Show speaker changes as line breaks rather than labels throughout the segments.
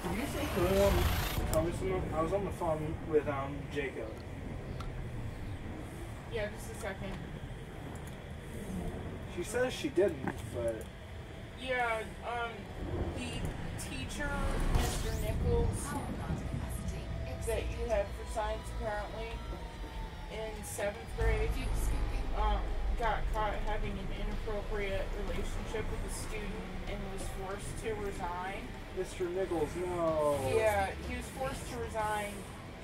Did you think anyone coming from them? I was on the phone with Jacob.
Yeah, just a second.
She says she didn't, but
Yeah, the teacher, Mr. Nichols, that you had for science apparently in 7th grade, got caught having an inappropriate relationship with a student and was forced to resign.
Mr. Nichols, no.
Yeah, he was forced to resign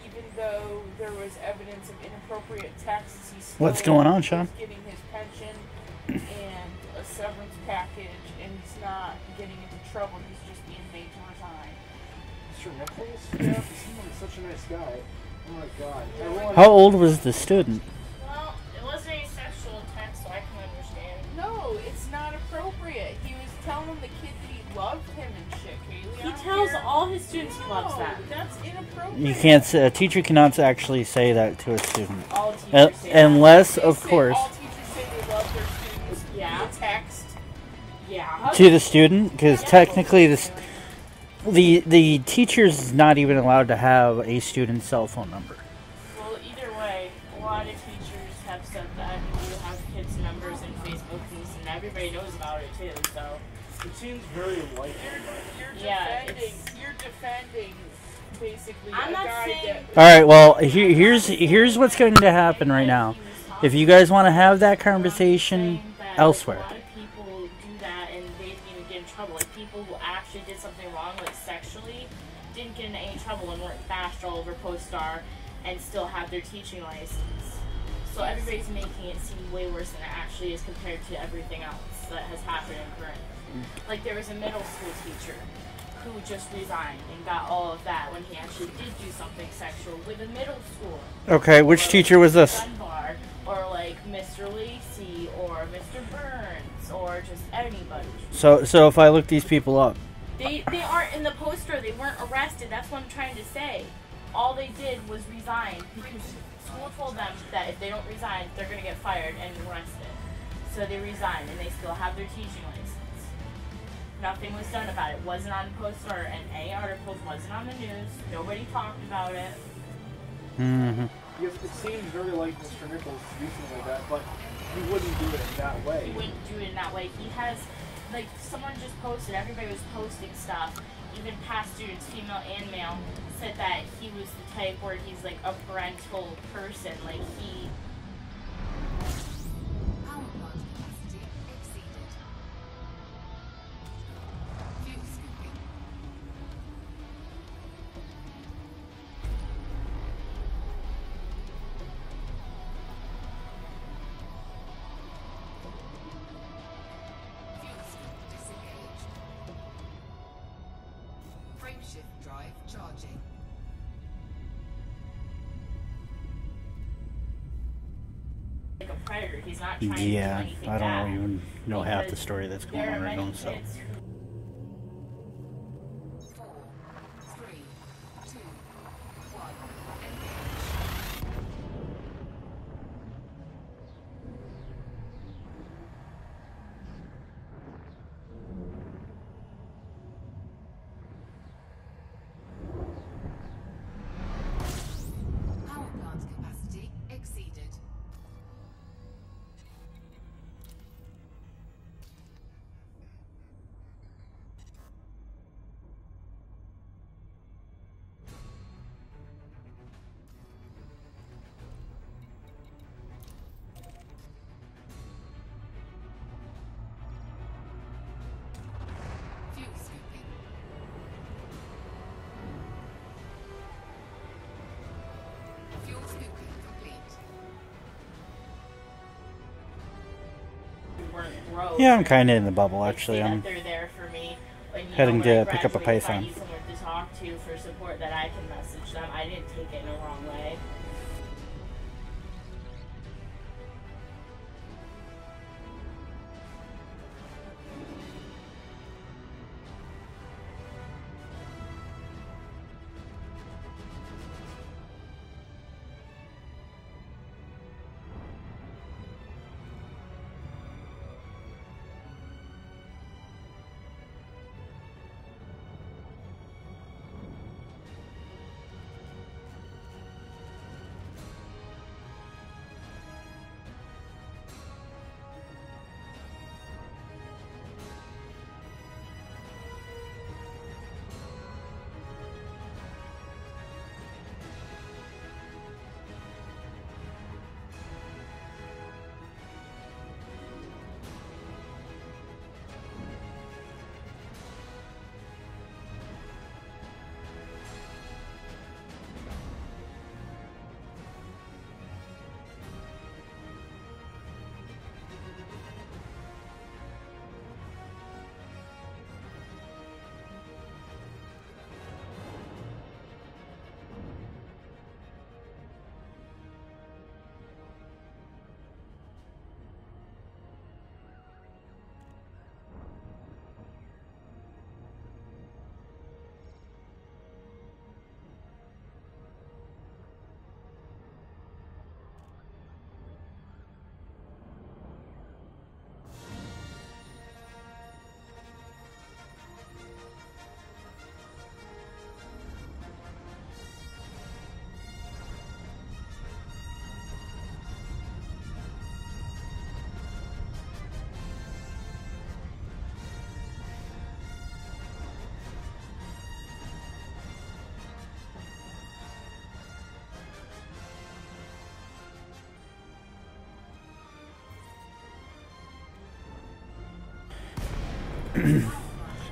even though there was evidence of inappropriate texts. He still
What's going on, Sean?
was getting his pension and a severance package, and he's not getting into trouble. He's just being made to resign.
Mr. Nichols? Yeah, he seemed like such a nice guy. Oh my god. Everyone
How old was the student?
Well, it wasn't any sexual intent, so I can understand.
No, it's not appropriate. He was telling the kid that he loved him and shit, Kaylee.
He tells all his students he loves them.
That's inappropriate.
You can't say, a teacher cannot actually say that to a student.
All teachers say
Unless,
They
of
say
course,
all teachers say they love their students via text.
Yeah.
to the student, because technically the teacher's not even allowed to have a student's cell phone number.
Well, either way, a lot of teachers have said that you have kids' numbers and Facebook feeds, and everybody knows about it too. So
it seems very likely.
You're defending basically
I'm
a
not
guy
saying-
that.
All right, well, here's what's going to happen right now. If you guys want to have that conversation elsewhere.
A lot of people do that and they didn't even get in trouble. Like people who actually did something wrong, like sexually, didn't get in any trouble and weren't bashed all over CoStar and still have their teaching license. So everybody's making it seem way worse than it actually is compared to everything else that has happened in Corinth. Like there was a middle school teacher who just resigned and got all of that when he actually did do something sexual with a middle school.
Okay, which teacher was this?
Dunbar, or like Mr. Lacey or Mr. Burns or just anybody.
So if I look these people up,
They aren't in the poster. They weren't arrested. That's what I'm trying to say. All they did was resign because school told them that if they don't resign, they're going to get fired and arrested. So they resigned and they still have their teaching license. Nothing was done about it. Wasn't on poster and any articles. Wasn't on the news. Nobody talked about it.
mm-hmm.
Yes, it seems very like Mr. Nichols to do something like that, but he wouldn't do it in that way.
He wouldn't do it in that way. He has, like, someone just posted, everybody was posting stuff, even past students, female and male, said that he was the type where he's, like, a parental person. Like, he...
Power plant capacity exceeded. Fuel scooping. Fuel scoop disengaged. Frameshift drive charging.
like a predator. He's not trying to do
Yeah,
anything
I
bad.
don't even know half the
Because
story that's going
there
on
are
right
many
now. So.
kids who
4, 3, 2, 1. Power plant capacity exceeded. Fuel scooping. Fuel scooping complete.
weren't broke.
Yeah, I'm kind of in the bubble
Like,
actually.
say that
I'm
they're there for me. When,
heading
when I
to pick up a
graduate, if I
Python.
need someone to talk to for support that I can message them. I didn't take it in the wrong way.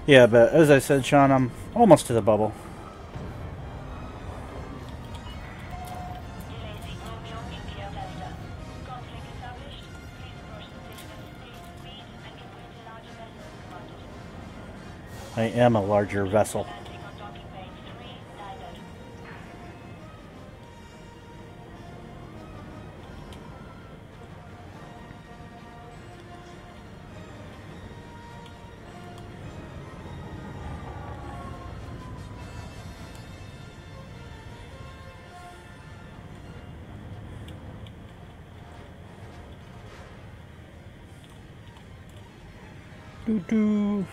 Yeah, but as I said, Sean, I'm almost to the bubble. I am a larger vessel. Doo-doo.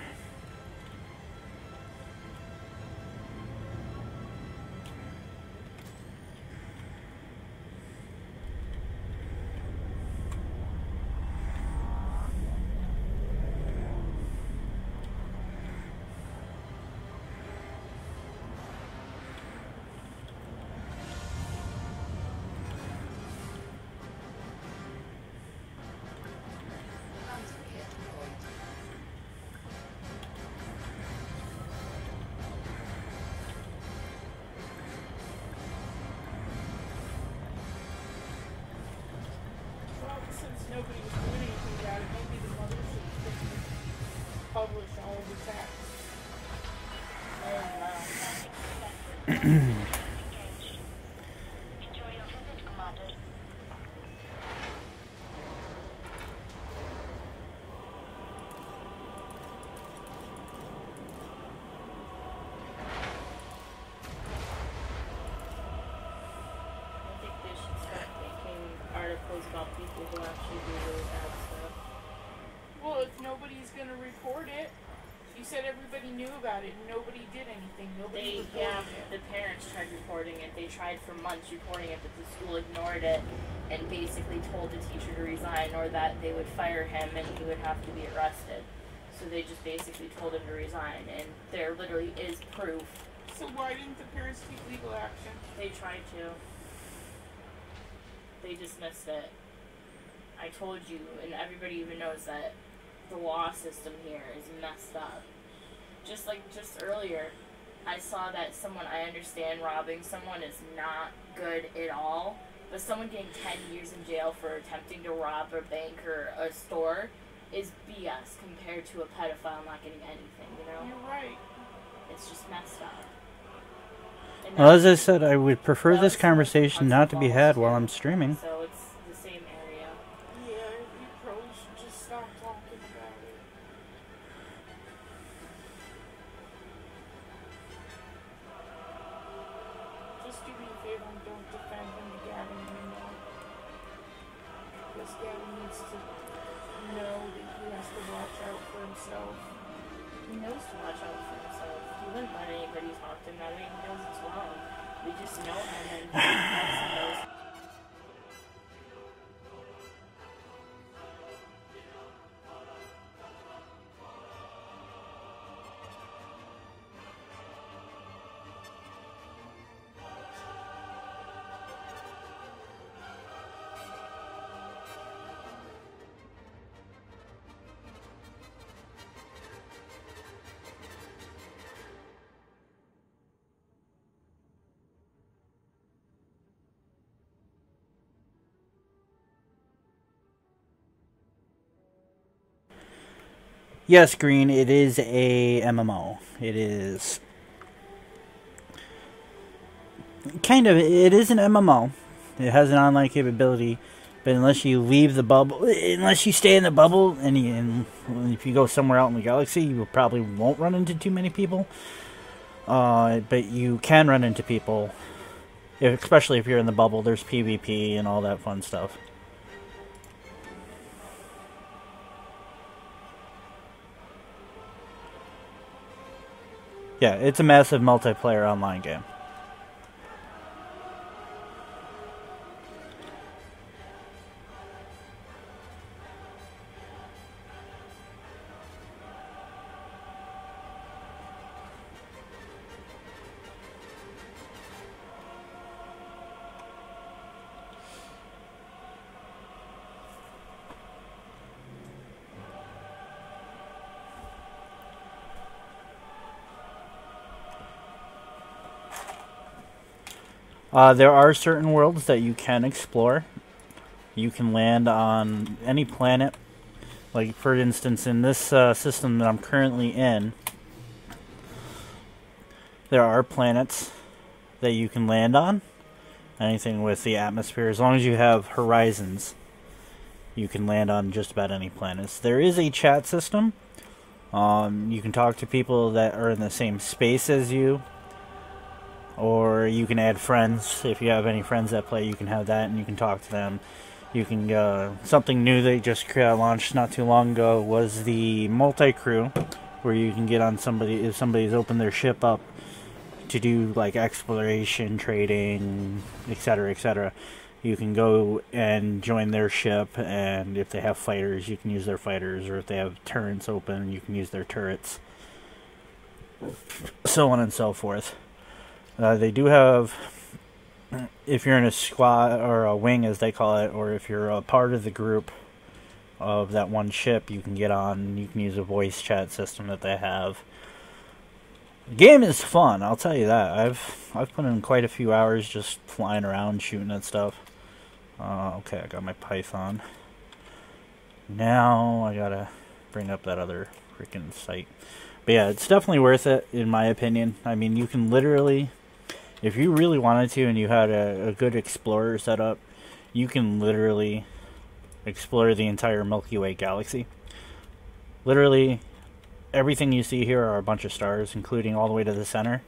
Phantom kit deployed.
Well, since nobody was doing anything about it, maybe the mothership should publish all of the facts.
I think they should start making articles about people who actually do really bad stuff.
Well, if nobody's gonna report it, you said everybody knew about it and nobody did anything. Nobody reported it.
The parents tried reporting it. They tried for months reporting it, but the school ignored it and basically told the teacher to resign or that they would fire him and he would have to be arrested. So they just basically told him to resign, and there literally is proof.
So why didn't the parents take legal action?
They tried to. They dismissed it. I told you, and everybody even knows that the law system here is messed up. Just earlier, I saw that someone, I understand robbing someone is not good at all, but someone getting 10 years in jail for attempting to rob a bank or a store is BS compared to a pedophile not getting anything, you know?
You're right.
It's just messed up. And
Well, as I
that's-
said, I would prefer
that
this
was
conversation not to be had while I'm
too.
streaming.
So it's the same area.
Yeah, you probably should just stop talking about it. Just do me a favor and don't defend him to Gavin anymore. Because Gavin needs to know that he has to watch out for himself.
He knows to watch out for himself. He wouldn't let anybody talk to him that way. He knows it's wrong. We just know him and he knows.
Yes, Green, it is a MMO. It is kind of, it is an MMO. It has an online capability, but unless you leave the bubble, unless you stay in the bubble, and if you go somewhere out in the galaxy, you probably won't run into too many people. But you can run into people, especially if you're in the bubble. There's PvP and all that fun stuff. Yeah, it's a massive multiplayer online game. There are certain worlds that you can explore. You can land on any planet. Like, for instance, in this system that I'm currently in, there are planets that you can land on. Anything with the atmosphere. As long as you have horizons, you can land on just about any planets. There is a chat system. You can talk to people that are in the same space as you. Or you can add friends. If you have any friends that play, you can have that and you can talk to them. You can, something new they just launched not too long ago was the multi-crew, where you can get on somebody, if somebody's opened their ship up to do like exploration, trading, etc., etc. You can go and join their ship, and if they have fighters, you can use their fighters, or if they have turrets open, you can use their turrets, so on and so forth. They do have, if you're in a squad, or a wing as they call it, or if you're a part of the group of that one ship, you can get on, you can use a voice chat system that they have. The game is fun, I'll tell you that. I've put in quite a few hours just flying around, shooting at stuff. Okay, I got my Python. Now I gotta bring up that other freaking site. But yeah, it's definitely worth it, in my opinion. I mean, you can literally, if you really wanted to and you had a good explorer set up, you can literally explore the entire Milky Way galaxy. Literally, everything you see here are a bunch of stars, including all the way to the center.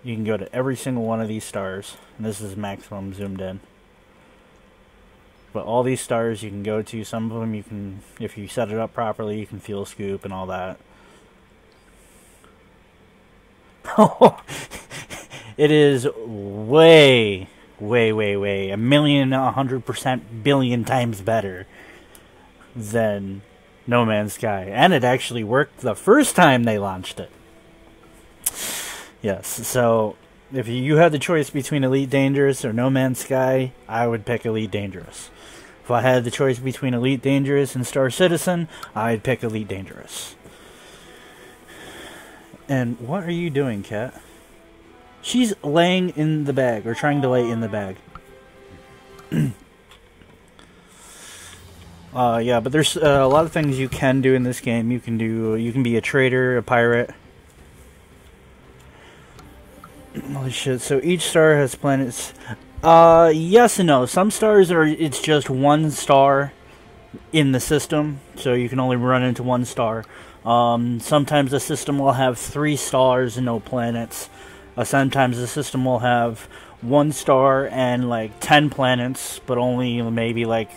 You can go to every single one of these stars, and this is maximum zoomed in. But all these stars you can go to, some of them you can, if you set it up properly, you can fuel scoop and all that. It is way, a million, 100%, billion times better than No Man's Sky. And it actually worked the first time they launched it. Yes, so if you had the choice between Elite Dangerous or No Man's Sky, I would pick Elite Dangerous. If I had the choice between Elite Dangerous and Star Citizen, I'd pick Elite Dangerous. And what are you doing, Cat? She's laying in the bag, or trying to lay in the bag. Yeah, but there's a lot of things you can do in this game. You can be a trader, a pirate. Holy shit, so each star has planets. Yes and no. Some stars it's just one star in the system, so you can only run into one star. Sometimes the system will have 3 stars and no planets. Sometimes the system will have 1 star and like 10 planets, but only maybe like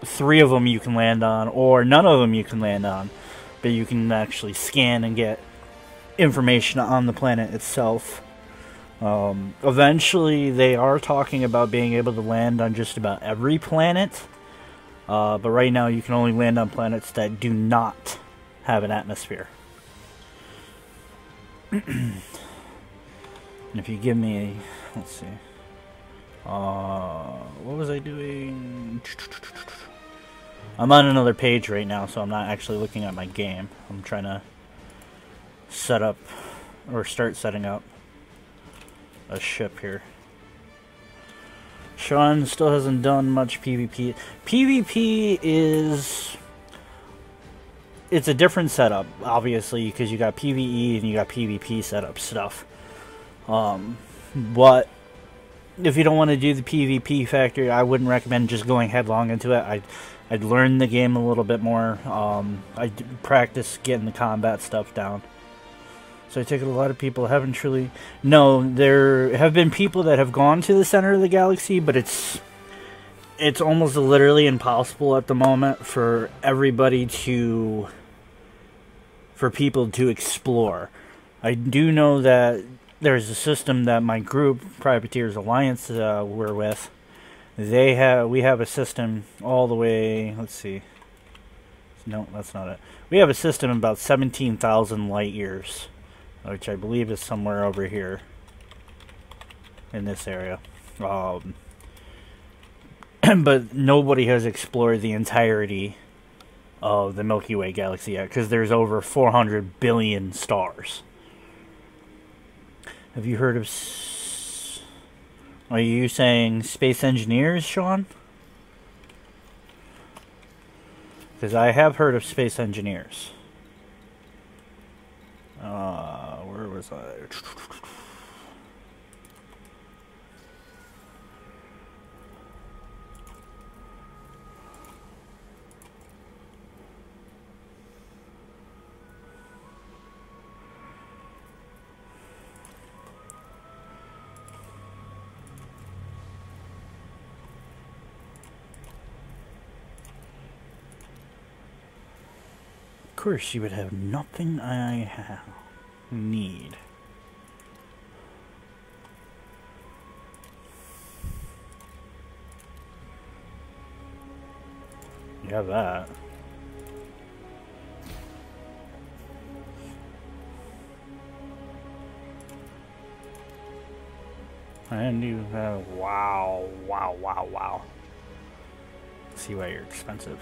3 of them you can land on, or none of them you can land on. But you can actually scan and get information on the planet itself. Eventually they are talking about being able to land on just about every planet, but right now you can only land on planets that do not have an atmosphere. And if you give me a, let's see, what was I doing? I'm on another page right now, so I'm not actually looking at my game. I'm trying to set up, or start setting up a ship here. Sean still hasn't done much PvP. PvP is, it's a different setup, obviously, because you got PvE and you got PvP setup stuff. But if you don't want to do the PvP factor, I wouldn't recommend just going headlong into it. I'd learn the game a little bit more. I'd practice getting the combat stuff down. So I take it a lot of people haven't truly... No, there have been people that have gone to the center of the galaxy, but it's almost literally impossible at the moment for everybody to... for people to explore. I do know that there's a system that my group, Privateers Alliance, we're with. We have a system all the way... Let's see. No, that's not it. We have a system about 17,000 light years, which I believe is somewhere over here in this area. But nobody has explored the entirety of the Milky Way galaxy yet, because there's over 400 billion stars. Have you heard of Are you saying Space Engineers, Sean? Because I have heard of Space Engineers. Where was I? Of course, you would have nothing I need. You have that. And you have wow. See why you're expensive.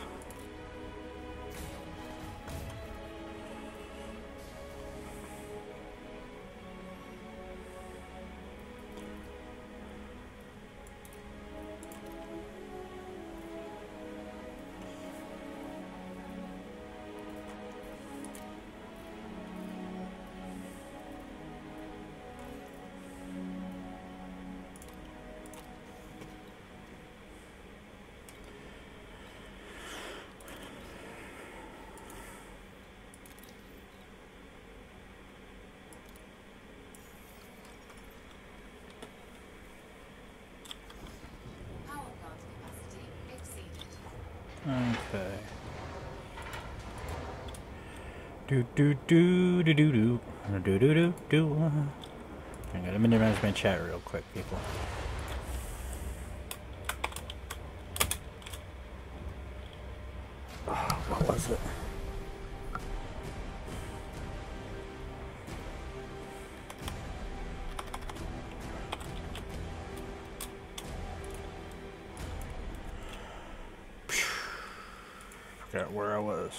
Power plant capacity exceeded.
Okay. Do do do do do do do do do do. I gotta minimize my chat real quick, people. What was it? Forgot where I was.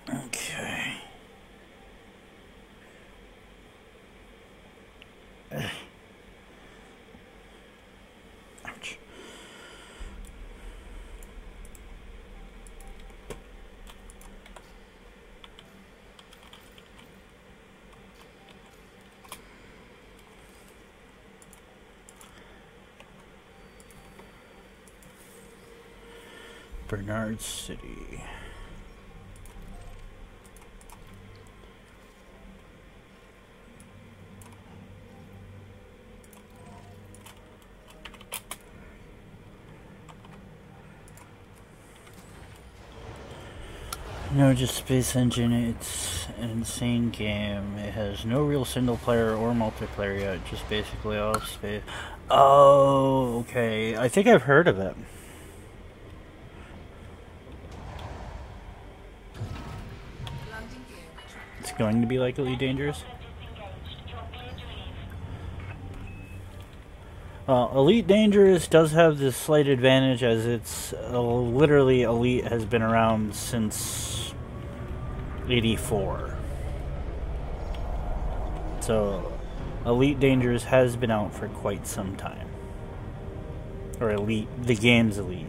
Okay. Ouch. Bernard City. No, just Space Engine. It's an insane game. It has no real single player or multiplayer yet. Just basically all space. Oh, okay. I think I've heard of it.
Landing gear retracted.
It's going to be like Elite Dangerous. Elite Dangerous does have this slight advantage as it's literally Elite has been around since '84. So Elite Dangerous has been out for quite some time. Or Elite, the game's Elite.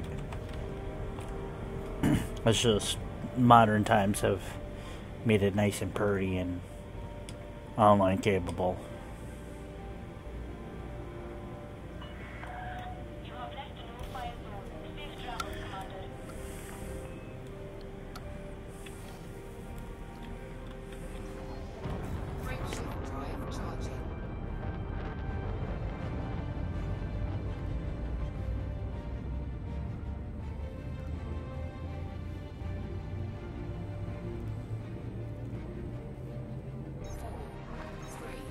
It's just modern times have made it nice and purty and online capable.
Frameshift drive charging. Four, three,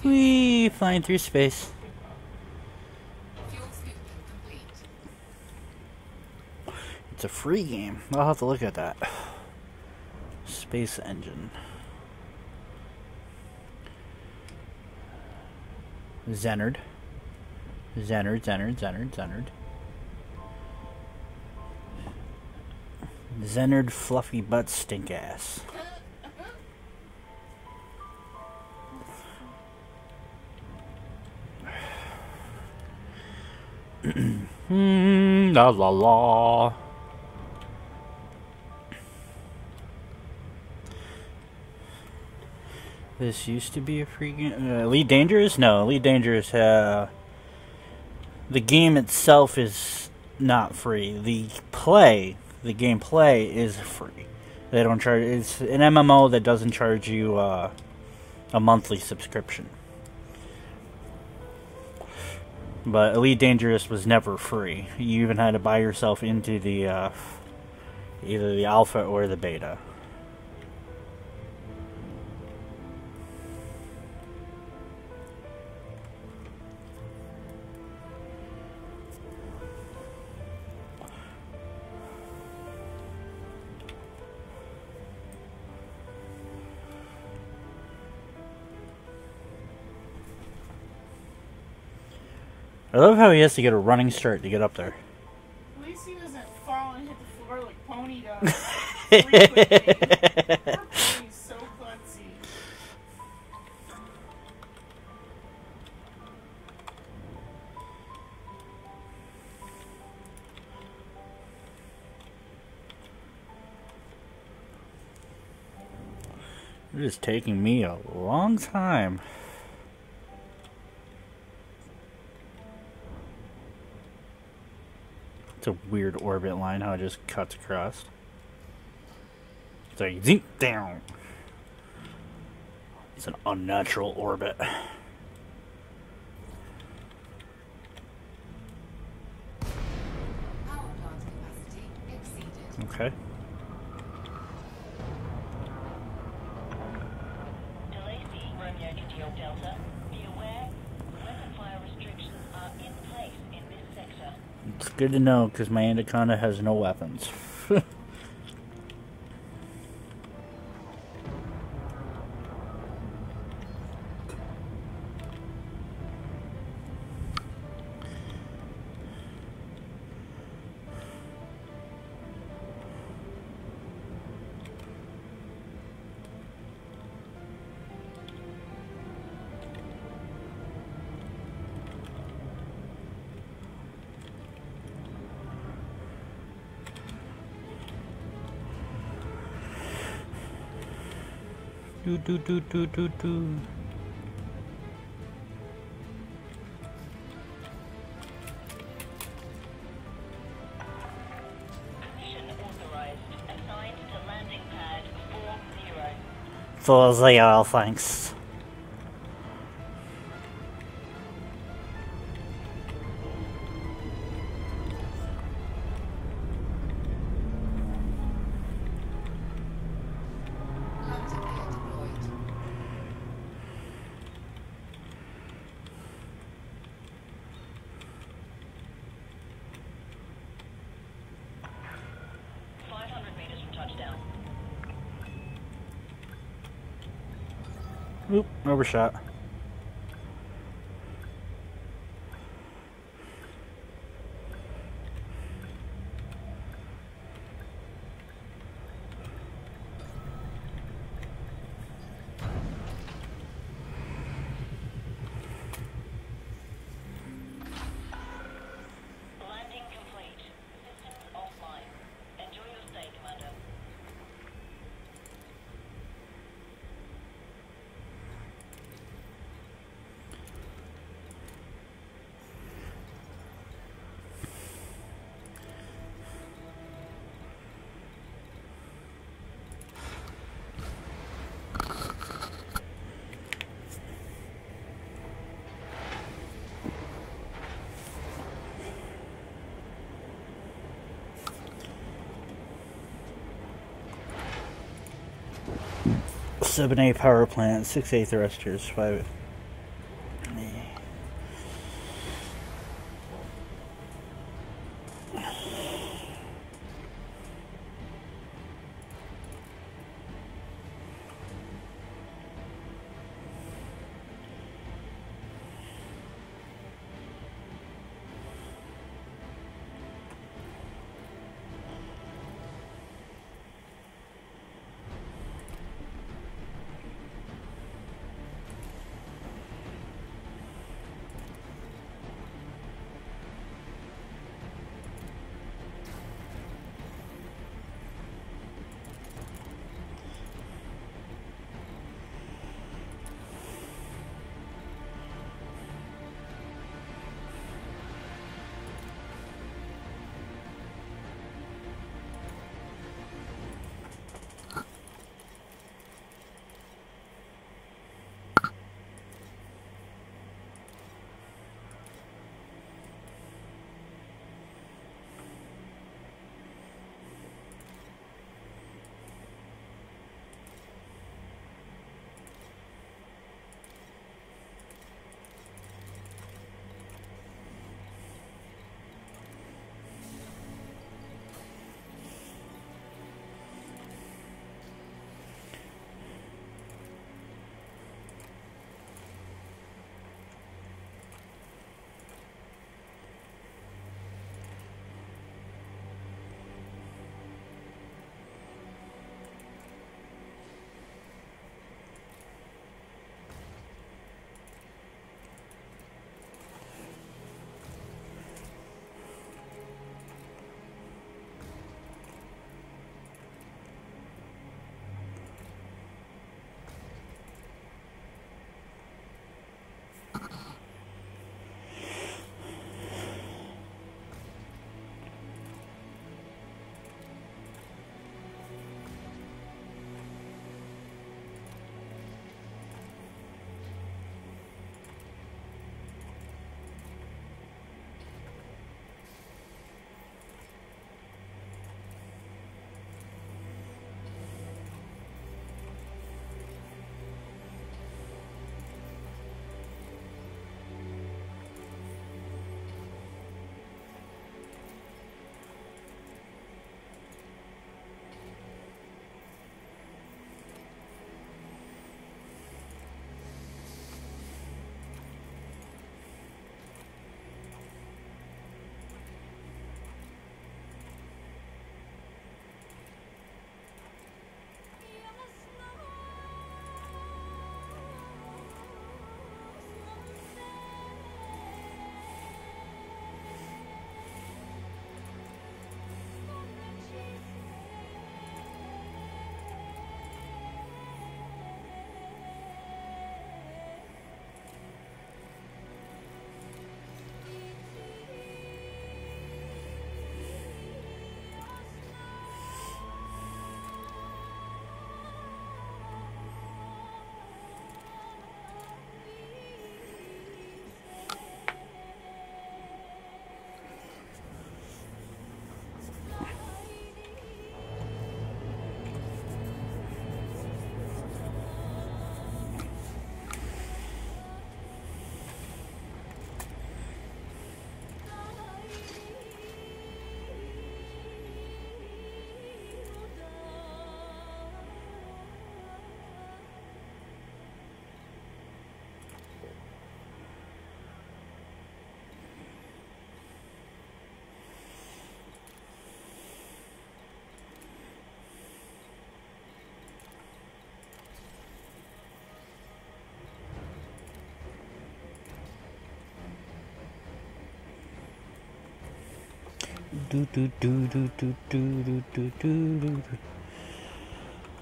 Whee! Flying through space.
Fuel scooping complete.
It's a free game. I'll have to look at that. Space Engine. Xenard. Xenard fluffy butt stink ass. La la la. This used to be a free game. Elite Dangerous? No, Elite Dangerous. The game itself is not free. The gameplay is free. They don't charge. It's an MMO that doesn't charge you a monthly subscription. But Elite Dangerous was never free. You even had to buy yourself into the either the alpha or the beta. I love how he has to get a running start to get up there.
At least he doesn't fall and hit the floor like Pony does. Frequently. Poor Pony's so klutzy.
It is taking me a long time. It's a weird orbit line how it just cuts across. It's like zink down. It's an unnatural orbit.
Power plant capacity exceeded.
Okay.
Delay C, Romeo Kilo Delta. Be aware, weapon fire restrictions are in place in this sector.
It's good to know because my Anaconda has no weapons. Do.
Mission authorized. Assigned to landing pad 40.
For the all thanks.
Landing gear deployed.
Meters from touchdown.
Oop, overshot.
Landing complete. Systems offline. Enjoy your stay, Commander.
Seven A power plant, 6A thrusters, 5.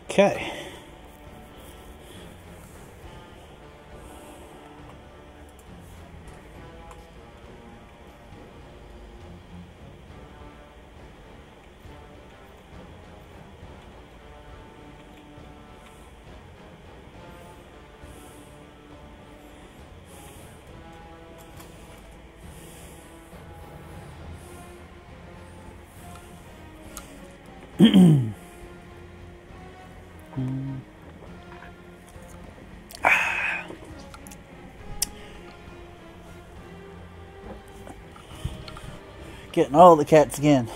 Okay. Getting all the cats again.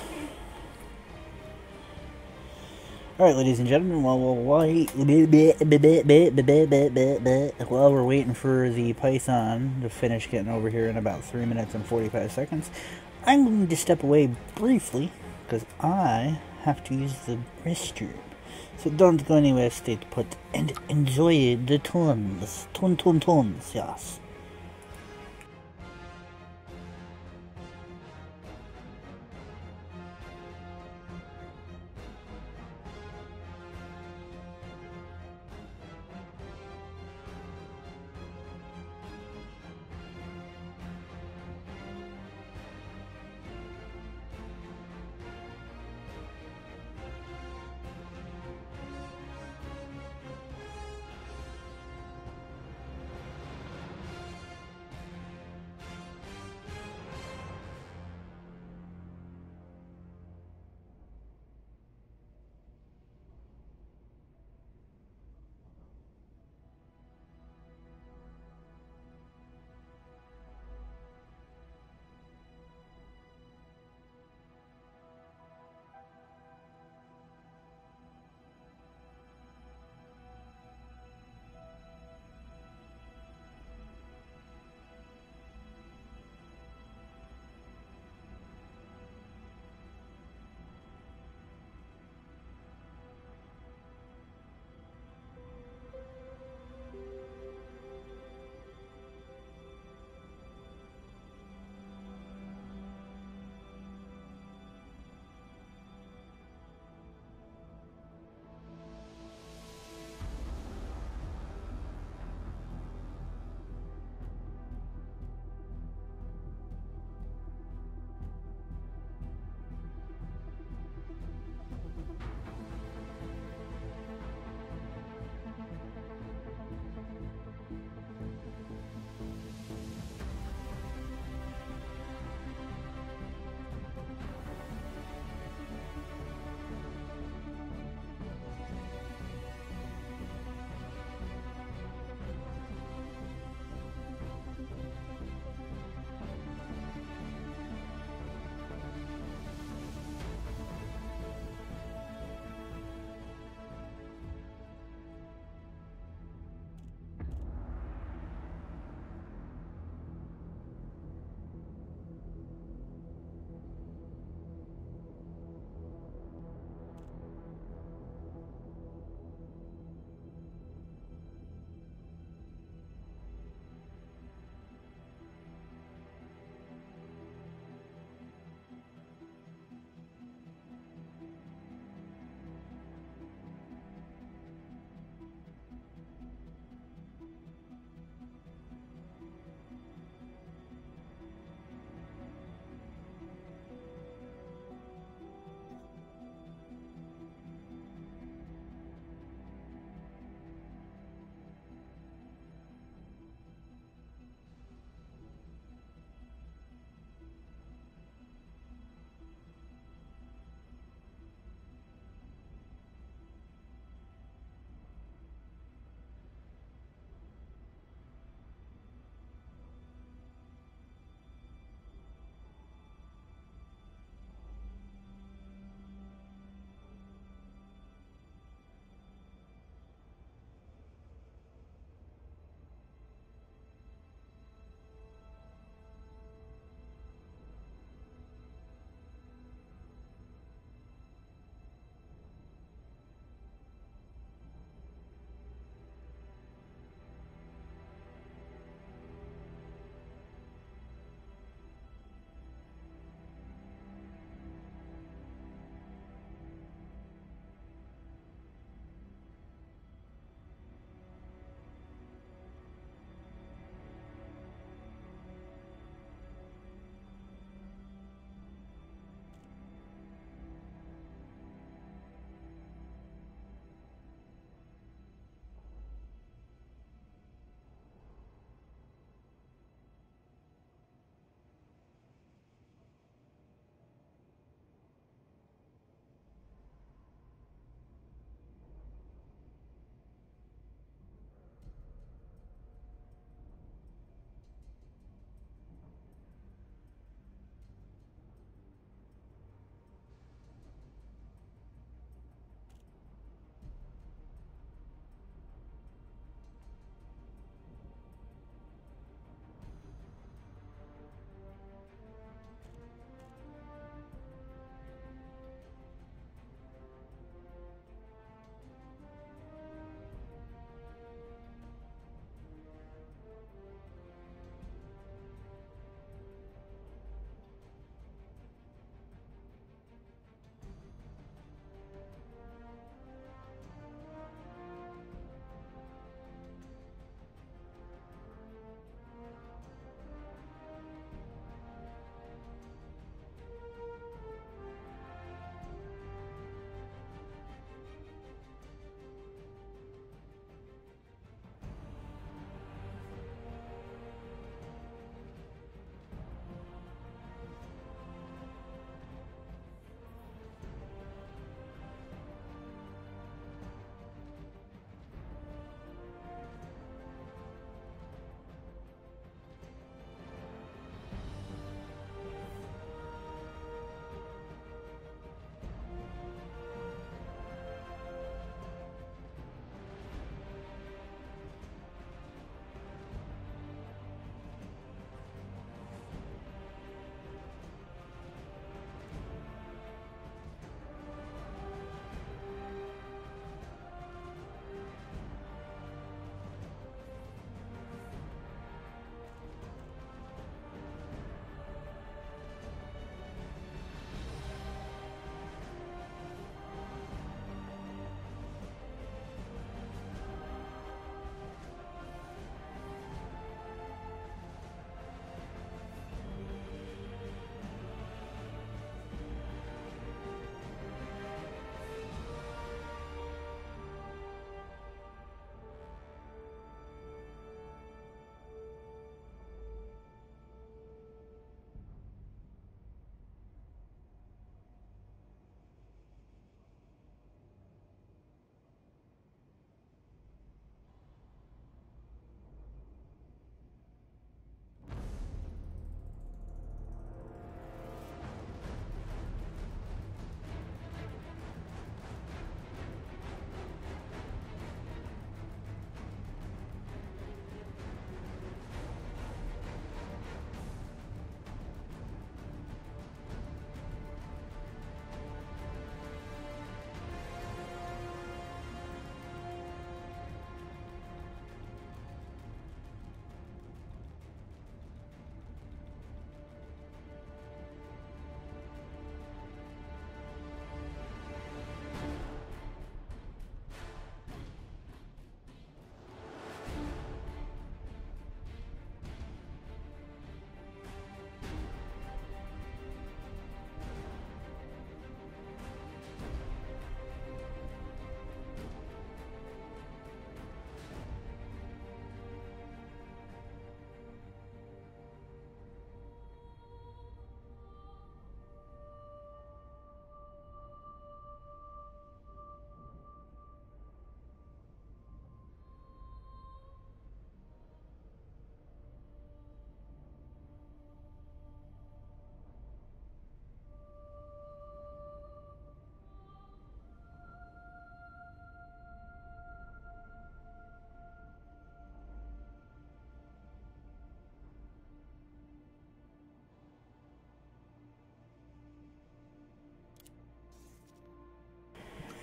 Alright, ladies and gentlemen, while we're waiting for the Python to finish getting over here in about 3 minutes and 45 seconds, I'm going to step away briefly because I have to use the restroom. So don't go anywhere, stay put and enjoy the tons. Tons, yes.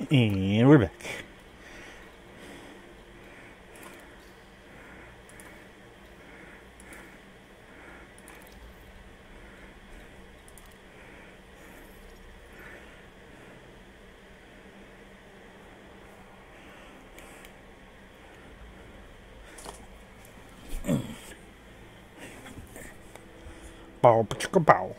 And we're back. Bow, chicka bow.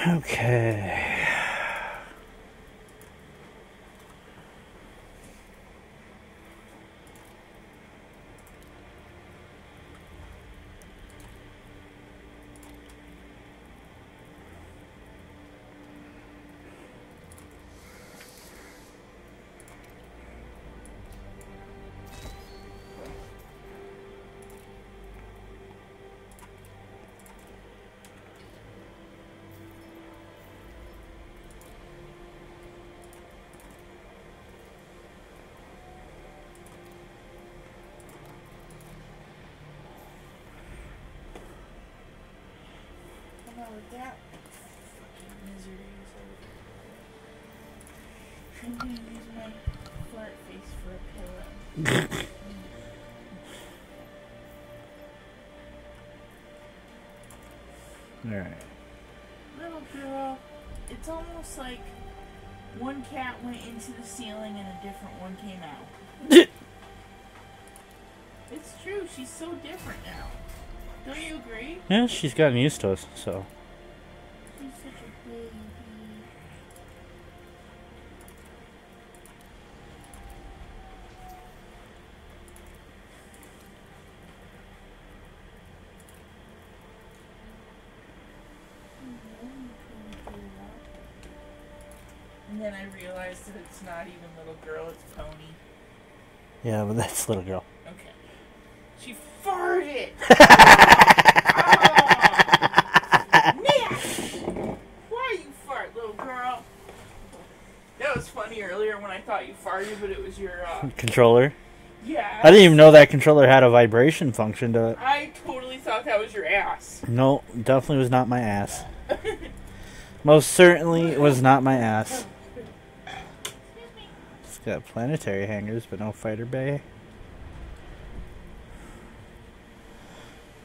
Okay.
With that fucking misery is over. I'm gonna use my fart face for a pillow.
Alright.
Little girl, it's almost like one cat went into the ceiling and a different one came out. It's true, she's so different now. Don't you agree?
Yeah, she's gotten used to us, so.
She's such a baby. And then I realized that it's not even little girl, it's Pony.
Yeah, but that's little girl.
Okay. She farted! Man! Why you fart, little girl? That was funny earlier when I thought you farted, but it was your,
Controller.
yeah.
I didn't even know that controller had a vibration function to it.
I totally thought that was your ass.
No, definitely was not my ass. Most certainly was not my ass. It's got planetary hangers, but no fighter bay.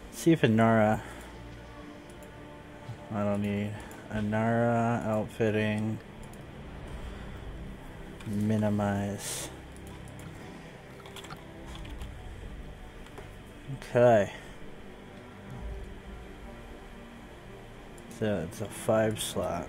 Let's see if Inara. I don't need Inara outfitting. Minimize. Okay. So it's a 5 slot.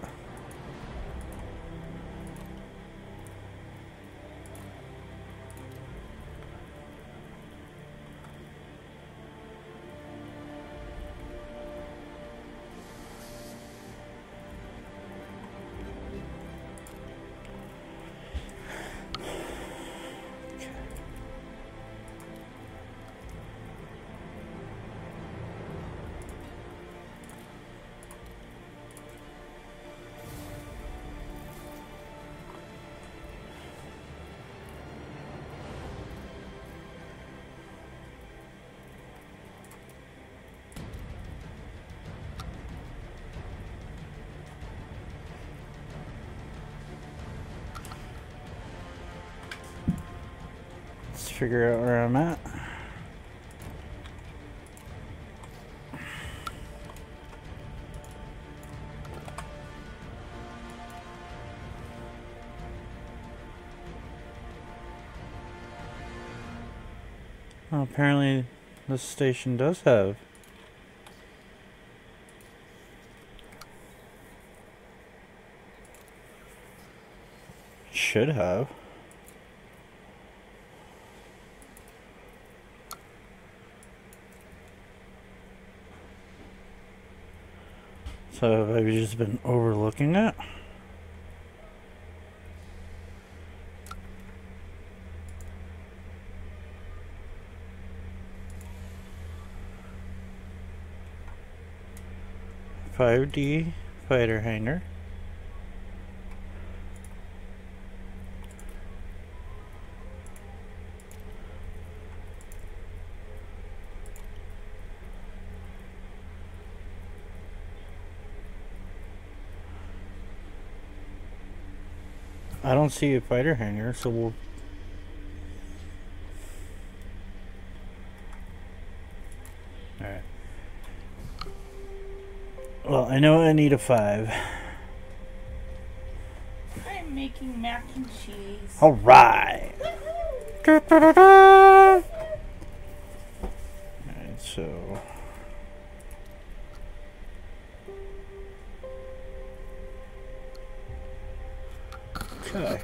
figure out where I'm at. Well, apparently this station does have should have. So have I just been overlooking it? $5D fighter hangar. I don't see a fighter hangar, so we'll... Alright. Well, I know I need a 5.
I'm making mac and cheese.
Alright! Alright, so... Okay.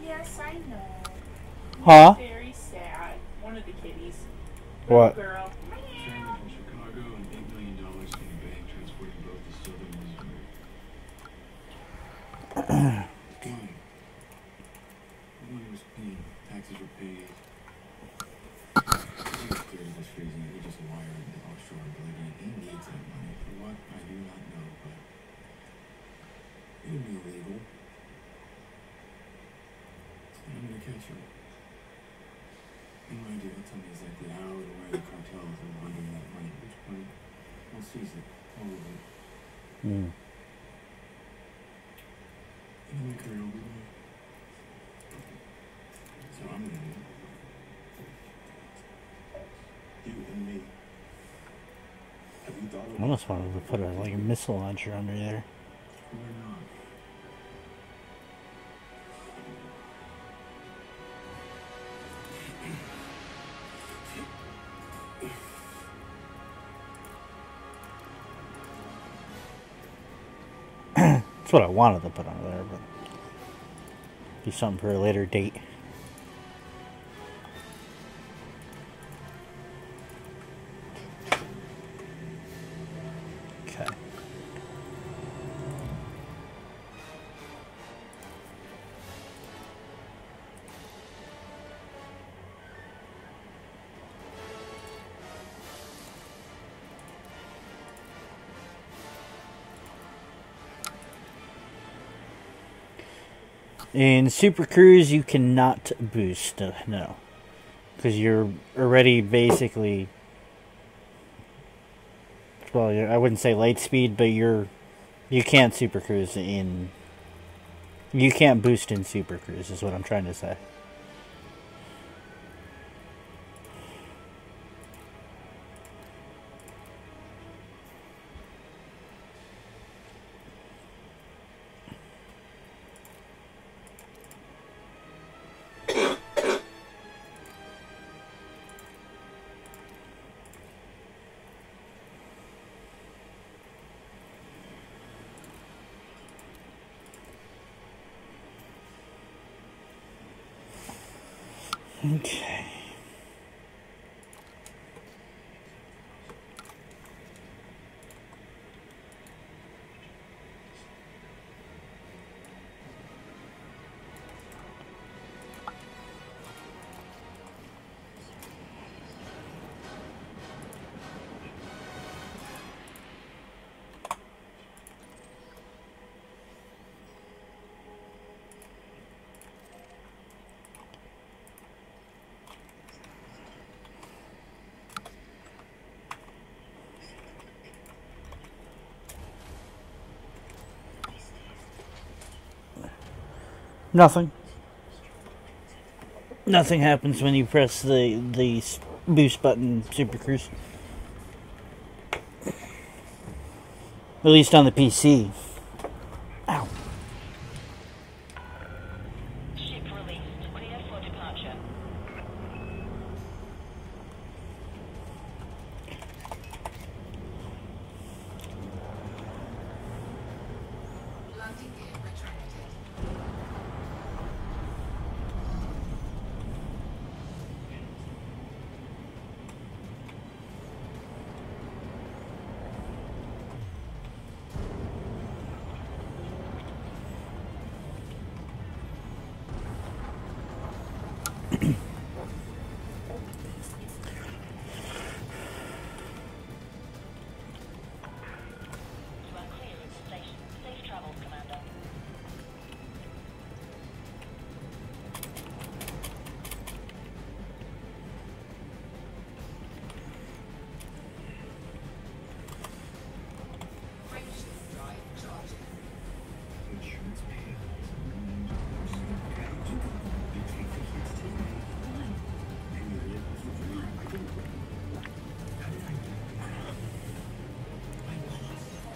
Yes, I know.
Huh?
Very sad. One of the kitties.
What?
Little girl.
Chairman from Chicago and $8 million in the bank transporting both to southern Missouri. Money was clean. Taxes were paid. He was cleared of his freezing. He just a liar and offshore oblivion. He needs that money. For what? I do not know, but it'll be illegal. And I'm gonna catch him. No idea. He'll tell me exactly how and where the cartels are laundering that money. At which point, I'll seize it. All of it.
Hmm.
And then we carry on with me. So I'm gonna do. You and me. Have you thought
I
of
almost wanted to put a like a missile launcher under there.
Why not?
That's what I wanted to put under there, but be something for a later date. Okay. In Super Cruise, you cannot boost. No. Because you're already basically... Well, I wouldn't say light speed, but you can't Super Cruise in... You can't boost in Super Cruise, is what I'm trying to say. Okay. Nothing. Nothing happens when you press the boost button, Super Cruise. At least on the PC. Ow.
Ship released. Clear for departure.
Landing gear retracted.
You are clear of the station. Safe travels, Commander.
Frameshift drive charging.
Insurance payouts. You take the hits today. And you live with the dream. How did I do it? I lost everything.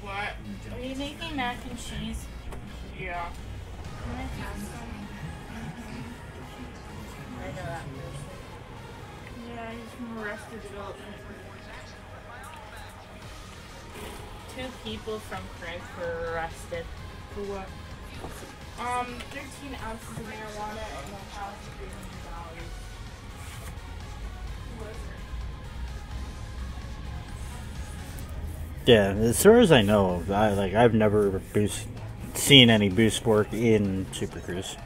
What?
Are you making mac and cheese?
Yeah.
Can I have some? I know that person.
Yeah, he's from Arrested Development.
2 people from Corinth were arrested.
For what? 13 ounces of marijuana and $1,300.
Yeah, as far as I know, I've never seen any boost work in Super Cruise.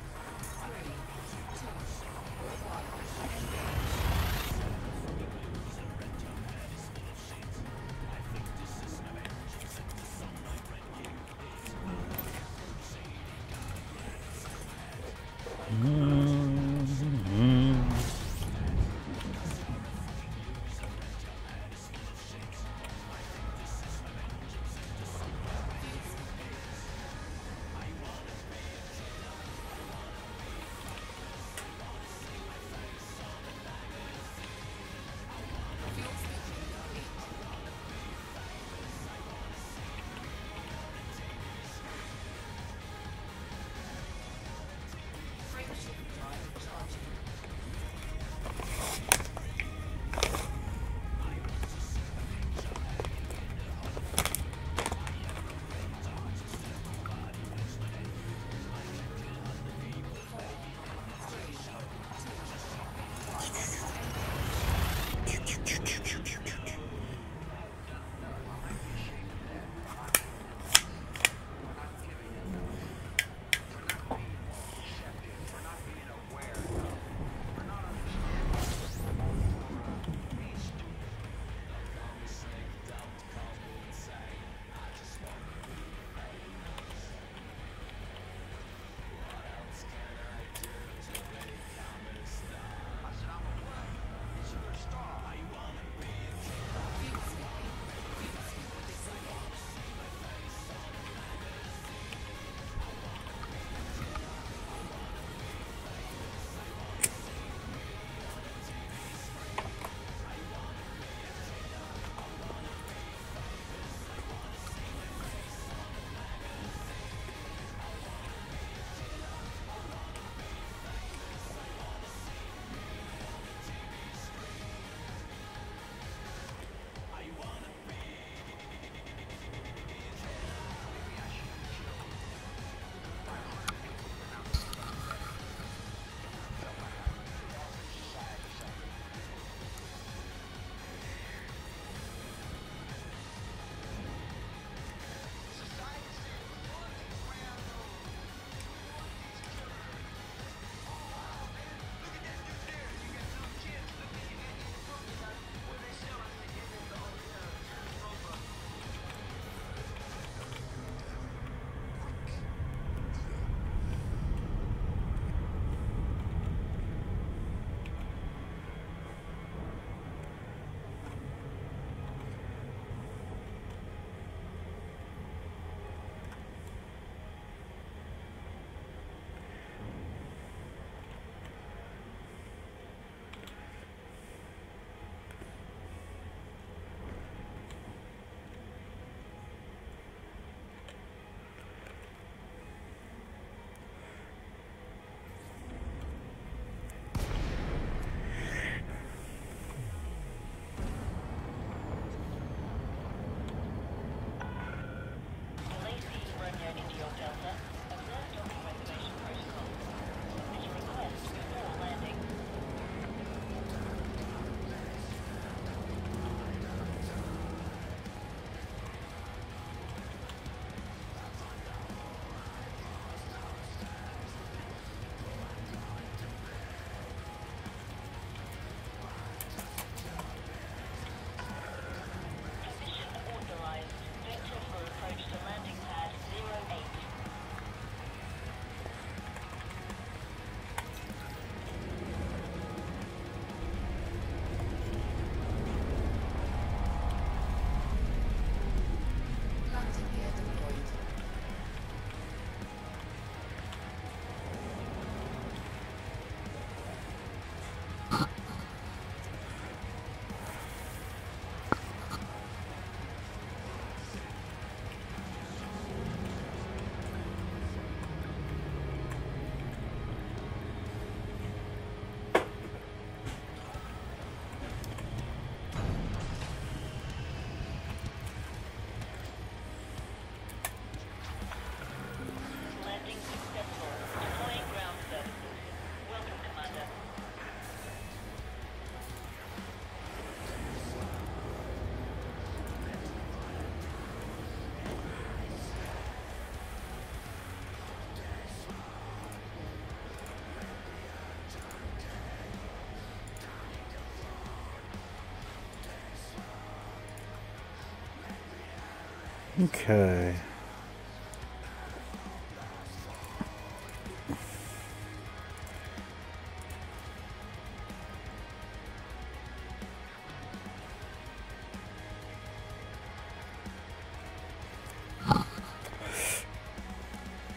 Okay.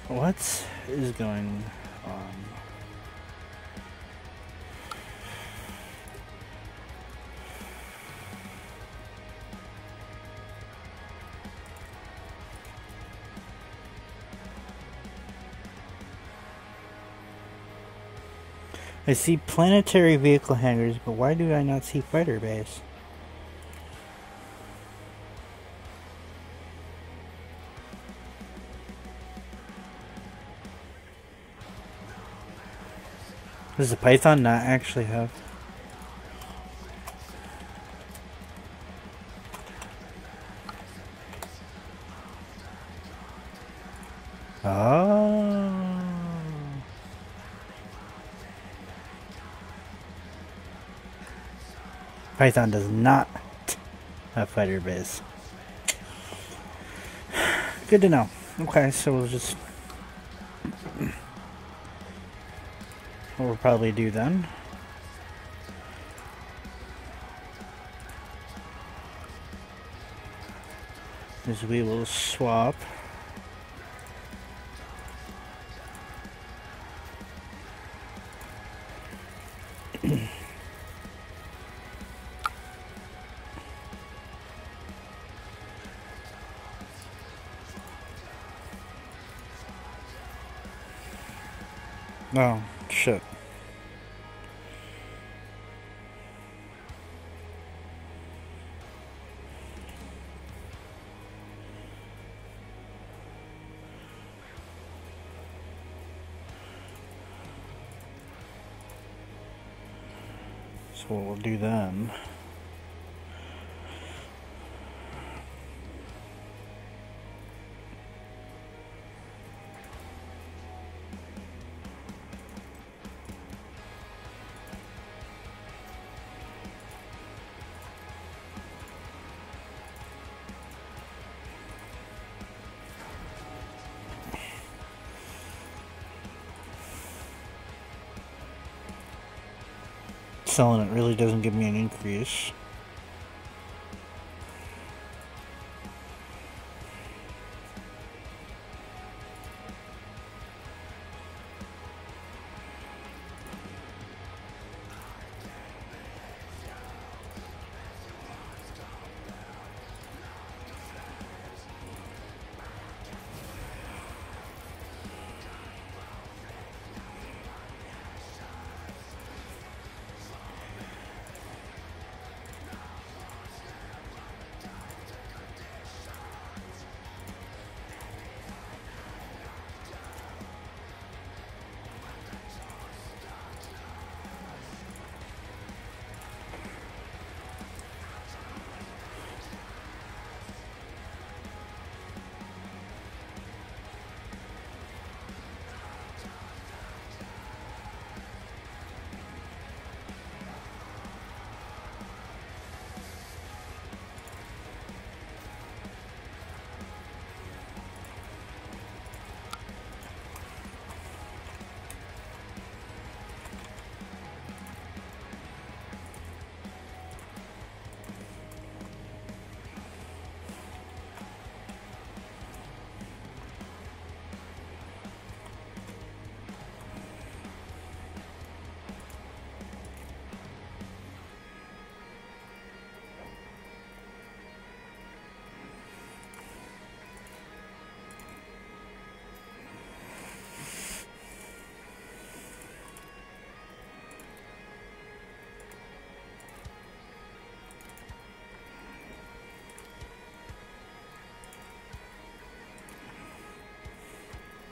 What is going on? I see planetary vehicle hangars, but why do I not see fighter base? Does the Python not actually have? Oh. Python does not have fighter base. Good to know. Okay, so we'll just... what we'll probably do then is we will swap oh shit. So what we'll do then selling it really doesn't give me an increase.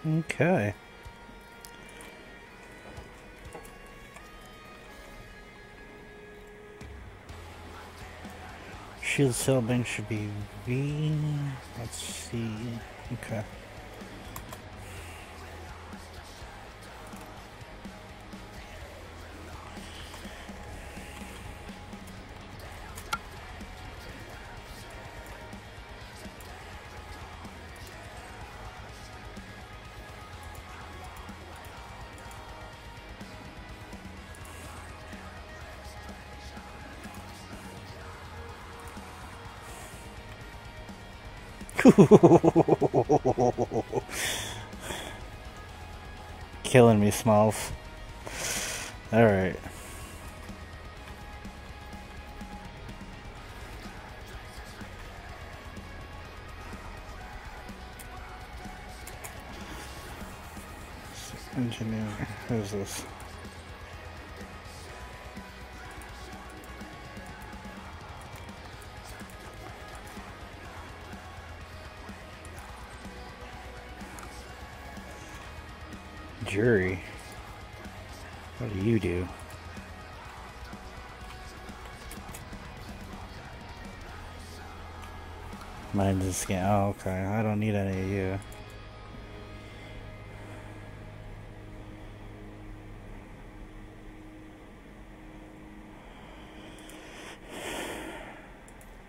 Okay. Shield cell bank should be V. Let's see. Okay. Killing me, Smalls. Alright. Engineer. Who's this? Jury. What do you do? Mine's a scan. Oh, okay. I don't need any of you.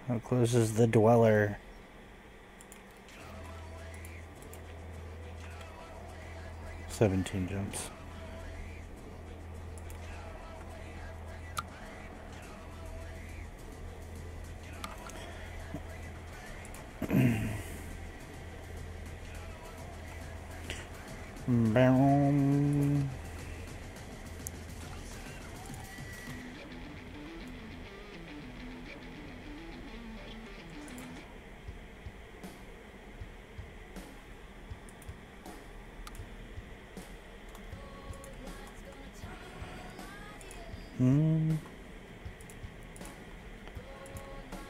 How close is the dweller? "17 jumps. Boom.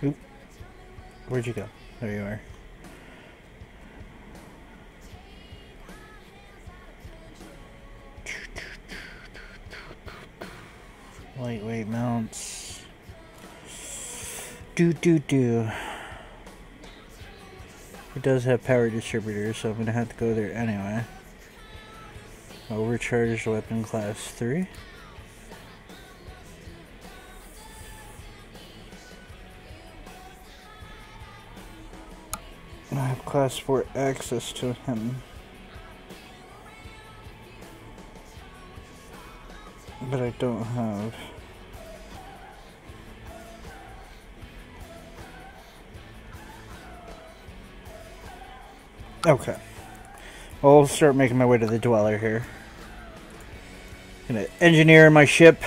Oop. Where'd you go? There you are. Lightweight mounts. It does have power distributors, so I'm gonna have to go there anyway. Overcharged weapon class 3. I have class 4 access to him. But I don't have. Okay. Well, I'll start making my way to the dweller here. Gonna engineer my ship.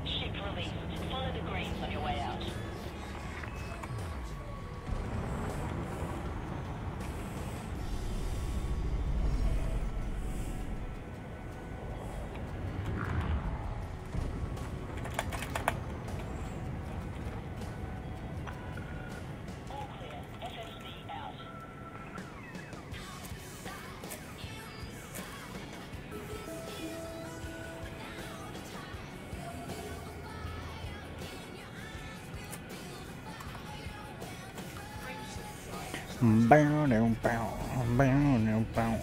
Ship released. Follow the greens on your way out. All clear. FSD out.
Bow, down, bow, bow, down, bow.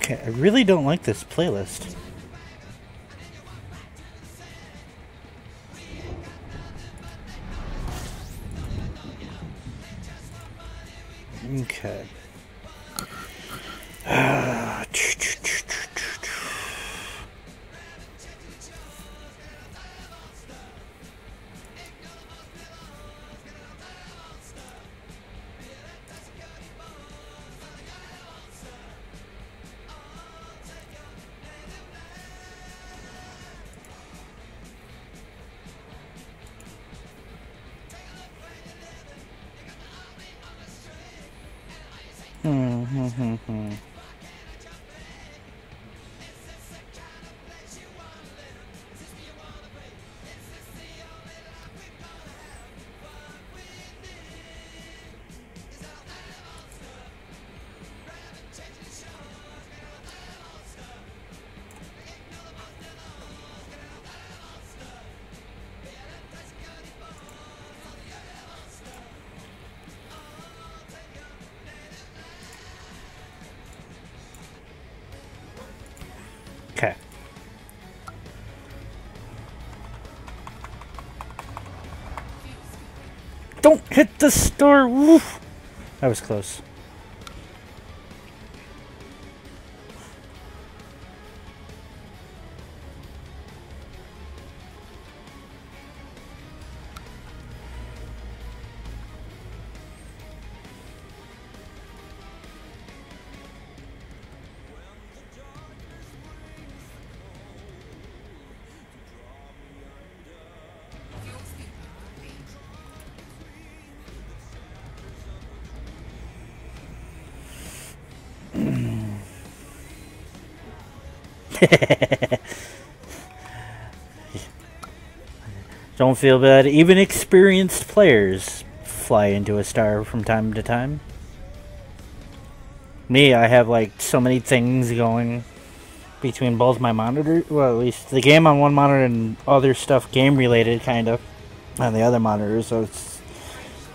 Okay, I really don't like this playlist. Okay. Okay. Don't hit the star! Woof! That was close. Don't feel bad. Even experienced players fly into a star from time to time. Me, I have like so many things going between both my monitors. Well, at least the game on one monitor and other stuff game related kind of on the other monitor. So it's,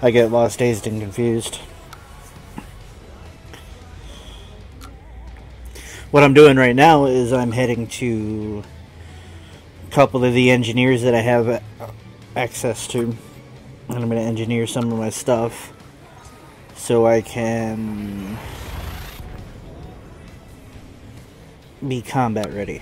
I get lost, dazed, and confused. What I'm doing right now is I'm heading to a couple of the engineers that I have access to, and I'm going to engineer some of my stuff so I can be combat ready.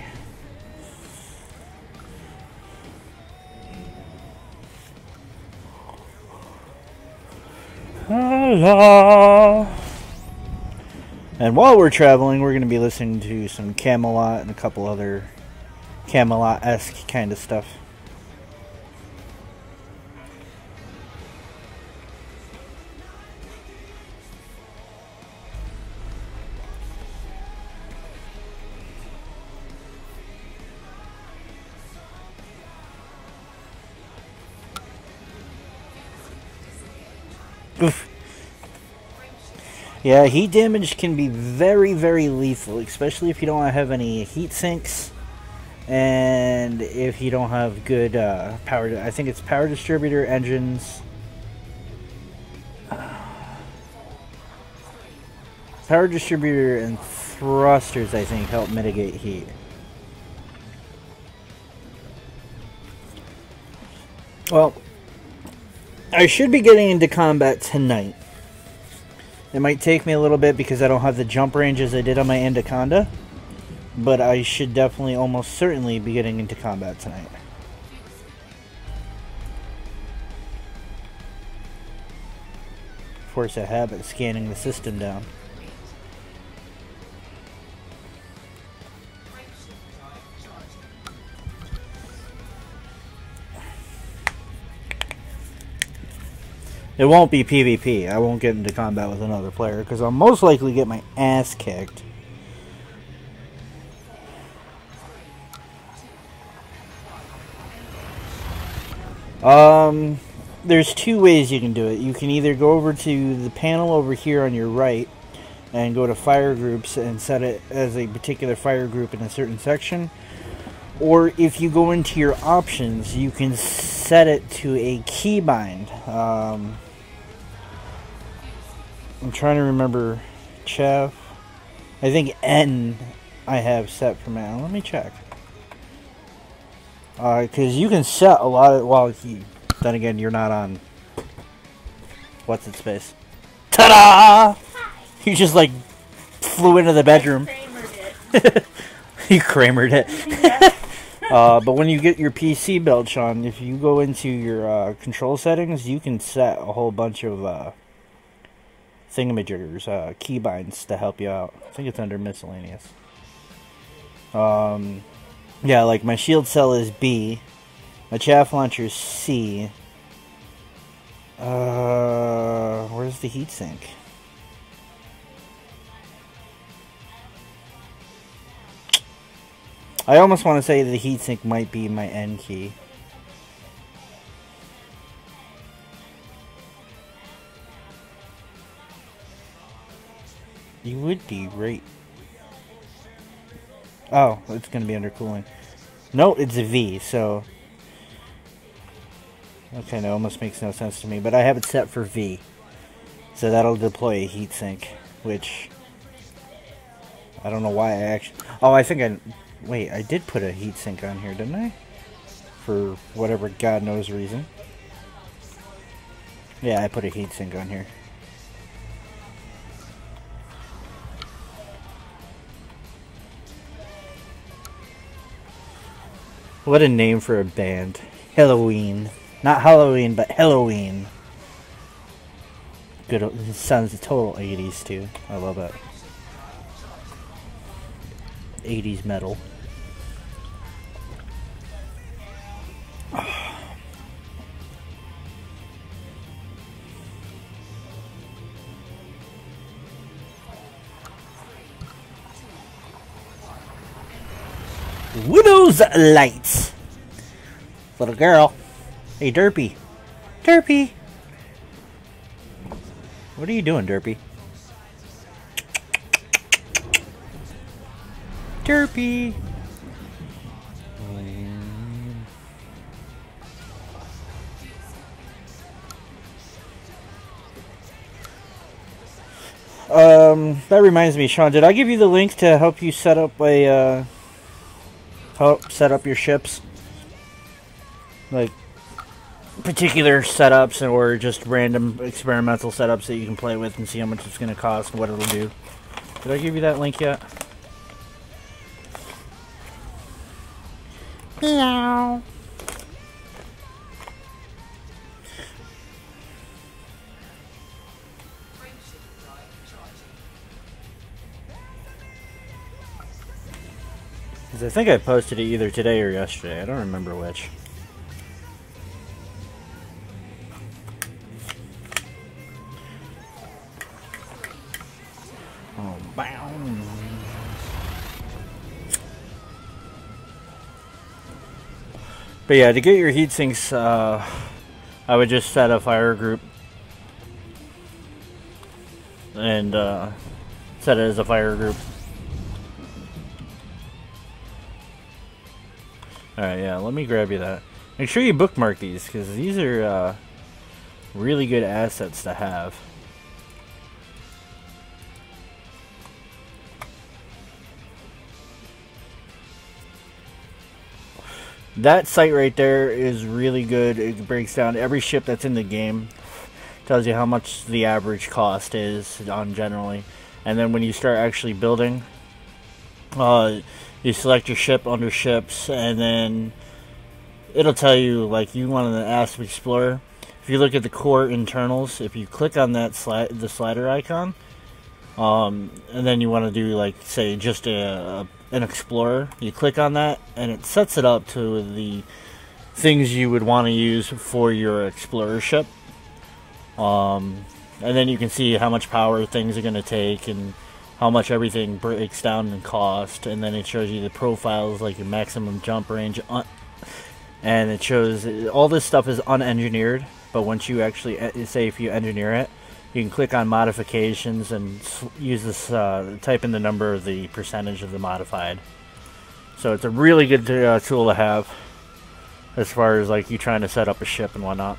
Allah. And while we're traveling, we're going to be listening to some Camelot and a couple other Camelot-esque kind of stuff. Oof. Yeah, heat damage can be very, very lethal, especially if you don't have any heat sinks, and if you don't have good power. I think it's power distributor, engines, power distributor, and thrusters. I think help mitigate heat. Well, I should be getting into combat tonight. It might take me a little bit because I don't have the jump range as I did on my Anaconda, but I should definitely, almost certainly, be getting into combat tonight. Force a habit scanning the system down. It won't be PvP. I won't get into combat with another player because I'll most likely get my ass kicked. There's two ways you can do it. You can either go over to the panel over here on your right and go to fire groups and set it as a particular fire group in a certain section. Or if you go into your options, you can set it to a keybind. I'm trying to remember, Chaff. I think N I have set for now. Let me check. Because you can set a lot of... Well, then again, you're not on... What's its space? Ta-da! You just, like, flew into the bedroom. You Kramered it. But when you get your PC built, Sean, if you go into your control settings, you can set a whole bunch of thingamajiggers, keybinds to help you out. I think it's under miscellaneous. Yeah, like my shield cell is B, my chaff launcher is C. Where's the heatsink? I almost want to say the heatsink might be my N key. You would be right. Oh, it's going to be under cooling. No, it's a V, so... Okay, no, almost makes no sense to me, but I have it set for V. So that'll deploy a heatsink, which... I don't know why I actually... Oh, I think I... Wait, I did put a heatsink on here, didn't I? For whatever God knows reason. Yeah, I put a heatsink on here. What a name for a band. Helloween. Not Halloween, but Helloween. Good. It sounds total 80s too. I love it. 80s metal. Widow's Lights. Little girl. Hey, Derpy. Derpy. What are you doing, Derpy? Derpy. That reminds me, Sean, did I give you the link to help you set up a, help set up your ships? Like, particular setups or just random experimental setups that you can play with and see how much it's going to cost and what it'll do. Did I give you that link yet? Meow. I think I posted it either today or yesterday. I don't remember which. Oh, bow. But yeah, to get your heat sinks, I would just set a fire group and set it as a fire group. Alright, yeah, let me grab you that. Make sure you bookmark these, because these are really good assets to have. That site right there is really good. It breaks down every ship that's in the game. Tells you how much the average cost is on generally. And then when you start actually building, you select your ship under ships, and then it'll tell you, like, you want an Asp Explorer. If you look at the core internals, if you click on that the slider icon, and then you want to do, like, say, just an Explorer, you click on that, and it sets it up to the things you would want to use for your Explorer ship. And then you can see how much power things are going to take, and how much everything breaks down in cost, and then it shows you the profiles, like your maximum jump range, and it shows all this stuff is unengineered, but once you actually, say if you engineer it, you can click on modifications and use this, type in the number of the percentage of the modified. So it's a really good tool to have as far as like you trying to set up a ship and whatnot.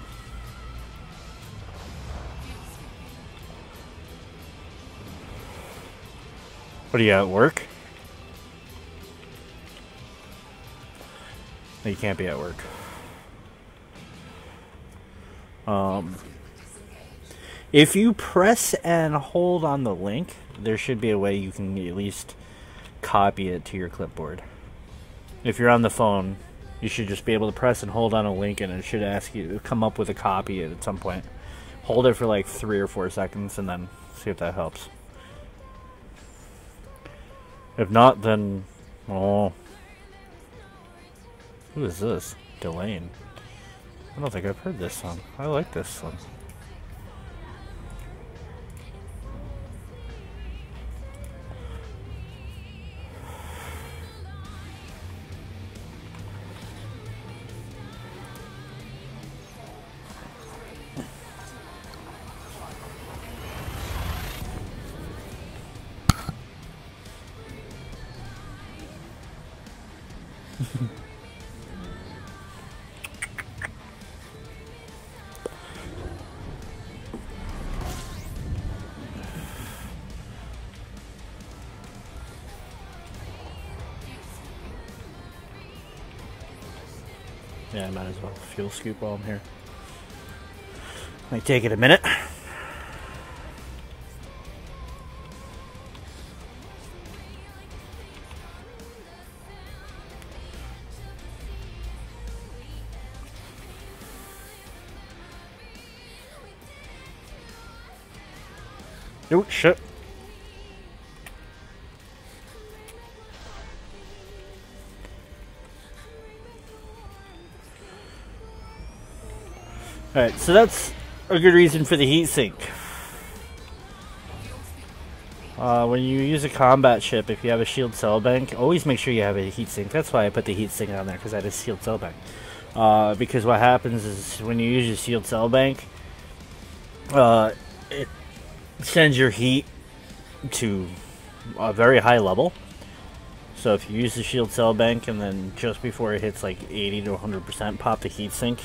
What are you at work? You can't be at work. If you press and hold on the link, there should be a way you can at least copy it to your clipboard. If you're on the phone, you should just be able to press and hold on a link, and it should ask you to come up with a copy at some point. Hold it for like 3 or 4 seconds and then see if that helps. If not, then... oh. Who is this? Delane. I don't think I've heard this song. I like this song. Yeah, I might as well fuel scoop while I'm here. Might take it a minute. Oh, shit. Alright, so that's a good reason for the heatsink. When you use a combat ship, if you have a shield cell bank, always make sure you have a heatsink. That's why I put the heatsink on there, because I had a shield cell bank. Because what happens is when you use your shield cell bank, it sends your heat to a very high level. So if you use the shield cell bank and then just before it hits like 80 to 100%, pop the heatsink.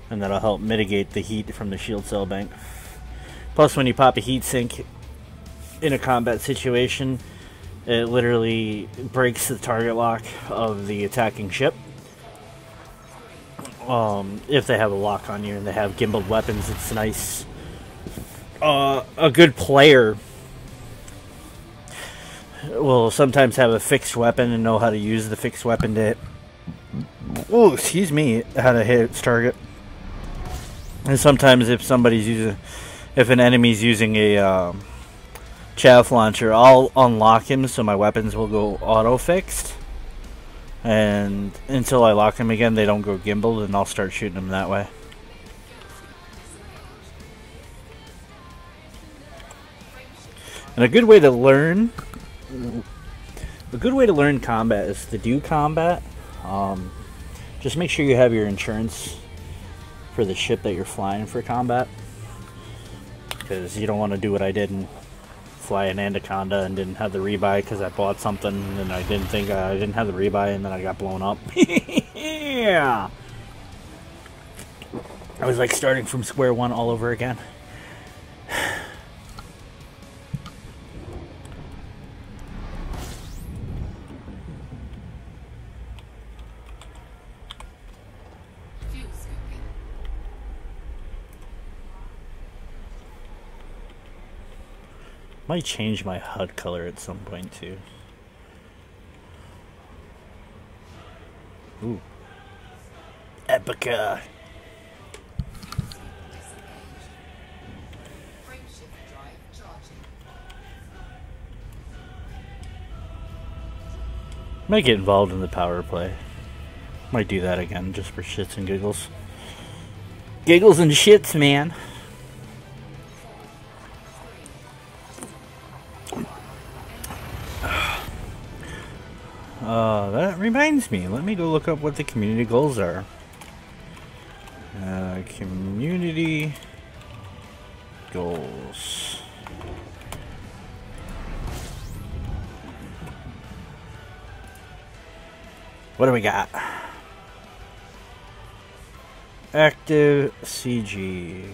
And that'll help mitigate the heat from the shield cell bank. Plus, when you pop a heatsink in a combat situation, it literally breaks the target lock of the attacking ship. If they have a lock on you and they have gimbaled weapons, it's nice. A good player will sometimes have a fixed weapon and know how to use the fixed weapon to hit. Oh, excuse me, how to hit its target. And sometimes if an enemy's using a chaff launcher, I'll unlock him so my weapons will go auto fixed. And until I lock him again, they don't go gimbaled, and I'll start shooting them that way. And a good way to learn combat is to do combat. Just make sure you have your insurance for the ship that you're flying for combat, because you don't want to do what I did and fly an Anaconda and didn't have the rebuy because I bought something and I didn't think I didn't have the rebuy, and then I got blown up. Yeah, I was like starting from square one all over again. Might change my HUD color at some point too. Ooh. Epica. Might get involved in the power play. Might do that again just for shits and giggles. Giggles and shits, man. That reminds me, let me go look up what the community goals are. Community goals. What do we got? Active CG.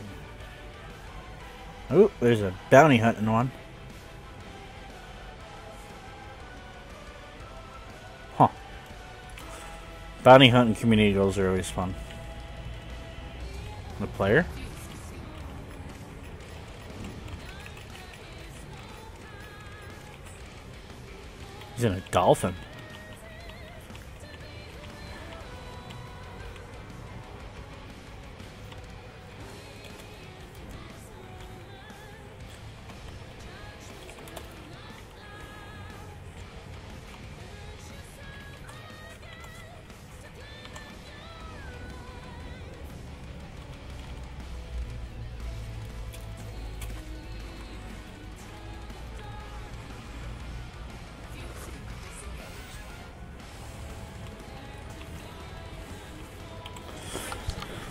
Oh, there's a bounty hunting one. Bounty hunt and community goals are always fun. The player? He's in a dolphin.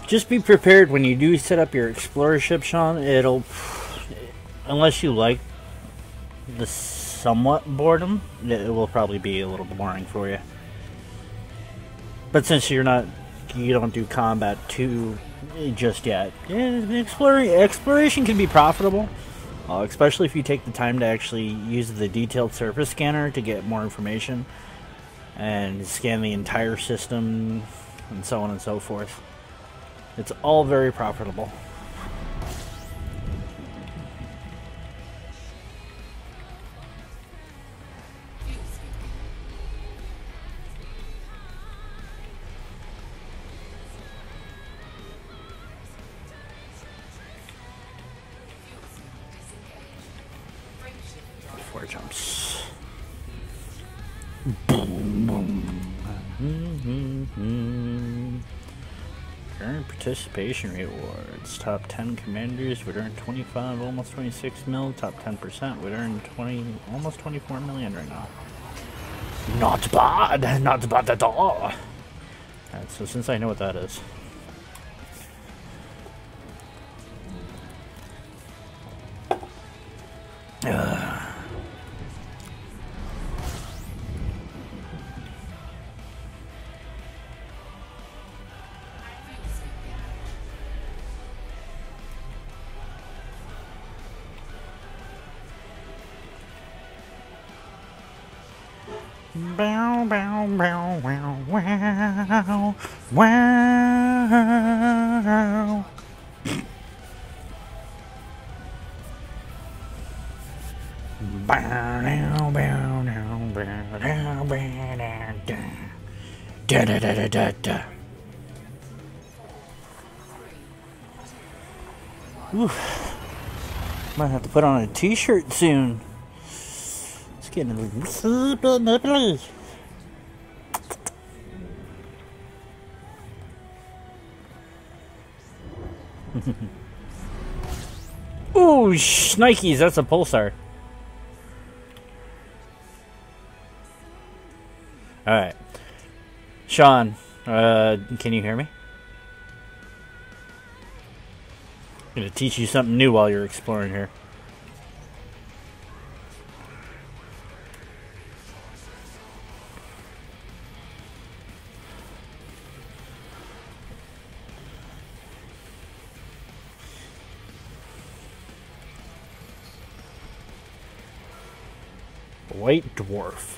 Just be prepared when you do set up your explorer ship, Sean. It'll, unless you like the somewhat boredom, it will probably be a little boring for you. But since you don't do combat too just yet, exploration can be profitable, especially if you take the time to actually use the detailed surface scanner to get more information and scan the entire system and so on and so forth. It's all very profitable. Four jumps. Boom, boom. Current participation rewards. Top 10 commanders would earn 25, almost 26 mil. Top 10% would earn 20, almost 24 million right now. Not bad. Not bad at all. Alright, so since I know what that is. Bow, bow, bow, wow, wow, wow. Bow, bow, bow, bow, bow, bow, da da da da da da. Oof. Might have to put on a t-shirt soon. Getting a Ooh, shnikes, that's a pulsar. Alright. Sean, can you hear me? I'm gonna teach you something new while you're exploring here. White dwarf.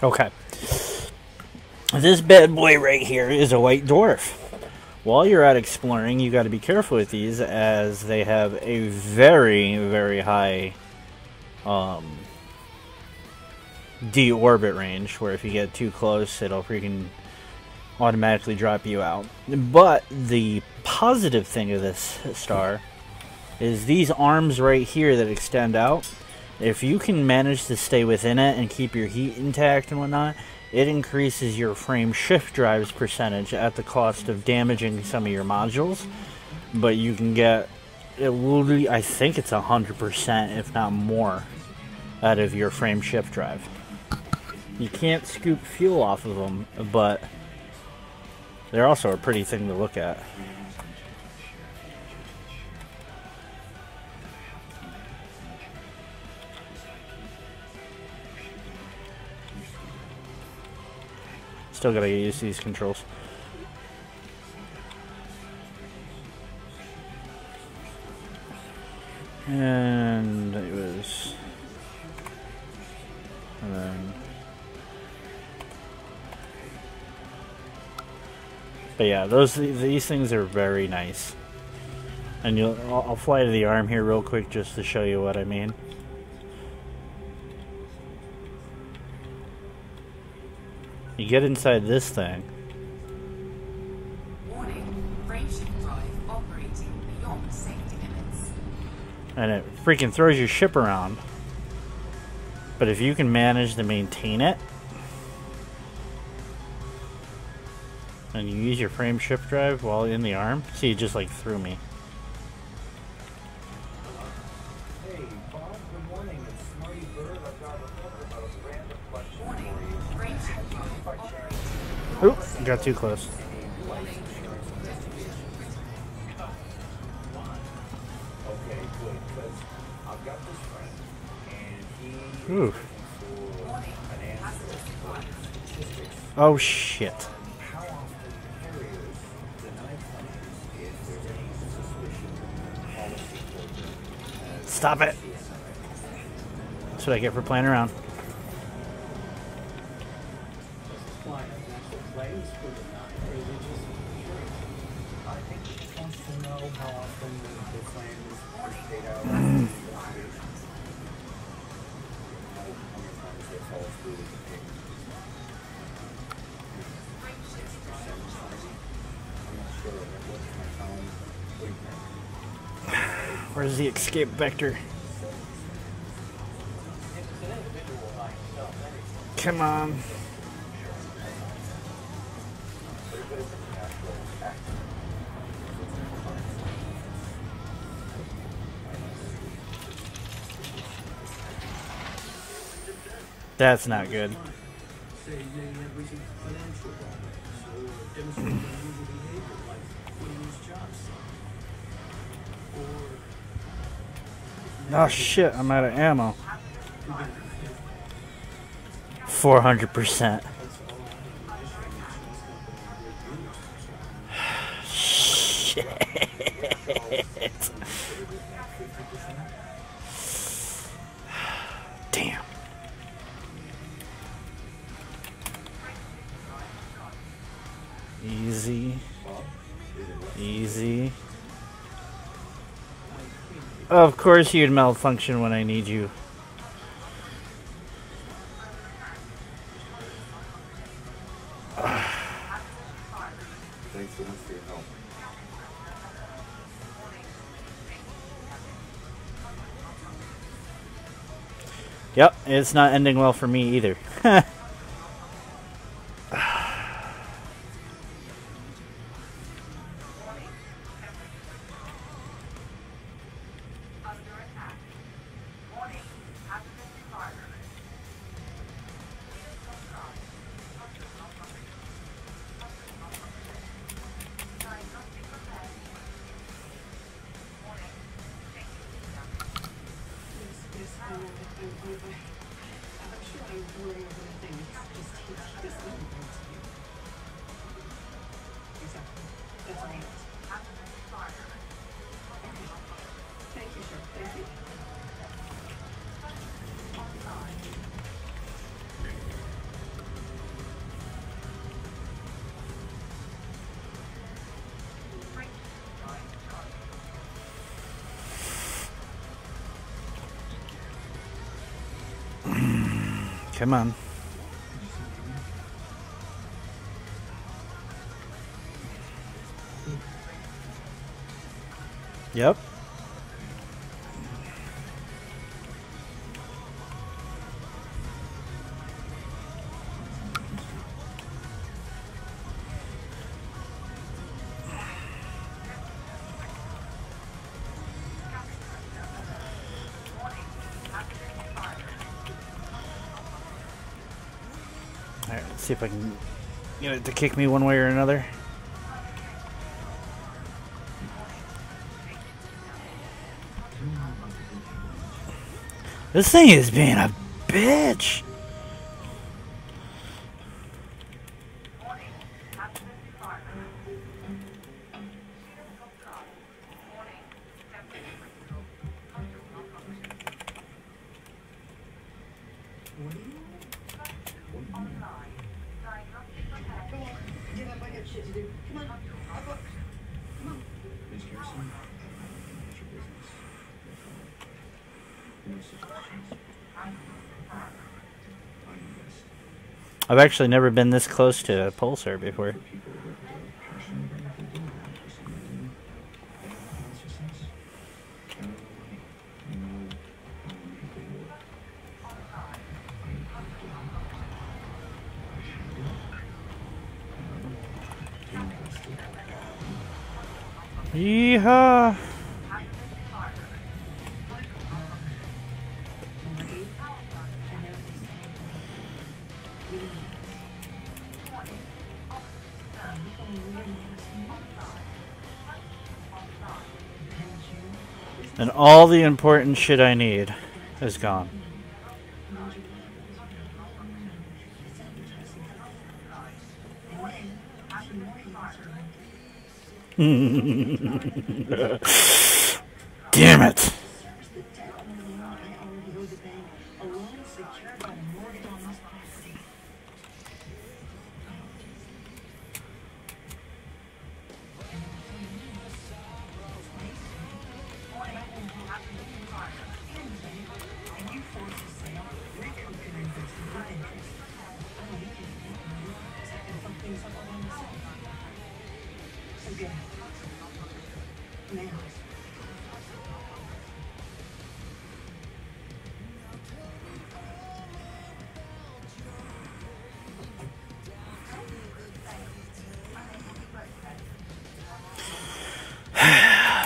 Okay. This bad boy right here is a white dwarf. While you're out exploring, you got to be careful with these as they have a very, very high deorbit range, where if you get too close, it'll freaking automatically drop you out. But the positive thing of this star is these arms right here that extend out. If you can manage to stay within it and keep your heat intact and whatnot, it increases your frame shift drives percentage at the cost of damaging some of your modules. But you can get, I think it's 100%, if not more, out of your frame shift drive. You can't scoop fuel off of them, but they're also a pretty thing to look at. Still gotta get used to these controls. And it was... And then... But yeah, these things are very nice. And I'll fly to the arm here real quick just to show you what I mean. You get inside this thing.
Warning, frameshift drive operating beyond safety limits.
And it freaking throws your ship around. But if you can manage to maintain it, and you use your frame shift drive while in the arm, see, it just like threw me.
Hey, Bob, good morning. It's Smarty Bird. I've got a report about a random question
Warning,
for you.
frameshift drive operating.
Oop, got too close.
Okay, good, because I've got this friend, and he
Ooh.
is looking for an answer for statistics.
Oh shit.
How often carriers deny claims if there's any suspicion policy program has
Stop it. That's what I get for playing around.
client actual claims for the non-religious insurance. I think he just wants to know how often the claim is paid out in the investigation. How many times they fall through with the payment. Percentage maybe? I'm not sure. What's my phone? What do you think?
Where's the escape vector? Come on. That's not good.
Say they have recent financial problems or demonstrate unusual behavior like quitting his job or
Oh shit, I'm out of ammo. 400%. Shit. Damn. Easy. Easy. Of course you'd malfunction when I need you.
Thanks so much for your help.
Yep, it's not ending well for me either. Come on. Yep. Alright, let's see if I can get it to kick me one way or another. This thing is being a bitch. I've actually never been this close to Pulsar before. Yeehaw! And all the important shit I need is gone. Damn it!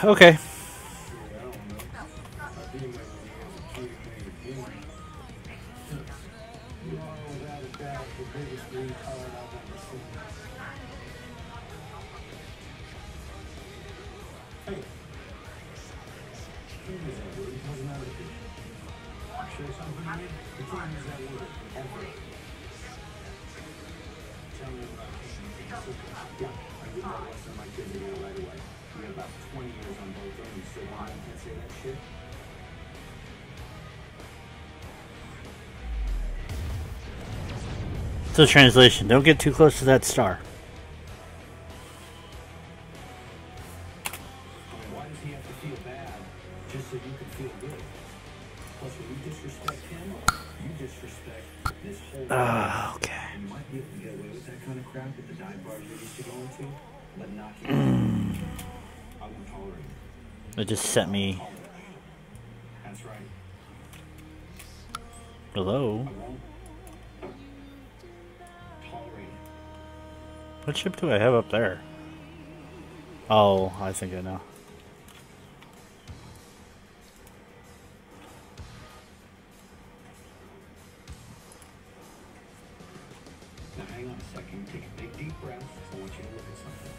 Okay. So translation, don't get too close to that star.
Why does he have to feel bad just so you can feel good? Plus, when you disrespect him, you disrespect this whole
Okay.
You might be able to get away with that kind of crap at the dive bars you're used to going to, but not here. I won't tolerate it.
It just sent me.
That's right.
Hello?
I won't tolerate it.
What ship do I have up there? Oh, I think I know.
Now hang on a second, take a big deep breath. I want you to look at something.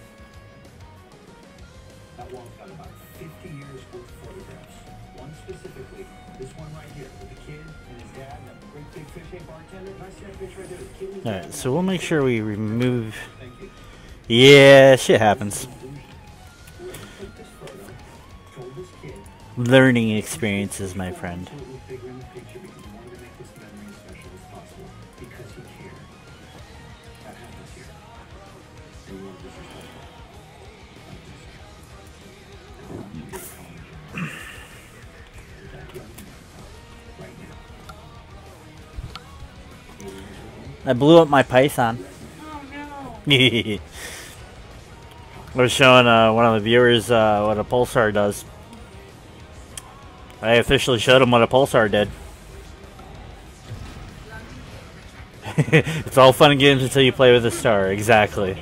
That wall's got about 50 years worth of photographs. One specifically, this one right here, with the kid and his dad and that great big fish-shaped bartender. Can I see that picture right there? The kid and his dad
Alright,
and
so
that
we'll
big
make sure we remove.
Thank you.
Yeah, shit happens.
Whoever took this photo told this kid
Learning experiences, my friend.
to look bigger in the picture because he wanted to make this memory as special as possible because he cared. That happens here. And you want disrespectful. Like this. I want you to apologize. That young man, right now. 8 years old.
I blew up my Python.
Oh no.
I was showing one of the viewers what a pulsar does. I officially showed him what a pulsar did. It's all fun and games until you play with a star. Exactly.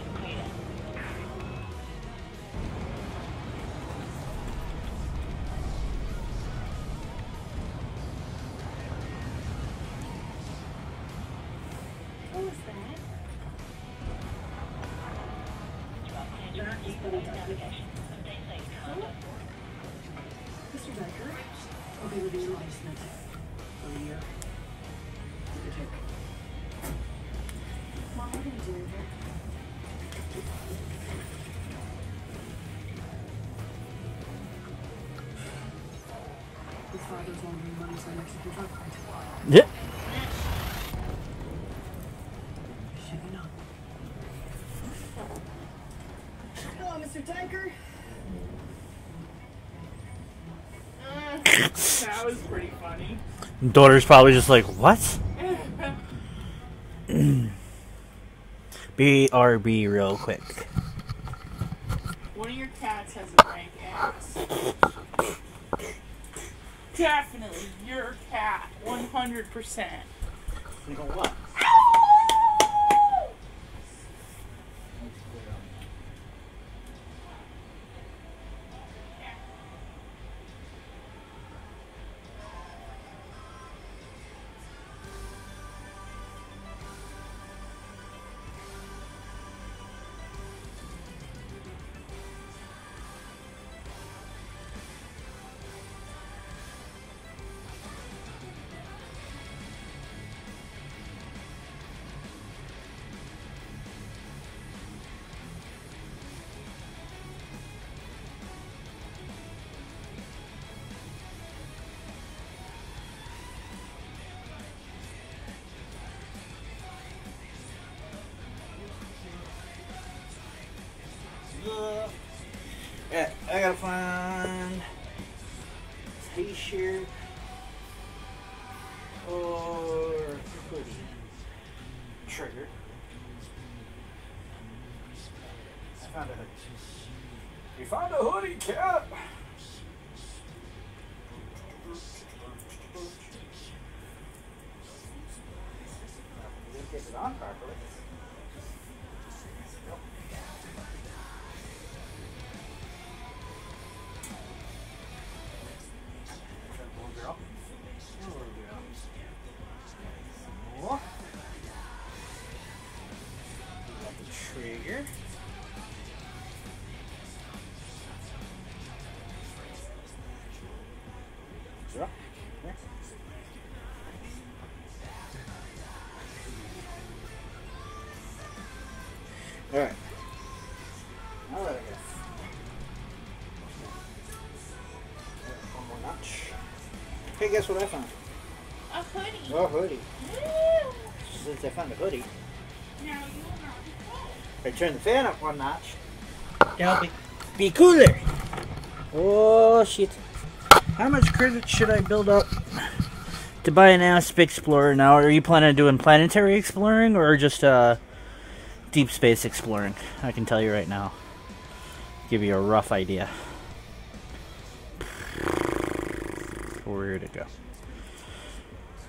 What was that?
Mr. Decker, I'll be with you in the basement for a year.
Mom, what are you doing here?
His father's laundering money so much he can talk about it.
Yep.
Shouldn't know. Hello, Mr. Tanker.
That was pretty funny.
Daughter's probably just like, what? BRB real quick.
One of your cats has a rank ass. Definitely your cat, 100%.
You know what? Yeah, I gotta find t-shirt or hoodie. Trigger. I found a hoodie. You found a hoodie, cat! Get it on properly. Trigger. Zero. There. All right. Now let it go. One more notch. Hey, guess what I found?
A hoodie.
Oh, hoodie.
Woo!
Since I found a hoodie,
Now you know.
if I turn the fan up one notch, that'll be cooler. Oh, shit. How much credit should I build up to buy an Asp Explorer now? Are you planning on doing planetary exploring or just deep space exploring? I can tell you right now. Give you a rough idea. Where to go?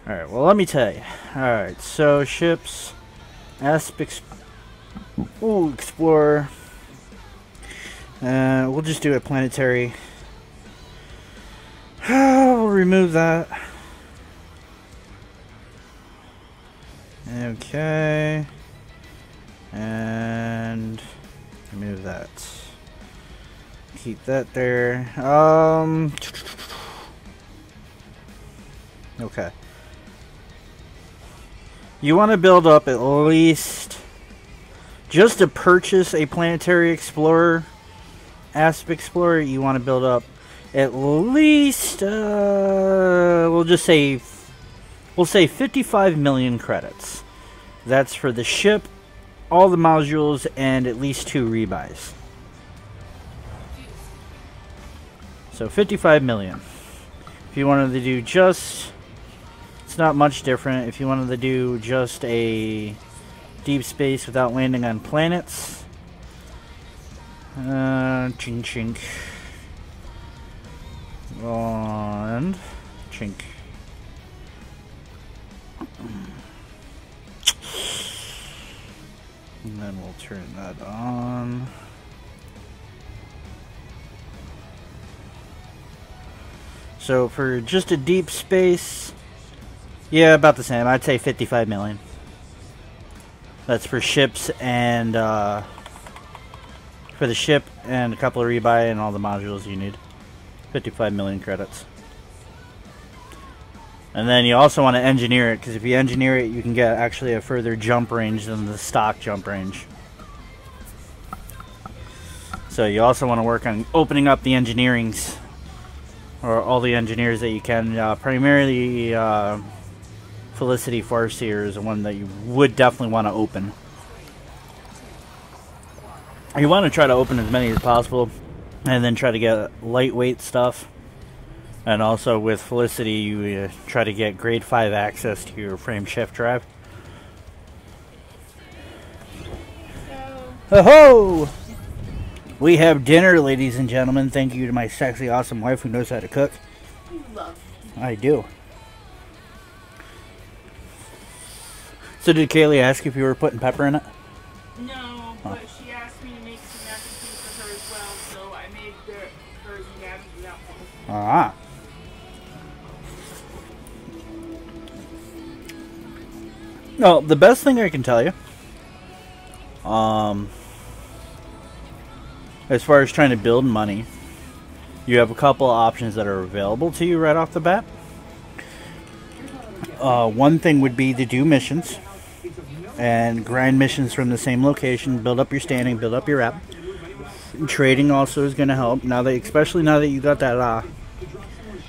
Alright, well, let me tell you. Alright, so ships, Asp Explorer. We'll just do a planetary. We'll remove that. Okay. And remove that. Keep that there. Okay. You want to build up at least, just to purchase a planetary explorer, Asp Explorer, you want to build up at least, we'll say 55 million credits. That's for the ship, all the modules, and at least 2 rebuys. So 55 million. If you wanted to do just, it's not much different. If you wanted to do just a deep space without landing on planets, chink chink. And chink. And then we'll turn that on. So for just a deep space, yeah, about the same. I'd say 55 million. That's for ships and for the ship and a couple of rebuy and all the modules you need. 55 million credits. And then you also want to engineer it, because if you engineer it, you can get actually a further jump range than the stock jump range. So you also want to work on opening up the engineerings, or all the engineers that you can. Primarily, Felicity Farseer is the one that you would definitely want to open. You want to try to open as many as possible, and then try to get lightweight stuff. And also with Felicity, you try to get grade 5 access to your frame shift drive.
So,
Ho-ho! We have dinner, ladies and gentlemen. Thank you to my sexy, awesome wife who knows how to cook.
you love.
I do. So did Kaylee ask if you were putting pepper in it?
No, but she asked me to make some mac and cheese for her as well, so I made hers and Gabby's without pepper.
Ah. No, the best thing I can tell you, as far as trying to build money, you have a couple of options that are available to you right off the bat. One thing would be to do missions and grind missions from the same location, build up your standing, build up your rep. Trading also is going to help now that, especially now that you got that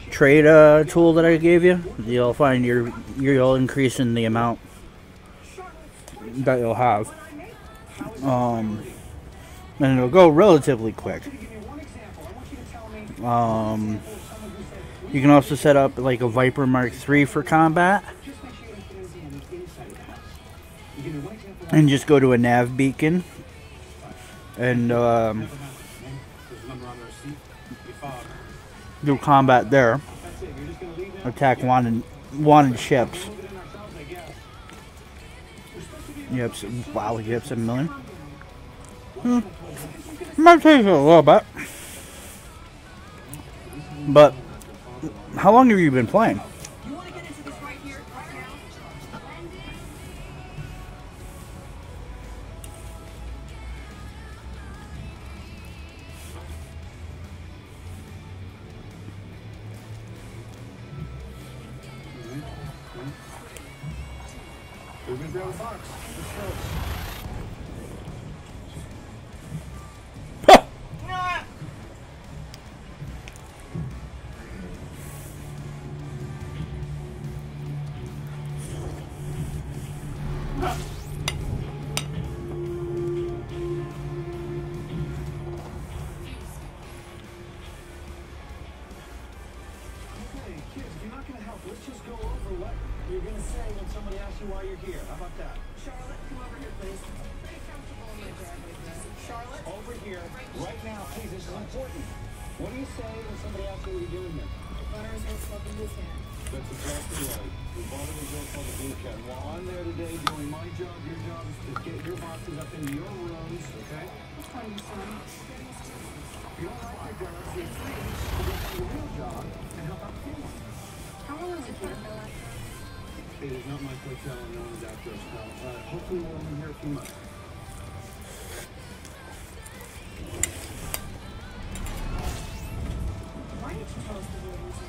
trade tool that I gave you. You'll find you'll increase in the amount that you'll have, and it'll go relatively quick. You can also set up like a Viper Mark III for combat, and just go to a nav beacon and do combat there. Attack wanted ships. Wow, you have 7 million. Might take a little bit. But how long have you been playing?
It is not my hotel and no one is after us now. Hopefully we'll only hear a few months.
Why did you tell us the real reason?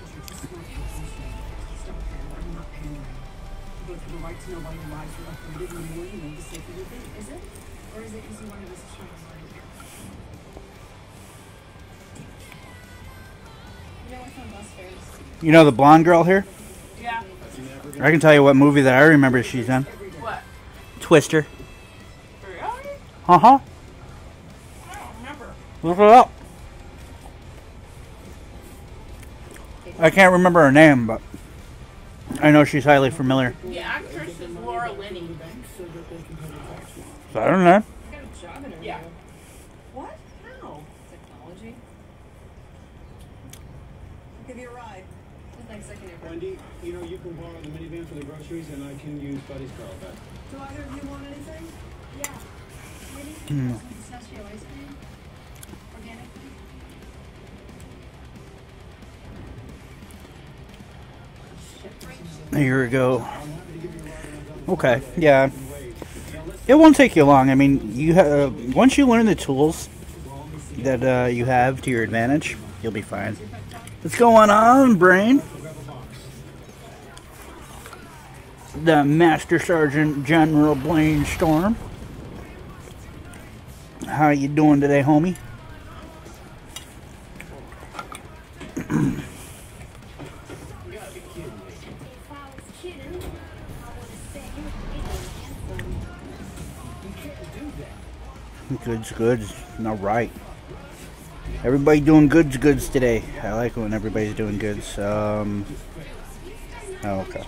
You're just not listening. Stop that. I'm not pandering. You both have a right to know why your lives were uprooted and you made to say for your thing. Is it? Or is it because you wanted us to try and find you? You know, I found bus fares.
You know the blonde girl here?
Yeah.
I can tell you what movie that I remember she's in.
What?
Twister.
Really?
Uh-huh.
I don't remember.
Look it up. I can't remember her name, but I know she's highly familiar.
The actress is Laura Linney.
So I don't know.
I got a job interview.
Yeah.
What? How? Technology. I'll give you a ride. Thanks, I can never.
Wendy, you know, you can borrow the minivan for the groceries and I can use Buddy's car back.
Do either of you want anything?
Yeah. Maybe some pistachio ice cream? Organic?
Here we go. Okay, yeah. It won't take you long. I mean, you have once you learn the tools that you have to your advantage, you'll be fine. What's going on, Brain? The Master Sergeant General Blaine Storm. How you doing today, homie?
If I was kidding, I would say it was handsome.
Good's good. All right. Everybody doing goods today. I like it when everybody's doing goods. Oh, okay.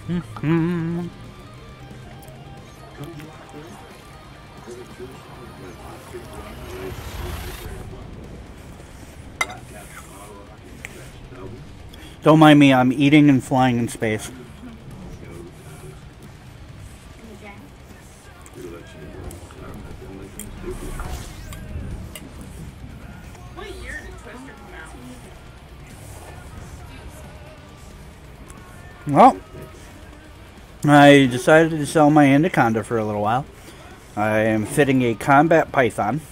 Mm-hmm. Don't mind me, I'm eating and flying in space.
What year did Twister come out?
Well, I decided to sell my Anaconda for a little while. I am fitting a combat python.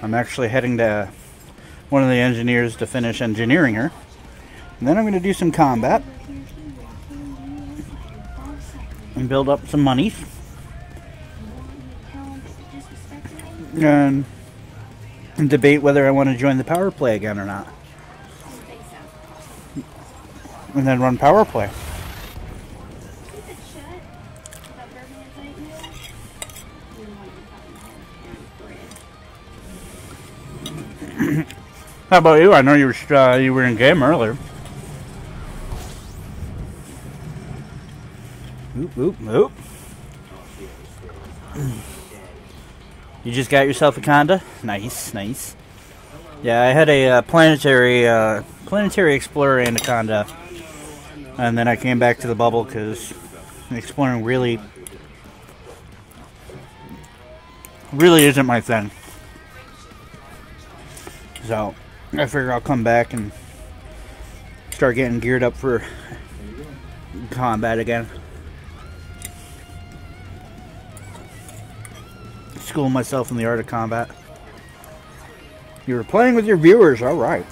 I'm actually heading to one of the engineers to finish engineering her. And then I'm going to do some combat and build up some money and debate whether I want to join the power play again or not. And then run power play. How about you? I know you were in game earlier. Oop, oop, oop. You just got yourself a Conda? Nice, nice. Yeah, I had a planetary explorer Anaconda, and then I came back to the bubble because exploring really isn't my thing. So I figure I'll come back and start getting geared up for combat again. School myself in the art of combat. You were playing with your viewers, alright.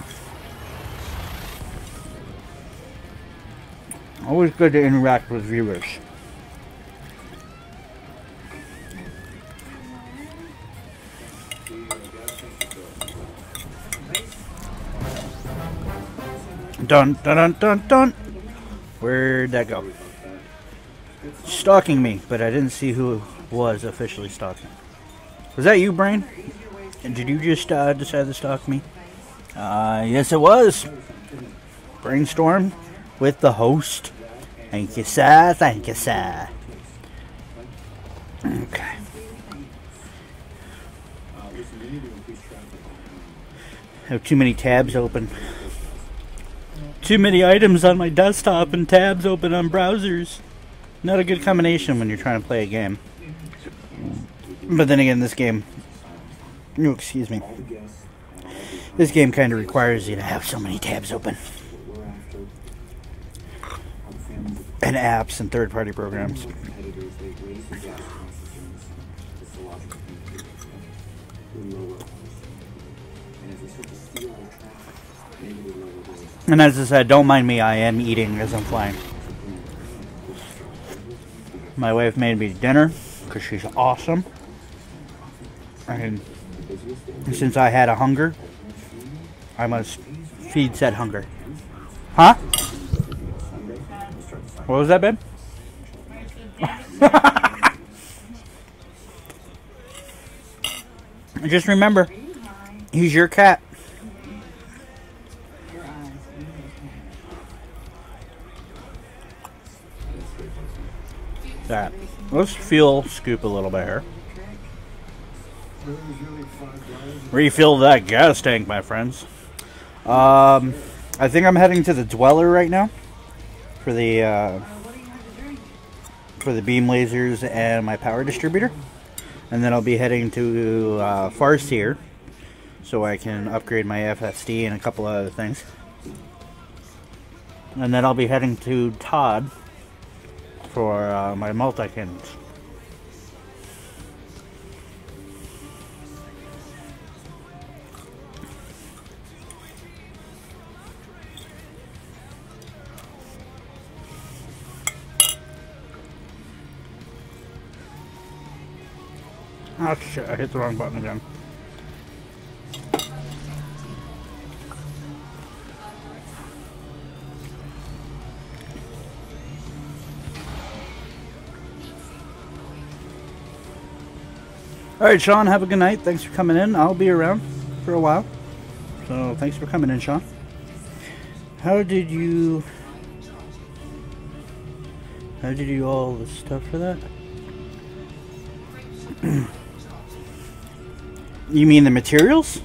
Always good to interact with viewers. Dun dun dun dun dun. Where'd that go? Stalking me, but I didn't see who was officially stalking. Was that you, Brain? Did you just decide to stalk me? Yes it was. Brainstorm with the host. Thank you, sir. Thank you, sir. Okay. I have too many tabs open. Too many items on my desktop and tabs open on browsers. Not a good combination when you're trying to play a game. But then again, this game... Oh, excuse me. This game kind of requires you to have so many tabs open. And apps and third-party programs. And as I said, don't mind me, I am eating as I'm flying. My wife made me dinner because she's awesome. And since I had a hunger, I must feed said hunger. Huh? What was that, babe? Just remember, he's your cat. That. Let's fuel scoop a little bit here. Refill that gas tank, my friends. I think I'm heading to the Dweller right now for the beam lasers and my power distributor, and then I'll be heading to Farseer so I can upgrade my FSD and a couple of other things, and then I'll be heading to Todd for my multi-cannons. Oh shit, I hit the wrong button again. All right, Sean, have a good night. Thanks for coming in. I'll be around for a while. So thanks for coming in, Sean. How did you all the stuff for that? You mean the materials?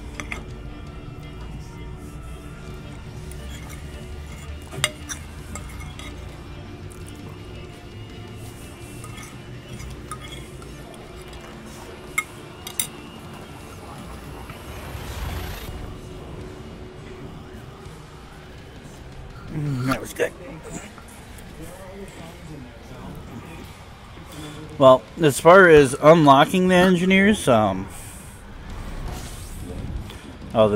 That was good. Well, as far as unlocking the engineers, the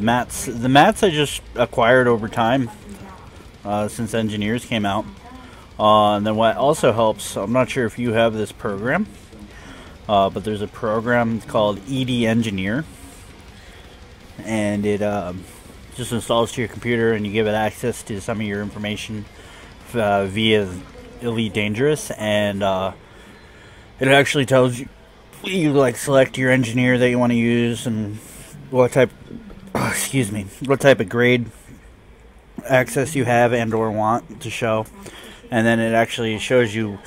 mats I just acquired over time since engineers came out. And then what also helps, I'm not sure if you have this program, but there's a program called ED Engineer, and it just installs to your computer, and you give it access to some of your information via Elite Dangerous, and it actually tells you like select your engineer that you want to use and what type of grade access you have and or want to show, and then it actually shows you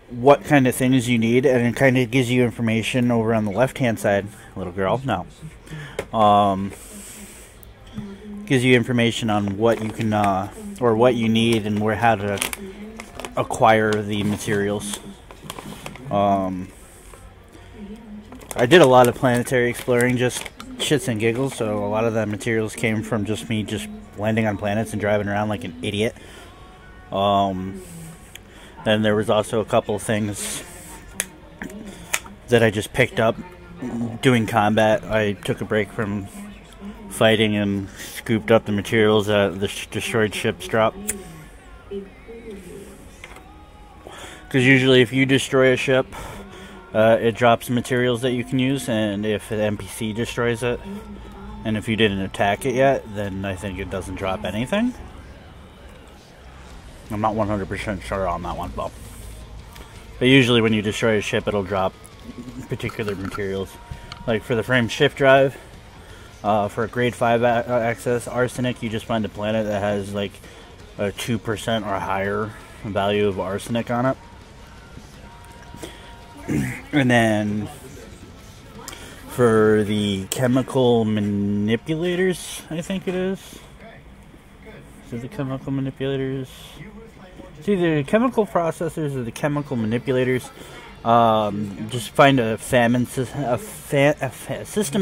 what kind of things you need, and it kind of gives you information over on the left hand side. Little girl, no. Gives you information on what you can or what you need and how to acquire the materials. I did a lot of planetary exploring, just shits and giggles, so a lot of the materials came from just me just landing on planets and driving around like an idiot. Then there was also a couple of things that I just picked up doing combat. I took a break from fighting and scooped up the materials that the destroyed ships drop. Because usually if you destroy a ship, it drops materials that you can use, and if an NPC destroys it, and if you didn't attack it yet, then I think it doesn't drop anything. I'm not 100% sure on that one, but usually when you destroy a ship, it'll drop particular materials. Like for the frame shift drive, for a grade 5 access arsenic, you just find a planet that has like a 2% or higher value of arsenic on it. And then for the chemical manipulators, I think it is. Is it the chemical manipulators? It's either the chemical processors or the chemical manipulators. Just find a famine system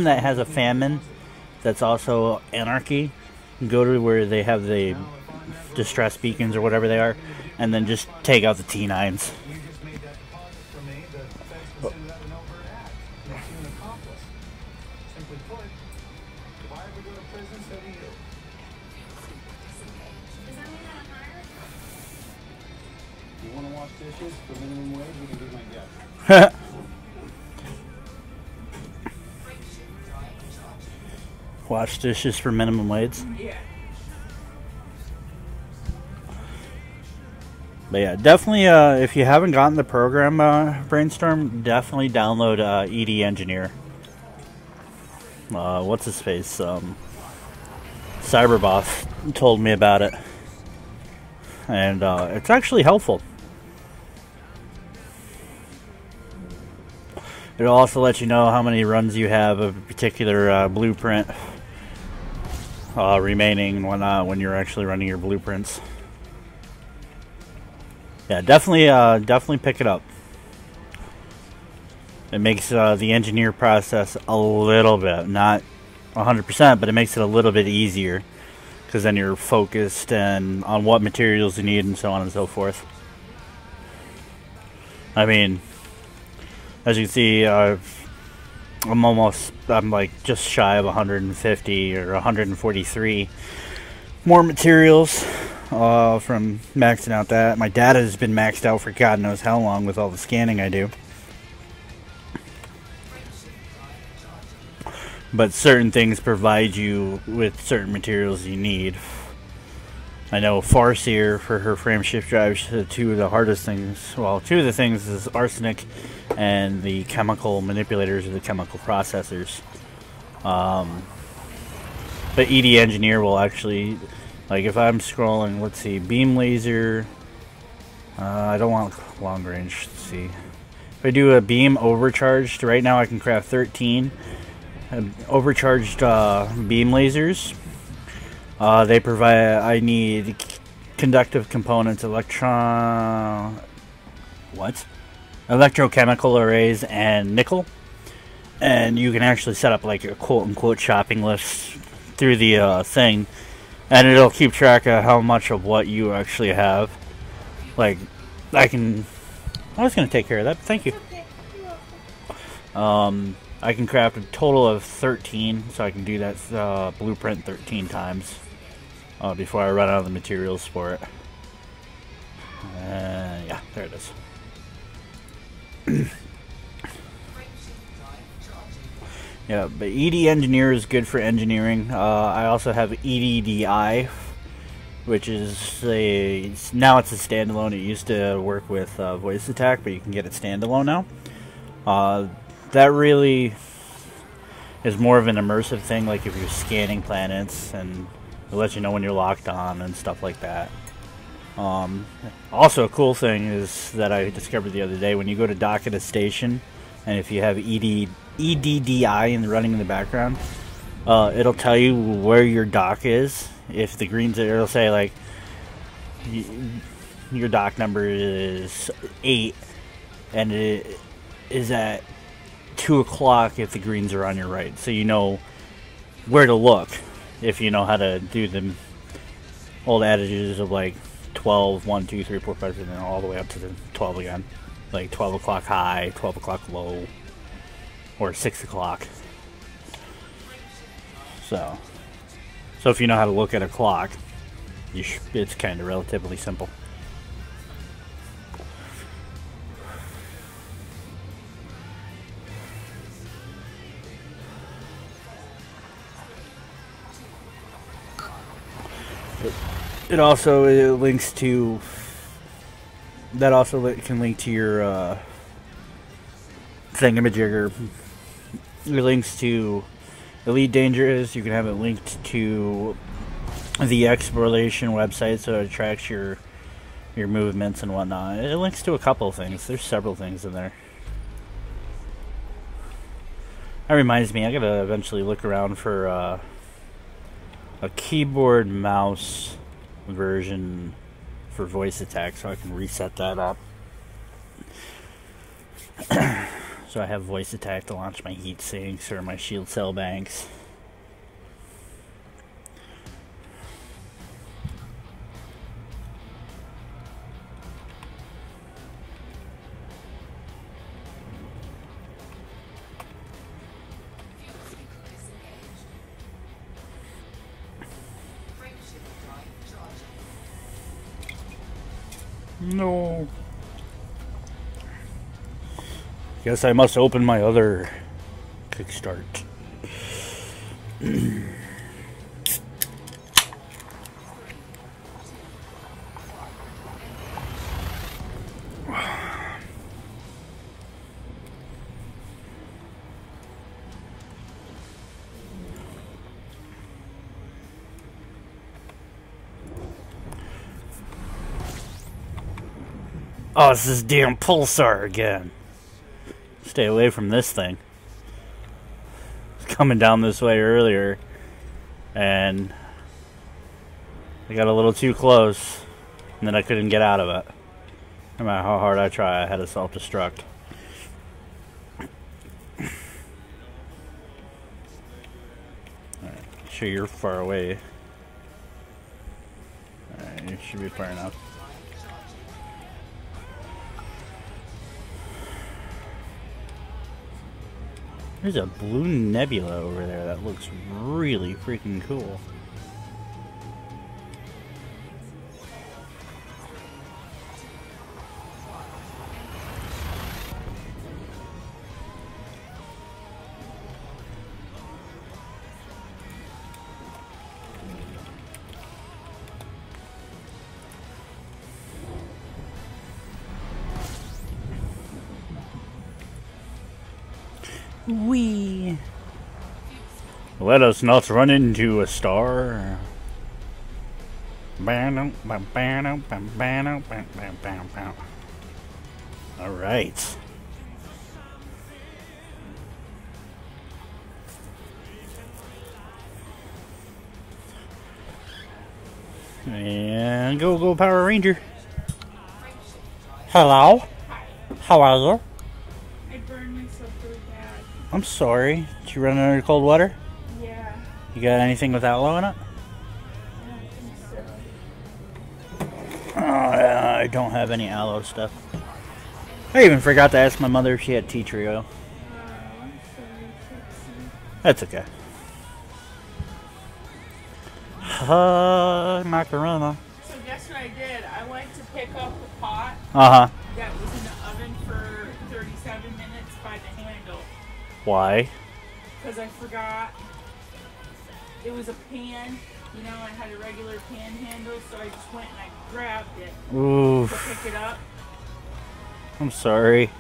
that has a famine that's also anarchy. Go to where they have the distress beacons or whatever they are, and then just take out the T9s.
You want to wash dishes for minimum wage? You can be my guest.
Wash dishes for minimum wage. But yeah, definitely, if you haven't gotten the program Brainstorm, definitely download ED Engineer. What's his face? Cyberboss told me about it, and it's actually helpful. It'll also let you know how many runs you have of a particular blueprint remaining and whatnot when you're actually running your blueprints. Yeah, definitely pick it up. It makes the engineer process a little bit, not 100%, but it makes it a little bit easier, because then you're focused and on what materials you need and so on and so forth. I mean, as you can see, I'm like just shy of 150 or 143 more materials from maxing out that. My data has been maxed out for God knows how long with all the scanning I do. But certain things provide you with certain materials you need. I know Farseer for her frame shift drives, two of the hardest things. Well, two of the things is arsenic and the chemical manipulators or the chemical processors. But ED Engineer will actually, like if I'm scrolling, let's see, beam laser. I don't want long range. Let's see. If I do a beam overcharged, right now I can craft 13 overcharged beam lasers. They provide, I need conductive components, electrochemical arrays, and nickel. And you can actually set up like a quote-unquote shopping list through the thing, and it'll keep track of how much of what you actually have. Like, I was going to take care of that, thank you. I can craft a total of 13, so I can do that blueprint 13 times. Before I run out of the materials for it. Yeah, there it is. Yeah, but ED Engineer is good for engineering. I also have EDDI, which is now it's a standalone. It used to work with Voice Attack, but you can get it standalone now. That really is more of an immersive thing, like if you're scanning planets, and it lets you know when you're locked on and stuff like that. Also, a cool thing is that I discovered the other day, when you go to dock at a station, and if you have EDDI running in the background, it'll tell you where your dock is. If the greens, it'll say like your dock number is 8, and it is at 2 o'clock if the greens are on your right, so you know where to look. If you know how to do the old adages of like 12, 1, 2, 3, 4, 5, and then all the way up to the 12 again. Like 12 o'clock high, 12 o'clock low, or 6 o'clock. So if you know how to look at a clock, it's kind of relatively simple. It also links to, that also can link to your thingamajigger. It links to Elite Dangerous. You can have it linked to the exploration website, so it tracks your movements and whatnot. It links to a couple of things. There's several things in there. That reminds me, I gotta eventually look around for a keyboard mouse version for Voice Attack, so I can reset that up. So I have Voice Attack to launch my heat sinks or my shield cell banks. No. Guess I must open my other Kickstart. Oh, it's this damn pulsar again. Stay away from this thing. It's coming down this way earlier, and I got a little too close, and then I couldn't get out of it. No matter how hard I try, I had to self-destruct. Alright, sure you're far away. Alright, you should be far enough. There's a blue nebula over there that looks really freaking cool. Wee. Let us not run into a star. All right. And go Power Ranger. Hello. How are you?
I burned myself really bad.
I'm sorry. Did you run under cold water?
Yeah,
You got anything with aloe in it?
I don't think so.
I don't have any aloe stuff. I even forgot to ask my mother if she had tea tree oil.
I'm sorry, Trixie.
That's okay. Macarona.
So guess what I did? I went to pick up the pot
Uh-huh.
that was in the oven for 37 minutes by the handle.
Why?
Because I forgot it was a pan. You know, I had a regular pan handle, so I just went and I grabbed it to
Oof.
pick it up.
I'm sorry.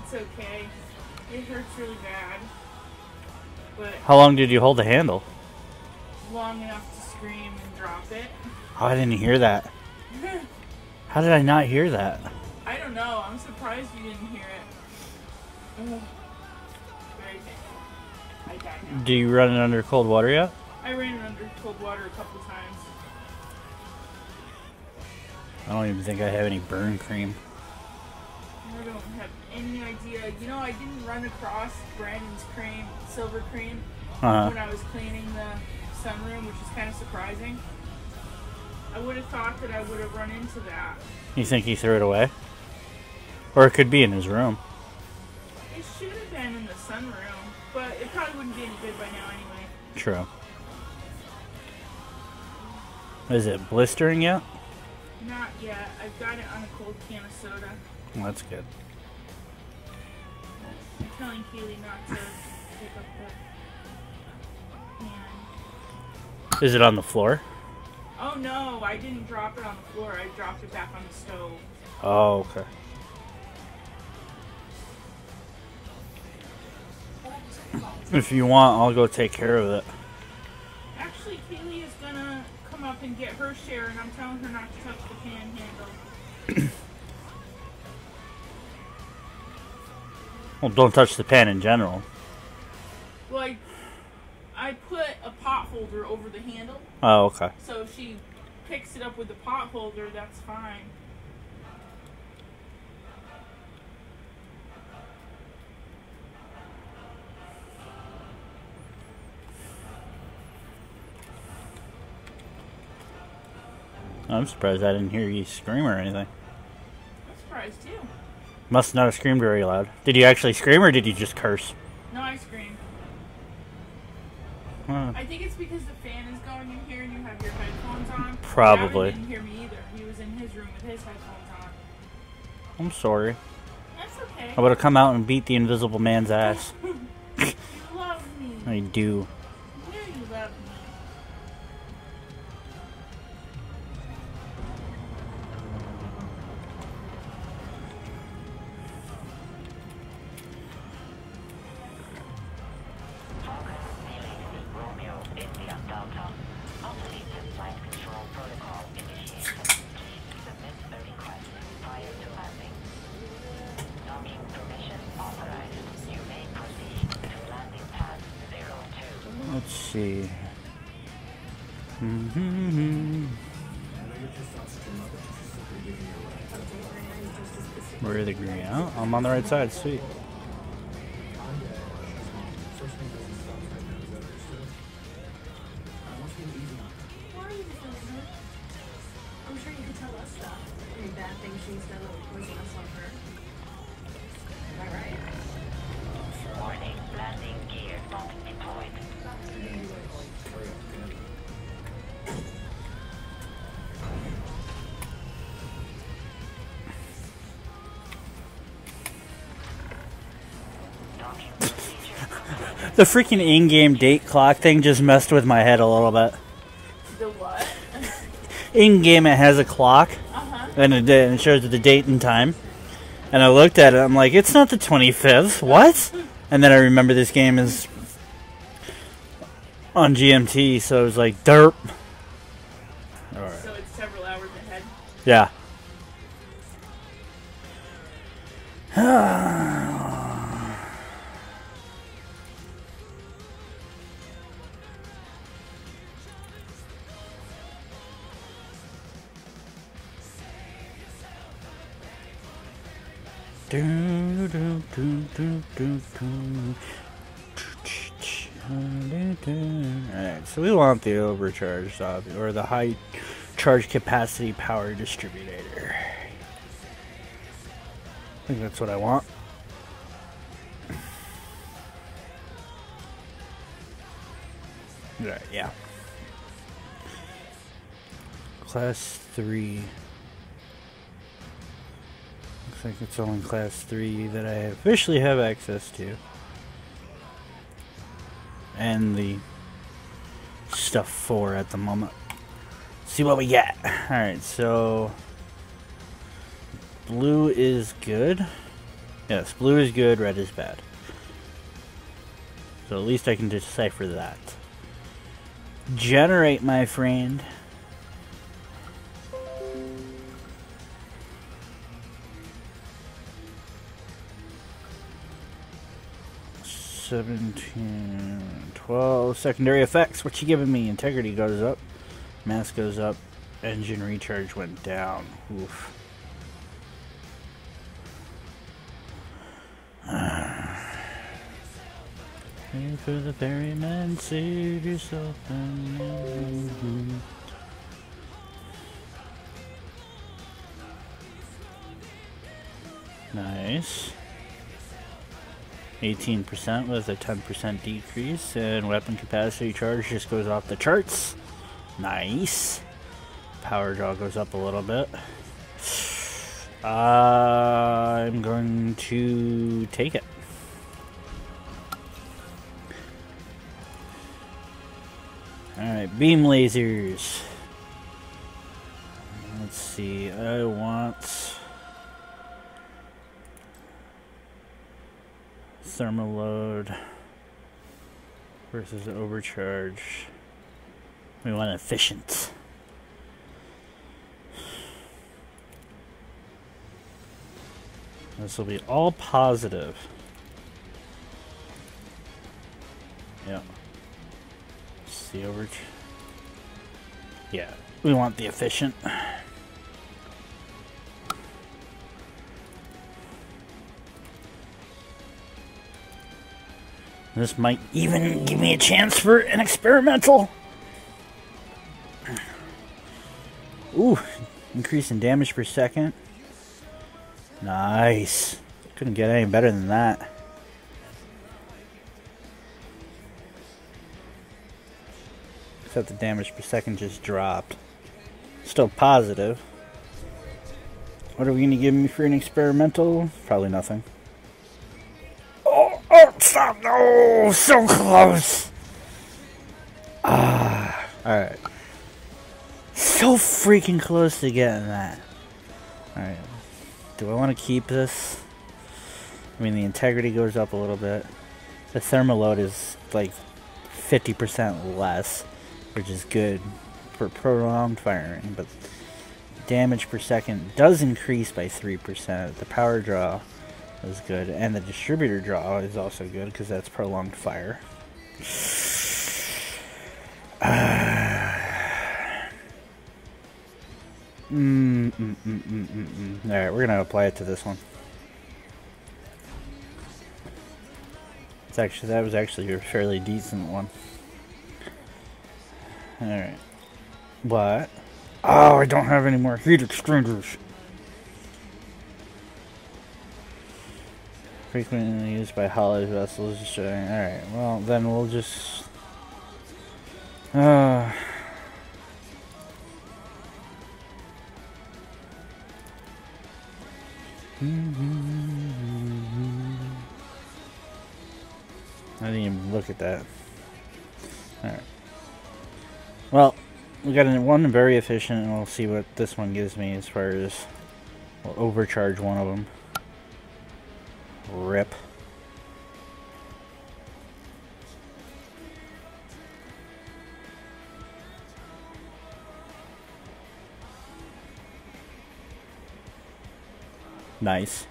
It's okay. It hurts really bad. But
How long did you hold the handle?
long enough to scream and drop it.
Oh, I didn't hear that. How did I not hear that?
I don't know. I'm surprised you didn't hear it. Ugh. Very painful. I died now.
Do you run it under cold water yet?
I ran it under cold water a couple times.
I don't even think I have any burn cream.
I don't have any idea. You know, I didn't run across Brandon's cream, silver cream,
Uh-huh.
when I was cleaning the sunroom, which is kind of surprising. I would have thought that I would have run into that.
You think he threw it away? Or it could be in his room.
It should have been in the sunroom, but it probably wouldn't be any good by now anyway.
True. Is it blistering yet?
Not yet. I've got it on a cold can of soda.
Well, that's good.
I'm telling Keely not to pick up the pan.
Is it on the floor?
Oh no, I didn't drop it on the floor. I dropped it back on the stove.
Oh, okay. If you want, I'll go take care of it.
Actually, Keely is gonna come up and get her share, and I'm telling her not to touch the pan handle.
Well, don't touch the pan in general.
Well, I put a pot holder over the handle,
Oh, okay.
so if she picks it up with the pot holder, that's fine.
I'm surprised I didn't hear you scream or anything.
I'm surprised too.
Must not have screamed very loud. Did you actually scream or did you just curse?
No, I screamed.
Huh.
I think it's because the fan is going in here and you have your headphones on.
Probably.
Gavin didn't hear me either. He was in his room with his headphones on.
I'm sorry.
That's okay.
I would have come out and beat the invisible man's ass.
You love me.
I do.
You know you love me.
Romeo, India, Delta. Alternative flight control protocol initiated. Please submit a request prior to landing. Docking permission authorized. You may proceed to landing pad 02.
Let's see. Where are the green? Oh, I'm on the right side. Sweet.
Why are you defending her? I'm sure you could tell us stuff. Any bad things she's done that would poison us on her. Am I right?
Warning, landing gear not deployed. Docking procedure.
The freaking in-game date clock thing just messed with my head a little bit.
The what?
In-game, it has a clock,
Uh-huh.
and it shows the date and time. And I looked at it, I'm like, it's not the 25th. What? And then I remember this game is on GMT, so I was like, derp. Alright.
So it's several hours ahead.
Yeah. Alright, so we want the overcharge or the high charge capacity power distributor. I think that's what I want. Right, yeah. Class 3. Looks like it's only class 3 that I officially have access to. And the stuff 4 at the moment. See what we get. Alright, so blue is good. Yes, blue is good, red is bad. So at least I can decipher that. Generate, my friend. $17, $12 secondary effects. What you giving me? Integrity goes up, mass goes up, engine recharge went down. Oof. Pay for the ferryman, save yourself and nice. 18% with a 10% decrease, and weapon capacity charge just goes off the charts. Nice. Power draw goes up a little bit. I'm going to take it. Alright, beam lasers. Let's see, I want thermal load versus overcharge. We want efficient. This will be all positive. Yeah. See overcharge. Yeah, we want the efficient. This might even give me a chance for an experimental. Ooh, increase in damage per second. Nice. Couldn't get any better than that. Except the damage per second just dropped. Still positive. What are we going to give me for an experimental? Probably nothing. Oh, stop! No! So close! Ah, alright. So freaking close to getting that. Alright. Do I want to keep this? I mean, the integrity goes up a little bit. The thermal load is like 50% less, which is good for prolonged firing, but damage per second does increase by 3%. The power draw is good, and the distributor draw is also good because that's prolonged fire. Alright, we're gonna apply it to this one. It's actually, that was actually a fairly decent one. Alright. What? Oh, I don't have any more heat exchangers. Frequently used by hollow vessels. Alright, well, then we'll just... I didn't even look at that. Alright. Well, we got one very efficient, and we'll see what this one gives me as far as... We'll overcharge one of them. Rip. Nice.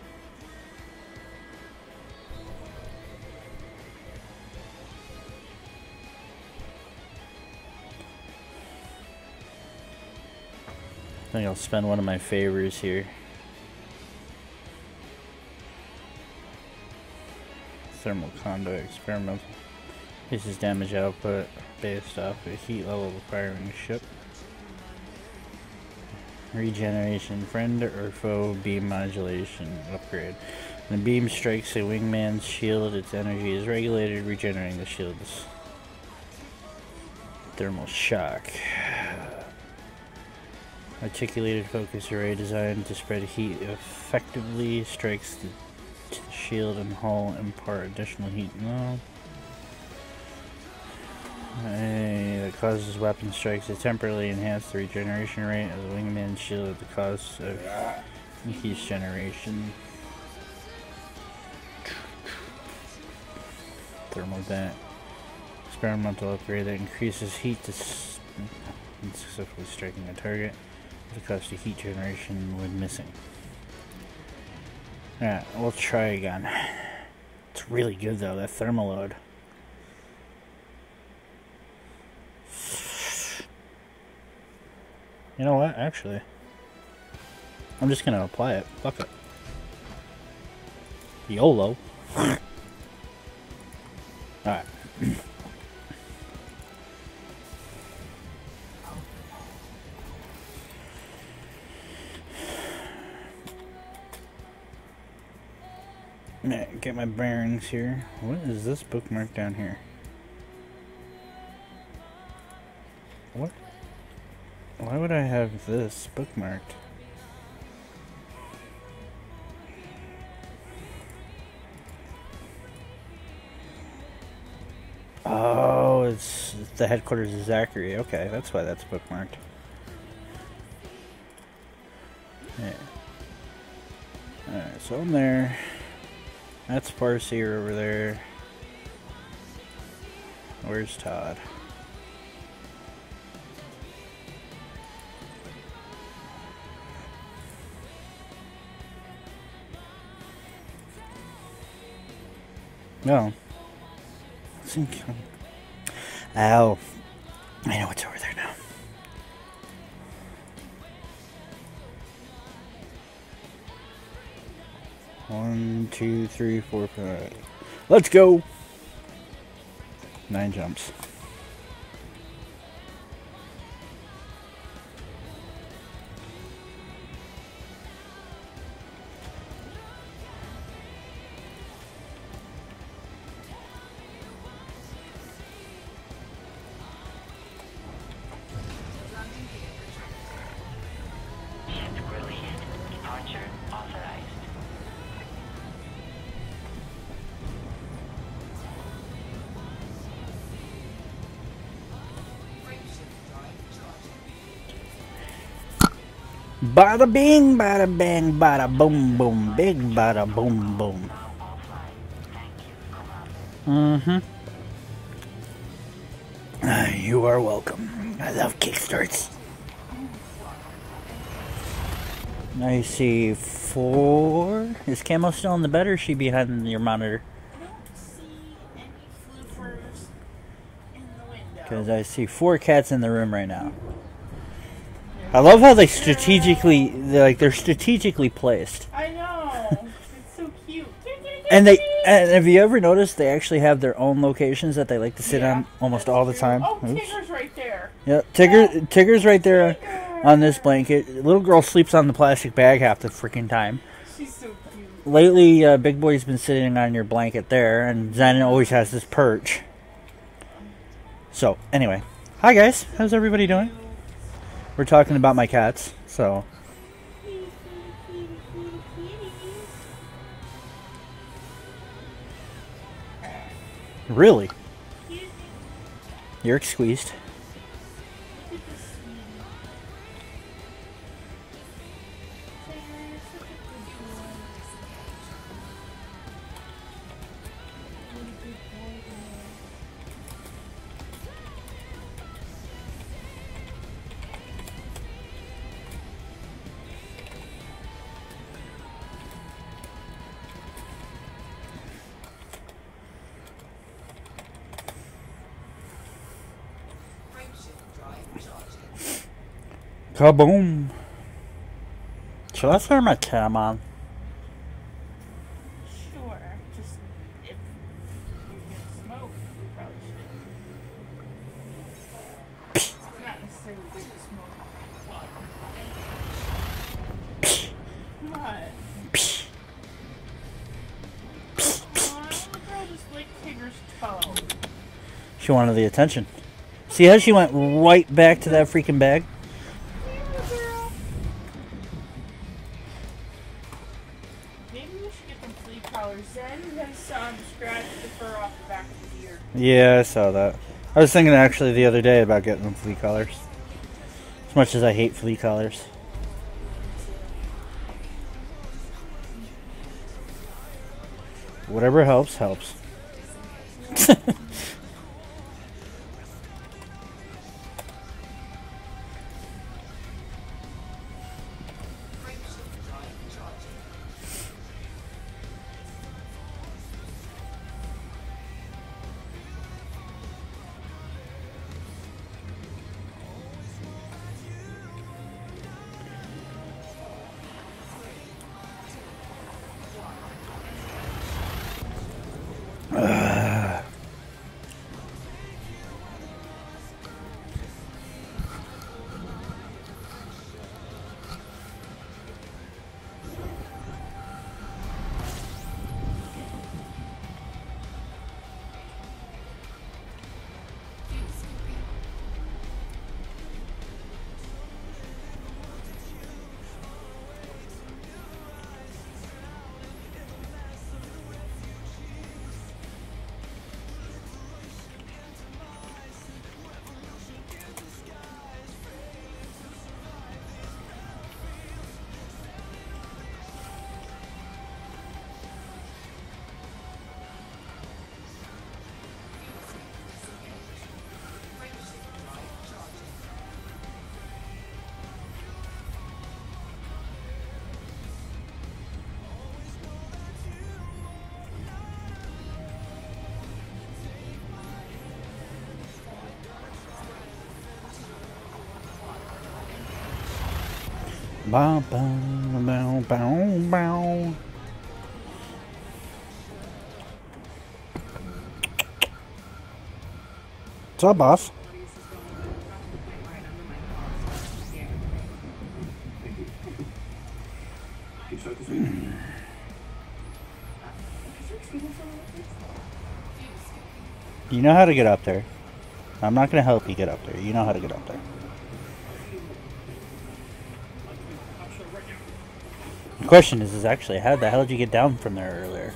I think I'll spend one of my favors here. Thermal conduit experimental. Increases damage output based off the heat level requiring the ship. Regeneration, friend or foe beam modulation upgrade. When the beam strikes a wingman's shield, its energy is regulated, regenerating the shield's thermal shock. Articulated focus array designed to spread heat effectively, strikes the shield and hull, impart additional heat. No. That causes weapon strikes to temporarily enhance the regeneration rate of the wingman's shield at the cost of increased generation. Thermal vent. Experimental upgrade that increases heat to successfully striking a target at the cost of heat generation when missing. Alright, we'll try again. It's really good though, that thermal load. You know what, actually, I'm just gonna apply it. Fuck it. YOLO. Alright. Get my bearings here. What is this bookmark down here? What? Why would I have this bookmarked? Oh, it's the headquarters of Zachary. Okay, that's why that's bookmarked. Yeah. Alright, so I'm there. That's Farseer over there. Where's Todd? No. Oh. I know what's over there now. One, 2, 3, 4, 5. Let's go! 9 jumps. Bada bing, bada bang, bada boom boom, big bada boom boom. You are welcome. I love kickstarts. I see 4. Is Camo still in the bed or is she behind your monitor?
I don't see any floofers in the window.
Because I see 4 cats in the room right now. I love how they're strategically placed.
I know. It's so cute.
And have you ever noticed they actually have their own locations that they like to sit on almost all the time?
Oh,
Oops.
Tigger's right there.
Yeah, Tigger's right there on this blanket. Little girl sleeps on the plastic bag half the freaking time.
She's so cute.
Lately, Big Boy's been sitting on your blanket there, and Zen always has this perch. So, anyway. Hi guys, how's everybody doing? We're talking about my cats, so... Really? You're squeezed. Kaboom. Should I turn my cam on?
Sure. Just if you're gonna smoke, you probably should. Not necessarily good to smoke. What? Aw, the girl just licked Tigger's toe.
She wanted the attention. See how she went right back to that freaking bag?
Yeah, girl. Maybe we should get them flea collars. Zen has scratched the fur off the back of his ear.
Yeah, I saw that. I was thinking actually the other day about getting them flea collars. As much as I hate flea collars. Whatever helps, helps. Bow, bow, bow, bow, bow. What's up, boss?
You start this week.
You know how to get up there. I'm not going to help you get up there. You know how to get up there. The question is actually, how the hell did you get down from there earlier?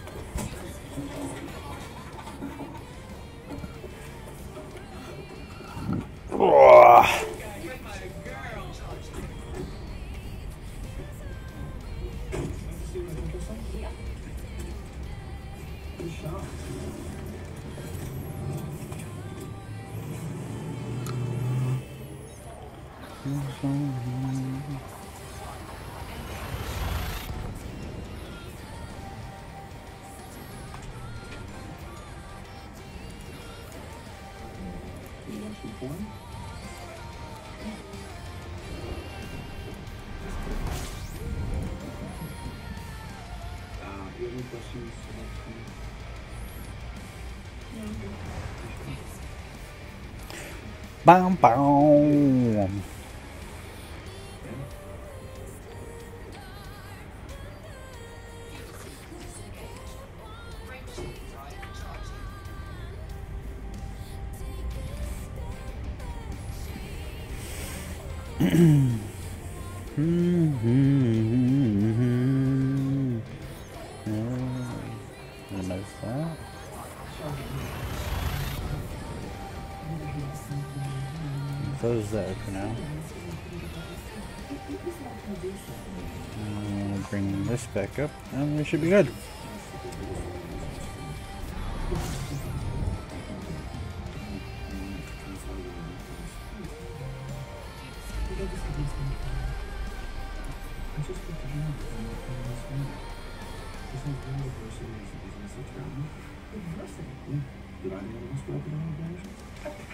Ugh.
Good shot. You watch the porn? You have any questions about
Bow, bow. Close that for now. Bring this back up, and we should be good.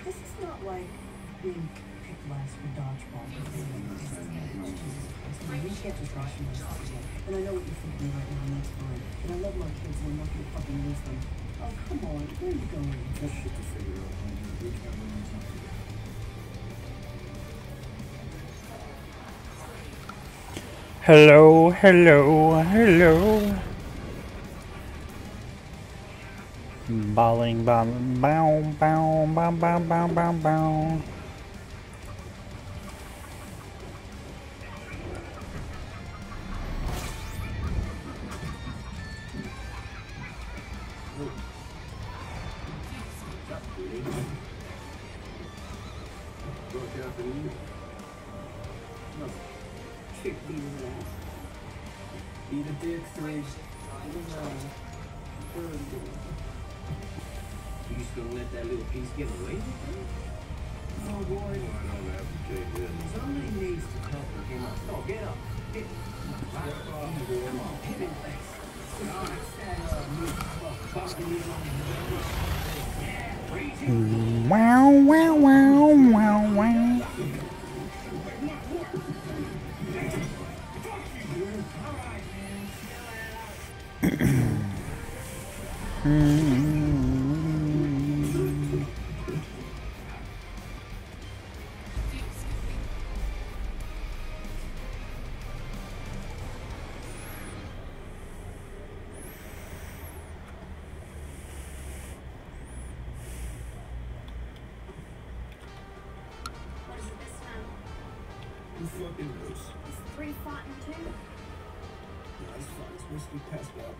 This is not like being picked last for dodgeball. Jesus Christ, man, we can't just rationalize this again. And I know what you're thinking right now, and that's fine. But I love my kids, and I'm not gonna fucking lose them. Oh, come on, where are you going?
That's shit to figure out, man. We can't win this one.
Hello, hello, hello. Balling, balling, bow, bow, bow, bow, bow, bow, bow.
Look out for you. No.
Chick beating ass.
Eat a dick, three. You just gonna let that little piece get away with it?
Oh boy,
I don't have to take this.
somebody needs to help her. Get up. Oh, get up. Get Come on, hit him.
Wow, wow, wow, wow, wow.
What is it this time?
Who fucking knows?
Is 3 fighting 2?
Nice fun. It's whiskey passed out.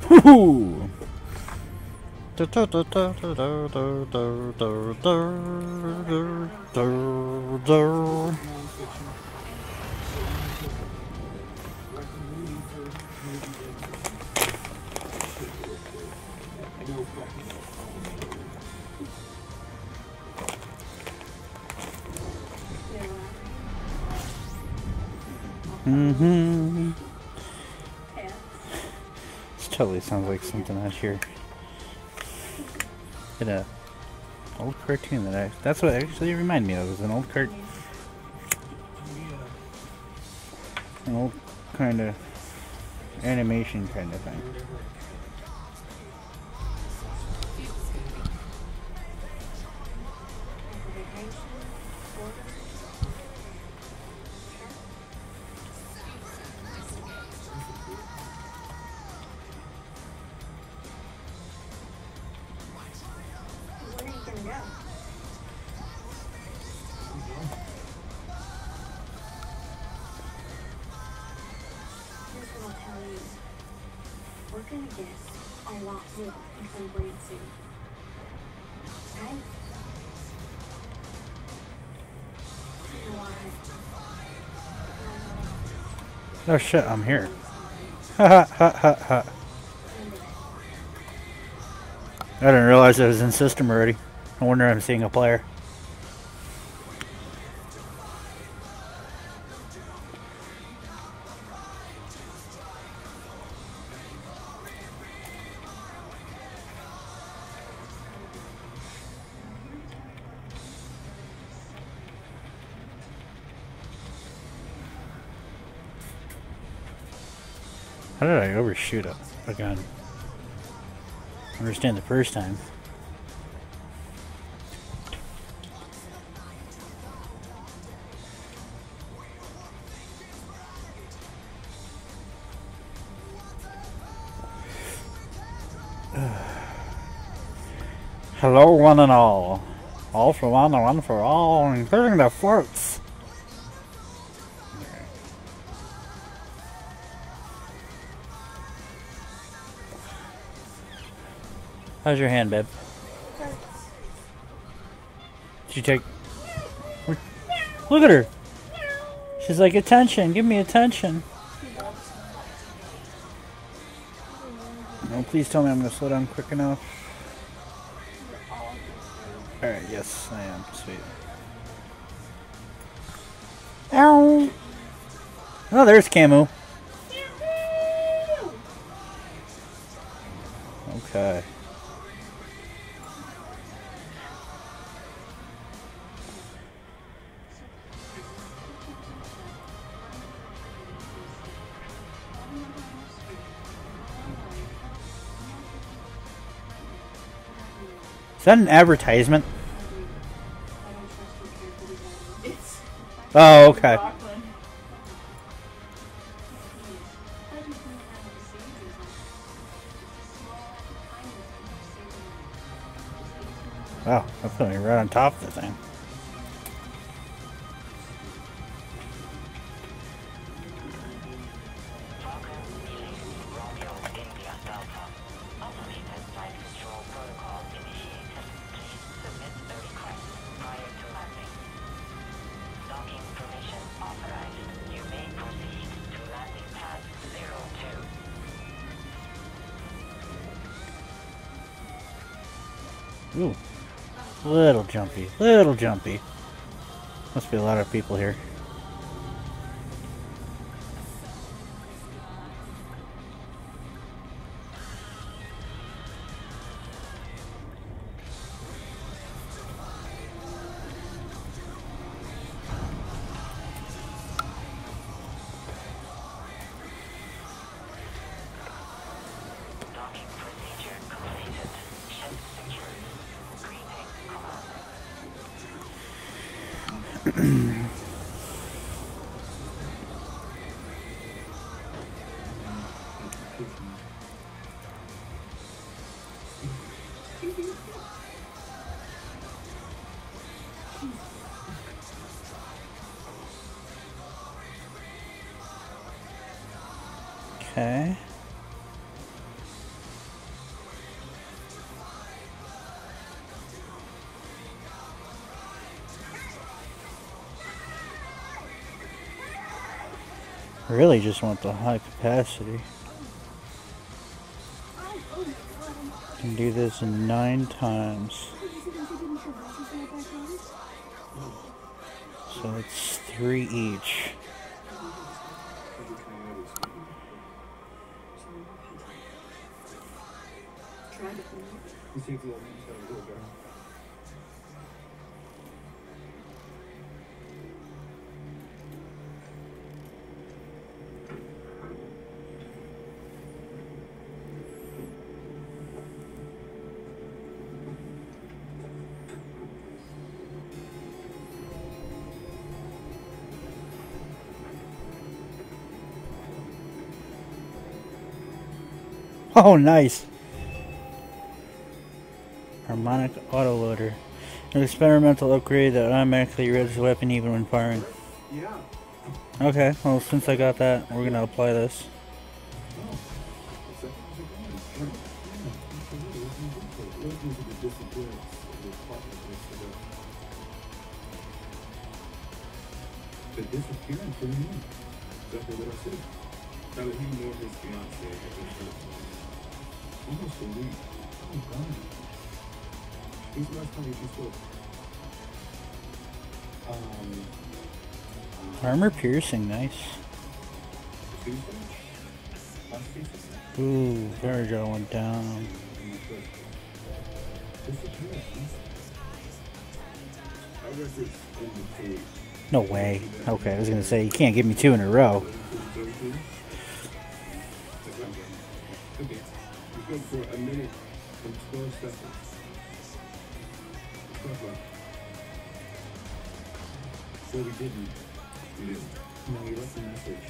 Woohoo! Mm-hmm. This totally sounds like something out here in a old cartoon that's what actually reminded me of. It was an old an old kind of animation kind of thing.
Where are you gonna go? Here's what I'll tell you. We're gonna get a lot more from Branson. Okay? You know why?
Oh shit, I'm here. Ha ha ha ha ha. I didn't realize I was in system already. I wonder if I'm seeing a player. How did I overshoot a gun? I understand the first time. Hello, one and all. All for one and one for all, including the floats. How's your hand, babe? Did you take... Look at her! She's like, attention, give me attention. No, please tell me I'm going to slow down quick enough. Alright, yes, I am. Sweet. Ow! Oh, there's Camu. Okay. Is that an advertisement?
It's
Oh, okay.
Rockland.
Wow, I put me right on top of the thing.
Falcon, Elise, Romeo, India, Delta. Automated flight control protocol initiated. Please submit the request prior to landing. Docking permission authorized. You may proceed to landing pad 02.
Ooh. Little jumpy. Little jumpy. Must be a lot of people here.
Docking procedure completed. Ship secured. Greeting, Commander.
Okay. I really just want the high capacity. Can do this 9 times. So it's 3 each.
You see the old man said a little bit.
Oh, nice. Harmonic autoloader. An experimental upgrade that automatically readies the weapon even when firing.
Yeah.
Okay, well, since I got that, we're gonna apply this.
The disappearance of him. Exactly what I said. Now that he knew his fiance had been hurt. Almost a week. Oh, God. He's the last time he spoke.
Armor piercing, nice.
Tuesday? Last Tuesday?
Ooh, Vertigo went down.
Disappearance, huh? Our records indicate
No way. Okay, I was gonna say, you can't give me 2 in a row.
Okay, we go for a minute and 12 seconds. Well, we didn't. You didn't? No, he left a message.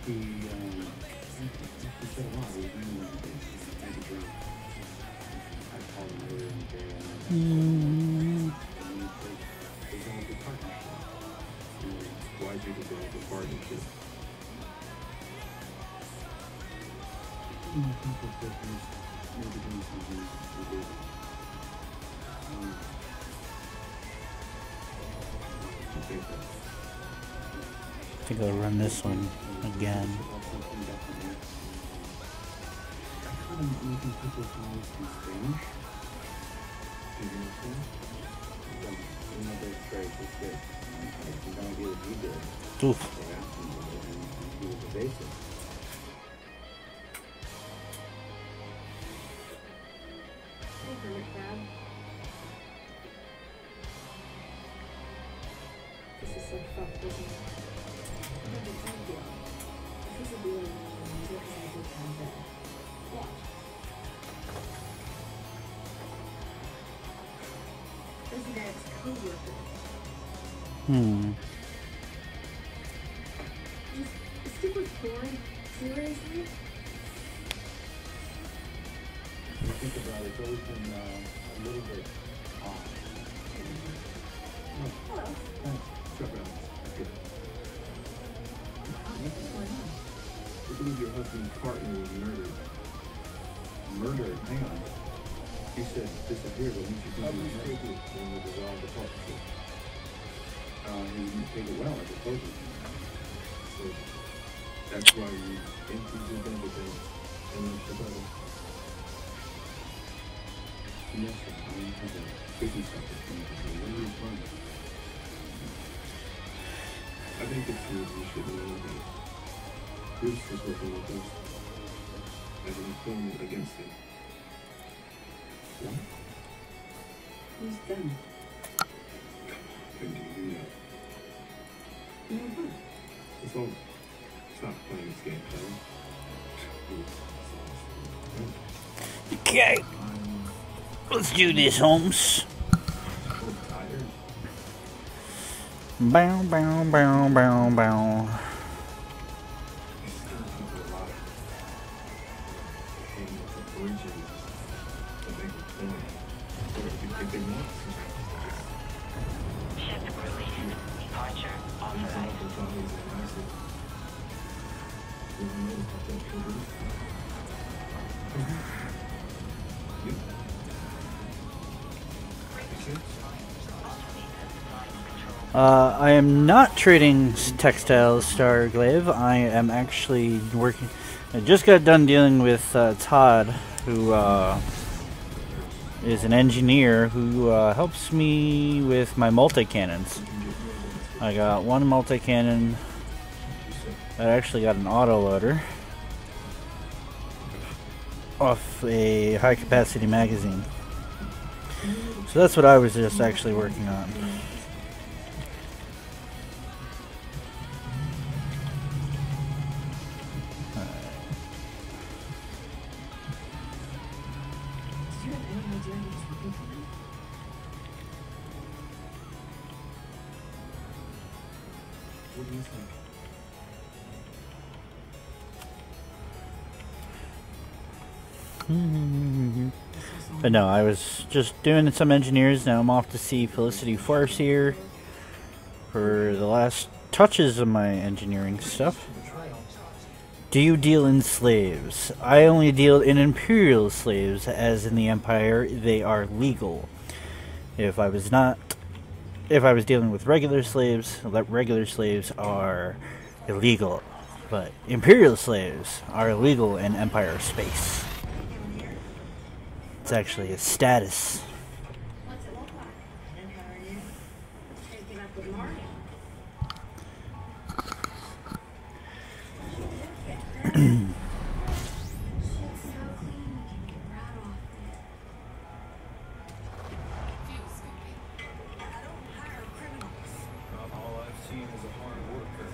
He said a lot. He was doing one thing. I had to drunk. I called him earlier in the day and there's only good partnership. Why do you develop a partnership? People said he's maybe doing something we did. Okay,
I think I'll run this one again.
making people's lives in Spanish. Do you understand? Another phrase is good. I have no idea what he did.
Oof.
So I asked him about it, and he was evasive.
Just stick with Ford. Seriously?
When you think about it, it's always been a little bit odd.
Hello.
Thanks. Chuck it out. That's good. I believe your husband's partner was murdered. Murdered? Hang on. He said disappeared, but once you think he was murdered, then we dissolved the partnership. He didn't take it well, I suppose. So that's why you think he's identical and then the brother. Yes, sir. I have a business opportunity. Where are you from? I think it's true we should know that Bruce is working with us as an informant against him. What?
Who's them?
When do you know?
You know what?
It's over. Stop playing this game, fellas.
Okay. Let's do this, Holmes.
I'm tired.
Bow, bow, bow, bow, bow.
Ship release. Departure authorized.
I am not trading textiles, Starglaive. I am actually working. I just got done dealing with Todd, who is an engineer who helps me with my multi-cannons. I got one multi-cannon. I actually got an autoloader off a high-capacity magazine. So that's what I was just actually working on.
Do you have any idea who was working for him?
What do you think?
But no, I was just doing some engineers. Now I'm off to see Felicity Force here for the last touches of my engineering stuff. Do you deal in slaves? I only deal in imperial slaves, as in the Empire they are legal. If I was dealing with regular slaves are illegal. But imperial slaves are illegal in Empire space. It's actually a status.
What's it look like? And how are you? Taking up with Marty. She's so clean, you can get right off it.
I don't hire criminals.
All I've seen is a hard worker.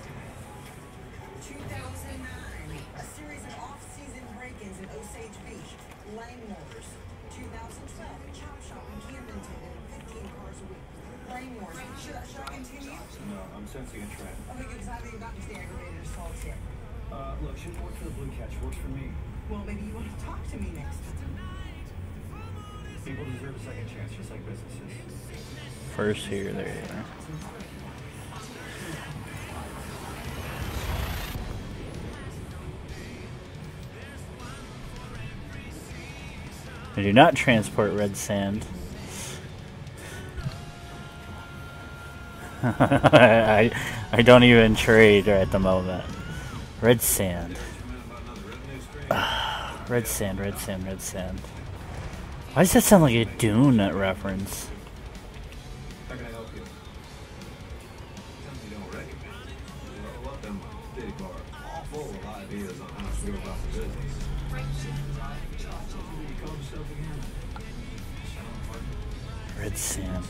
2009, a series of off-season break-ins at Osage Beach. Lane Wars. 2012, a chop shop in Camden attended 15 cars a week. Lane Wars. Should I continue?
No, I'm sensing a trend.
Okay, because I haven't gotten to the aggravated assault yet.
Look, she works for the Blue Catch, works for me.
Well, maybe you want to talk to me next.
People deserve a second chance, just like businesses.
First here, there you are. I do not transport red sand. I don't even trade at the moment. Red sand. Red sand, red sand, red sand. Why does that sound like a Dune reference?
How can I help you? Something you don't recognize. Roll up them big are all full of ideas on how to go about the business. You call yourself again?
Red sand.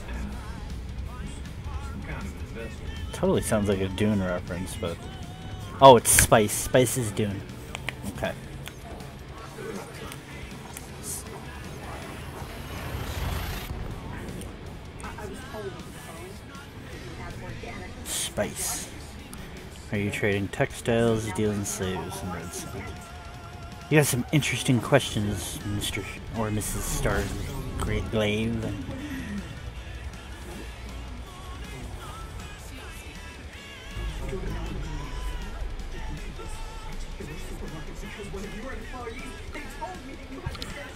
Some kind of investor.
Totally sounds like a Dune reference, but... Oh, it's Spice. Spice is Dune. Okay.
I was told over the phone that you have organic
Spice. Are you trading textiles, dealing slaves, and red sand? You got some interesting questions, Mr. or Mrs. Star Great Glaive.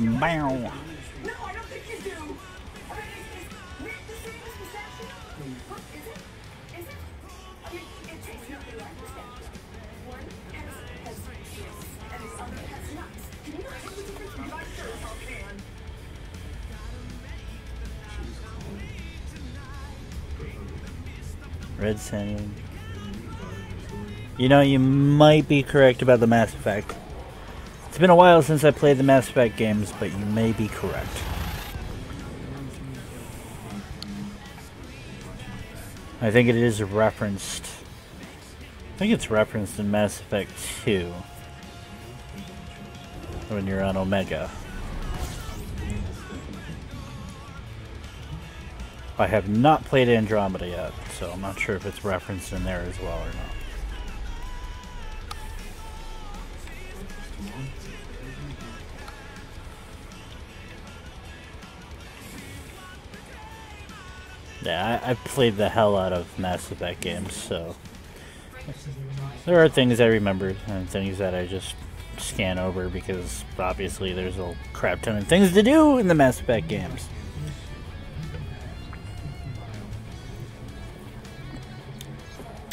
Bow.
No, I don't think you do. I mean, is Rick the same as Musashi? What is it? Is it? I mean, it tastes nothing like Musashi. One has chips and the other has nuts. Can you not tell the difference? Because I sure as hell can.
Red sand. You know, you might be correct about the Mass Effect. It's been a while since I played the Mass Effect games, but you may be correct. I think it is referenced. I think it's referenced in Mass Effect 2 when you're on Omega. I have not played Andromeda yet, so I'm not sure if it's referenced in there as well or not. Yeah, I've played the hell out of Mass Effect games, so there are things I remember and things that I just scan over because obviously there's a crap ton of things to do in the Mass Effect games.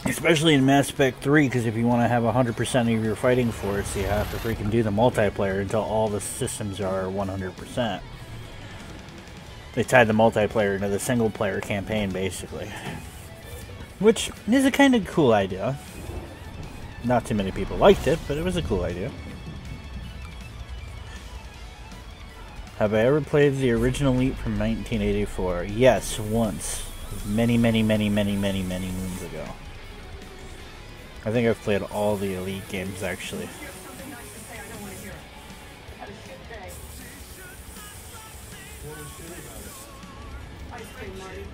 Especially in Mass Effect 3, because if you want to have 100% of your fighting force, you have to freaking do the multiplayer until all the systems are 100%. They tied the multiplayer into the single-player campaign, basically. Which is a kind of cool idea. Not too many people liked it, but it was a cool idea. Have I ever played the original Elite from 1984? Yes, once. Many moons ago. I think I've played all the Elite games, actually.
Something nice to say, I don't want to hear it. Had a shit day.
What was shit about it?
Ice cream, Marty.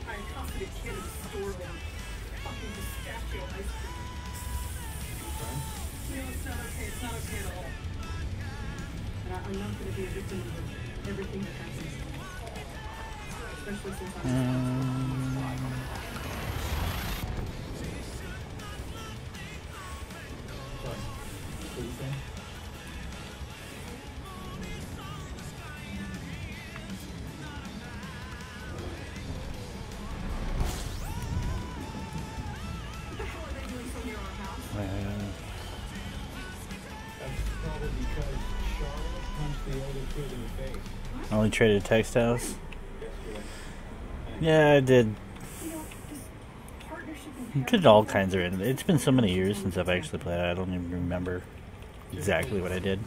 I accosted a kid in the store with fucking pistachio ice cream. You know, it's not okay. It's not okay at all. And I'm not going to be a victim of everything that happens. Especially since I'm
Sorry. What did you say?
What the hell are they doing so near our house?
That's probably because Charlotte punched the older kid in the face.
Only traded textiles?
Yesterday.
Yeah, I did.
You know, this partnership
I did all kinds of it. It's been so many years since I've actually played it, I don't even remember exactly what I did.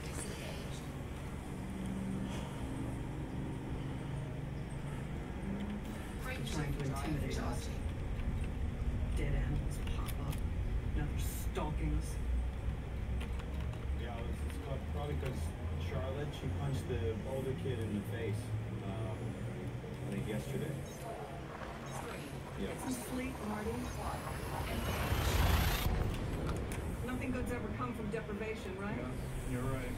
trying to intimidate us. Dead animals pop up. Now they're stalking us.
Yeah, it's probably because Charlotte, she punched the older kid in the face. I think yesterday. Yeah.
Get some sleep, Marty. Nothing good's ever come from deprivation, right?
You're right.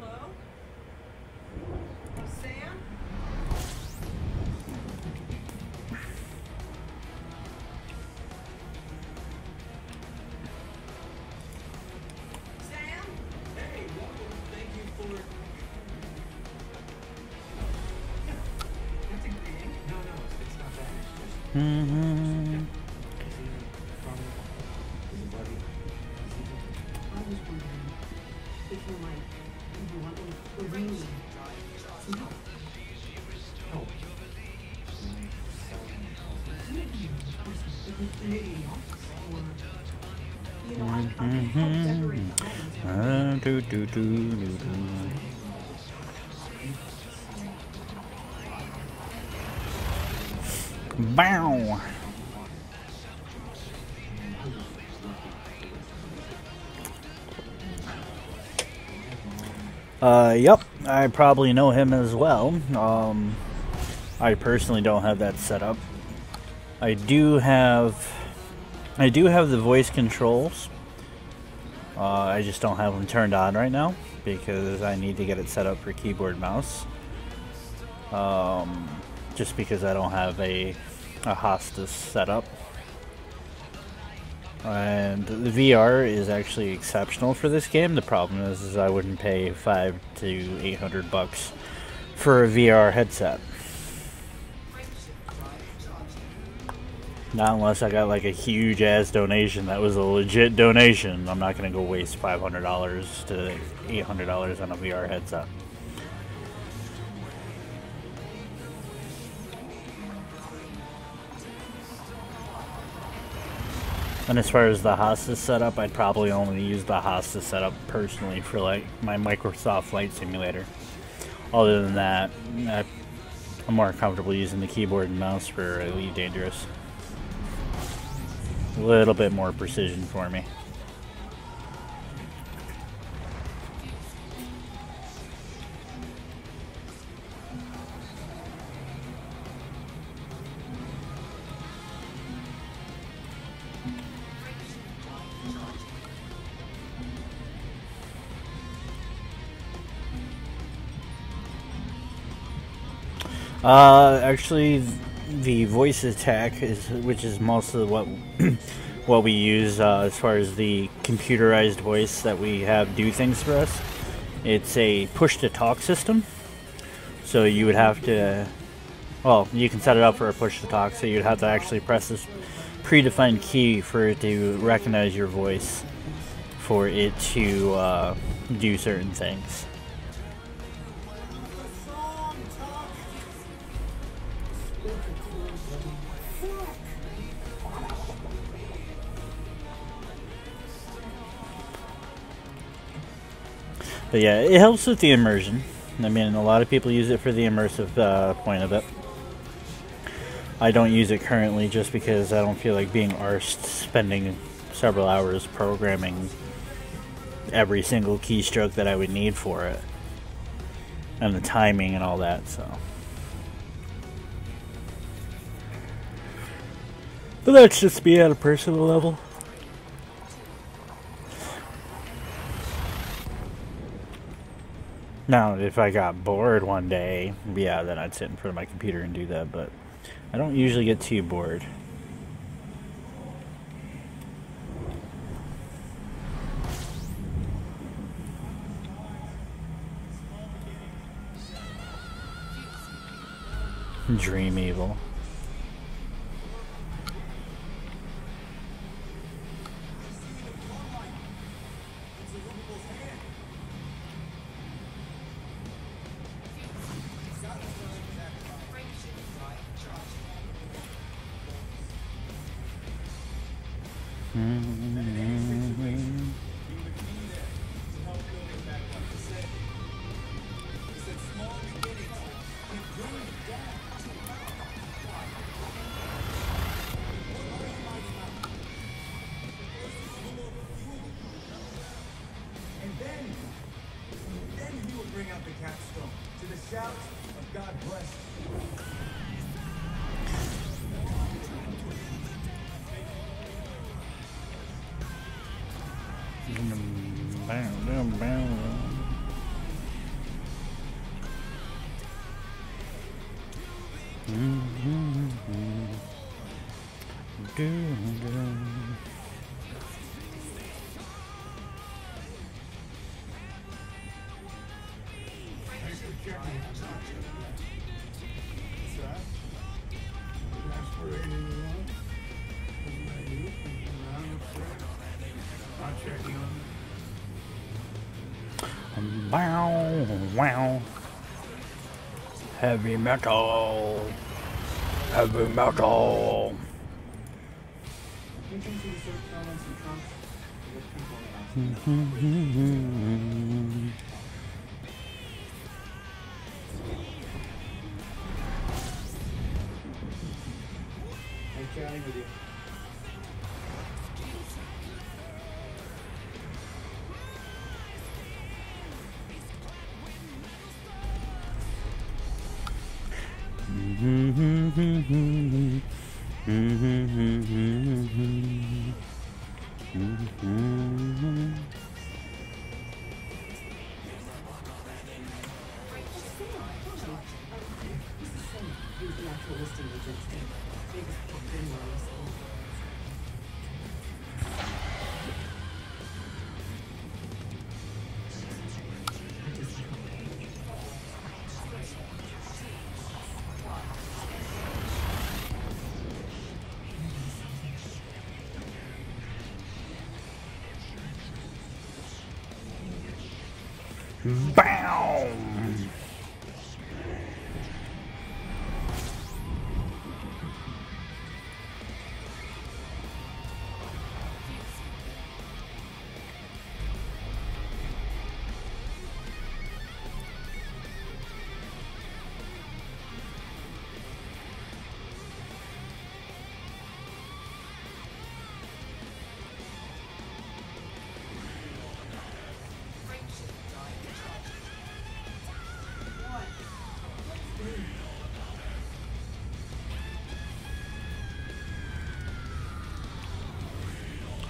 Hello? Sam? Sam?
Hey, welcome. Thank you for...
That's a greeting.
No, it's not that. It's just...
Mm-hmm.
Is he from... Is he buddy?
I was wondering if you might, if you want to really some help.
Help.
Maybe an office or, you know, I can help decorate the homes.
Bow. Yup. I probably know him as well. I personally don't have that set up. I do have the voice controls. I just don't have them turned on right now because I need to get it set up for keyboard mouse. Just because I don't have a Hostas set up. And the VR is actually exceptional for this game. The problem is I wouldn't pay $500 to $800 for a VR headset. Not unless I got like a huge ass donation that was a legit donation. I'm not gonna go waste $500 to $800 on a VR headset. And as far as the Hostas setup, I'd probably only use the Hostas setup personally for like my Microsoft Flight Simulator. Other than that, I'm more comfortable using the keyboard and mouse for Elite Dangerous. A little bit more precision for me. Actually, the voice attack which is most of what what we use as far as the computerized voice that we have do things for us. It's a push-to-talk system, so you would have to, well, you can set it up for a push-to-talk, so you'd have to actually press this predefined key for it to recognize your voice, for it to do certain things. But yeah, it helps with the immersion. I mean, a lot of people use it for the immersive point of it. I don't use it currently just because I don't feel like being arsed spending several hours programming every single keystroke that I would need for it. And the timing and all that, so. But that's just me at a personal level. Now, if I got bored one day, yeah, then I'd sit in front of my computer and do that, but I don't usually get too bored. Dream Evil. Wow, wow. Heavy metal. Heavy metal.
Chatting with you.
Use the actual listing agent to make us put in on this thing.
Bam!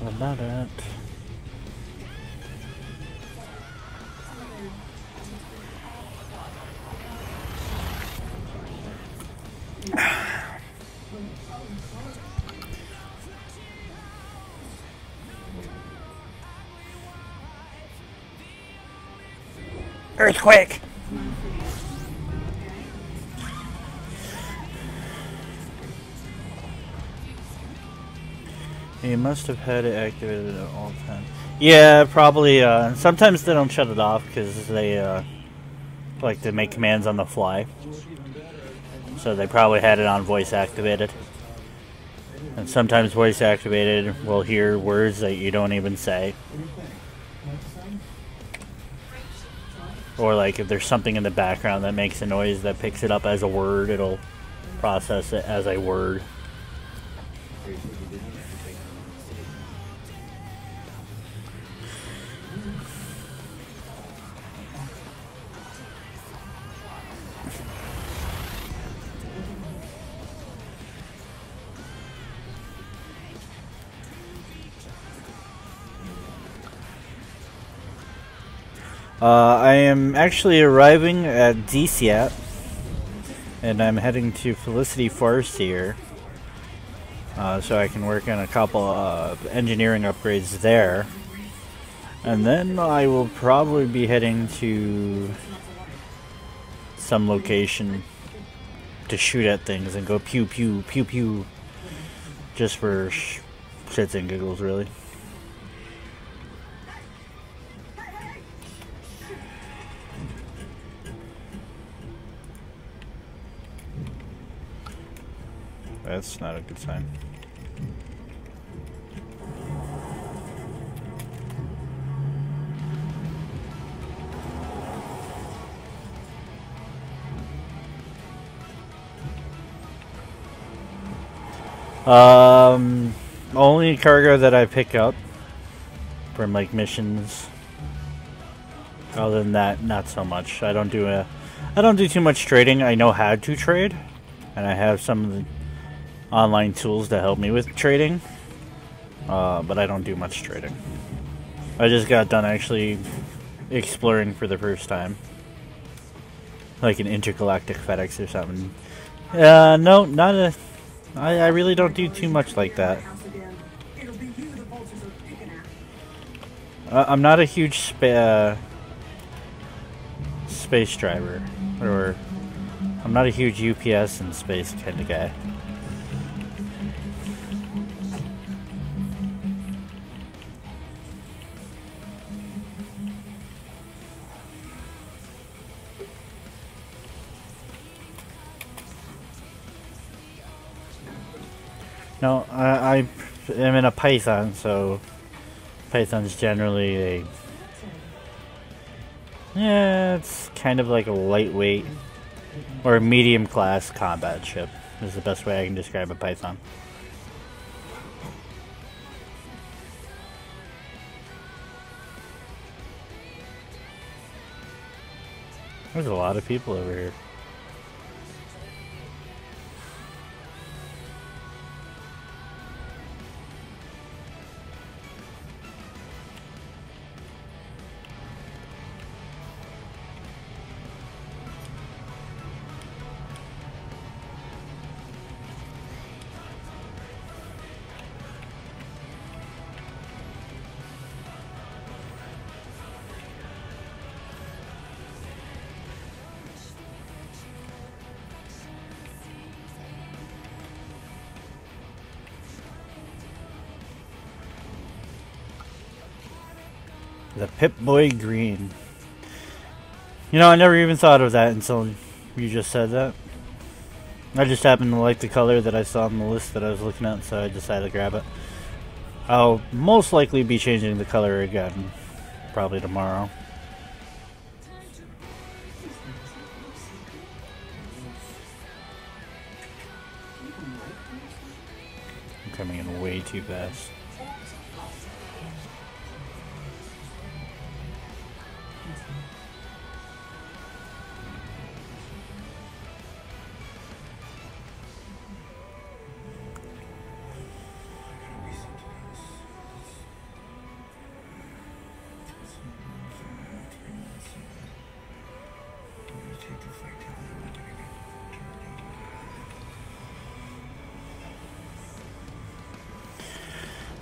What about it? Earthquake! You must have had it activated at all times. Yeah, probably. Sometimes they don't shut it off because they like to make commands on the fly. So they probably had it on voice activated. And sometimes voice activated will hear words that you don't even say. Or like if there's something in the background that makes a noise that picks it up as a word, it'll process it as a word. I am actually arriving at DCAT, and I'm heading to Felicity Farseer, so I can work on a couple of engineering upgrades there. And then I will probably be heading to some location to shoot at things and go pew pew pew pew, just for shits and giggles, really. That's not a good sign. Only cargo that I pick up from like missions. Other than that, not so much. I don't do too much trading. I know how to trade, and I have some of the online tools to help me with trading, but I don't do much trading. I just got done actually exploring for the first time, like an intergalactic FedEx or something. No, not a. I really don't do too much like that. I'm not a huge space driver, or I'm not a huge UPS and space kind of guy. No, I am in a Python, so Python's generally a... Yeah, it's kind of like a lightweight or a medium class combat ship is the best way I can describe a Python. There's a lot of people over here. The Pip-Boy green. You know, I never even thought of that until you just said that. I just happened to like the color that I saw on the list that I was looking at, so I decided to grab it. I'll most likely be changing the color again, probably tomorrow. I'm coming in way too fast.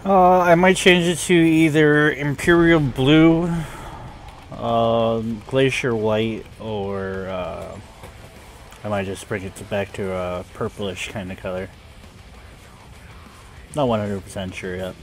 I might change it to either Imperial Blue, Glacier White, or I might just bring it back to a purplish kind of color. Not 100% sure yet.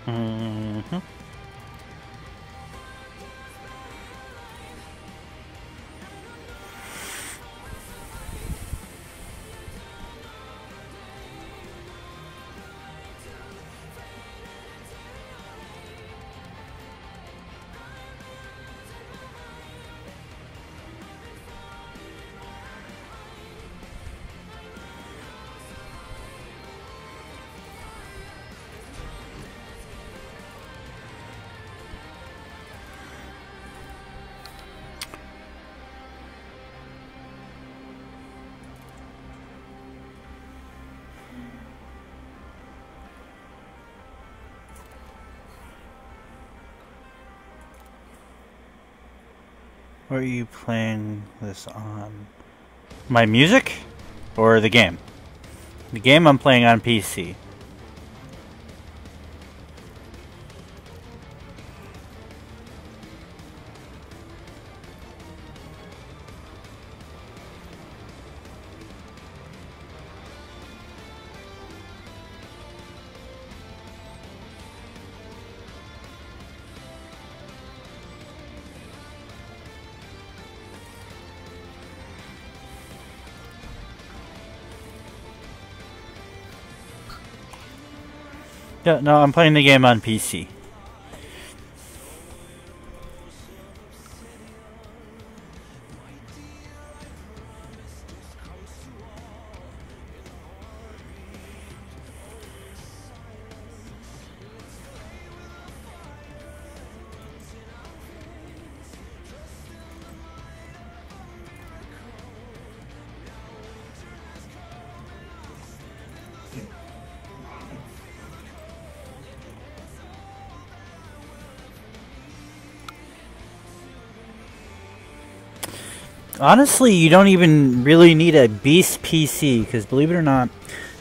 Mm-hmm. What are you playing this on? My music? Or the game? The game I'm playing on PC. Yeah, no, I'm playing the game on PC. Honestly, you don't even really need a beast PC, because believe it or not,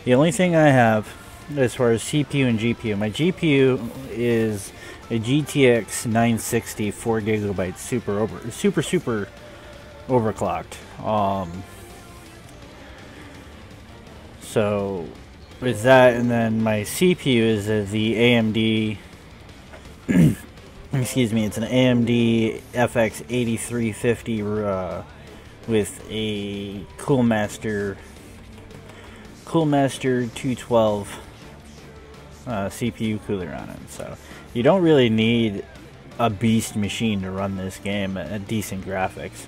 the only thing I have as far as CPU and GPU, my GPU is a GTX 960 4GB super overclocked. So with that, and then my CPU is the AMD. Excuse me, it's an AMD FX 8350 with a Coolmaster 212 CPU cooler on it. So you don't really need a beast machine to run this game at decent graphics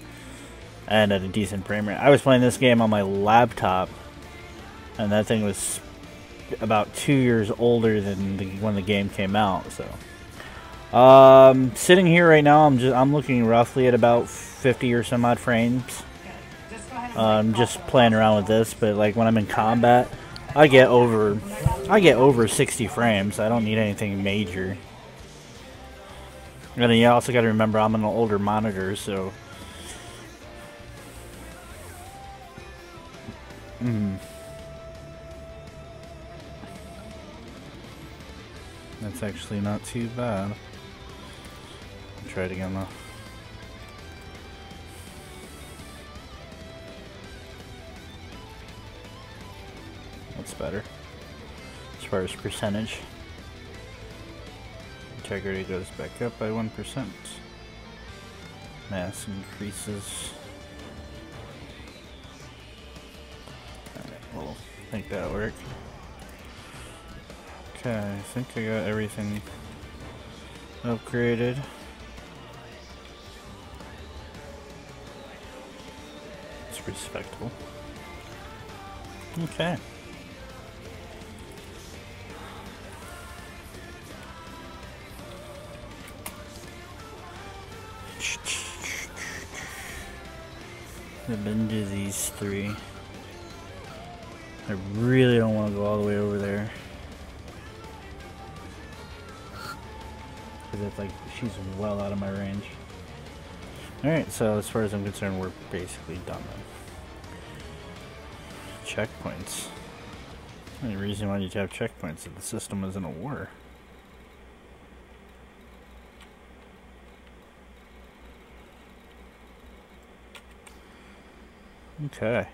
and at a decent frame rate. I was playing this game on my laptop, and that thing was about 2 years older than when the game came out. So sitting here right now, I'm looking roughly at about 50 or some odd frames. I'm just playing around with this, but like when I'm in combat, I get over 60 frames. I don't need anything major. And then you also got to remember I'm on an older monitor, so that's actually not too bad. I'll try it again though. That's better as far as percentage. Integrity goes back up by 1%. Mass increases. Alright, well, I think that'll work. Okay, I think I got everything upgraded. It's respectable. Okay. I've been to these three. I really don't want to go all the way over there. Because it's like, she's well out of my range. Alright, so as far as I'm concerned, we're basically done then. Checkpoints. Any reason why you'd have checkpoints if the system is in a war? Okay.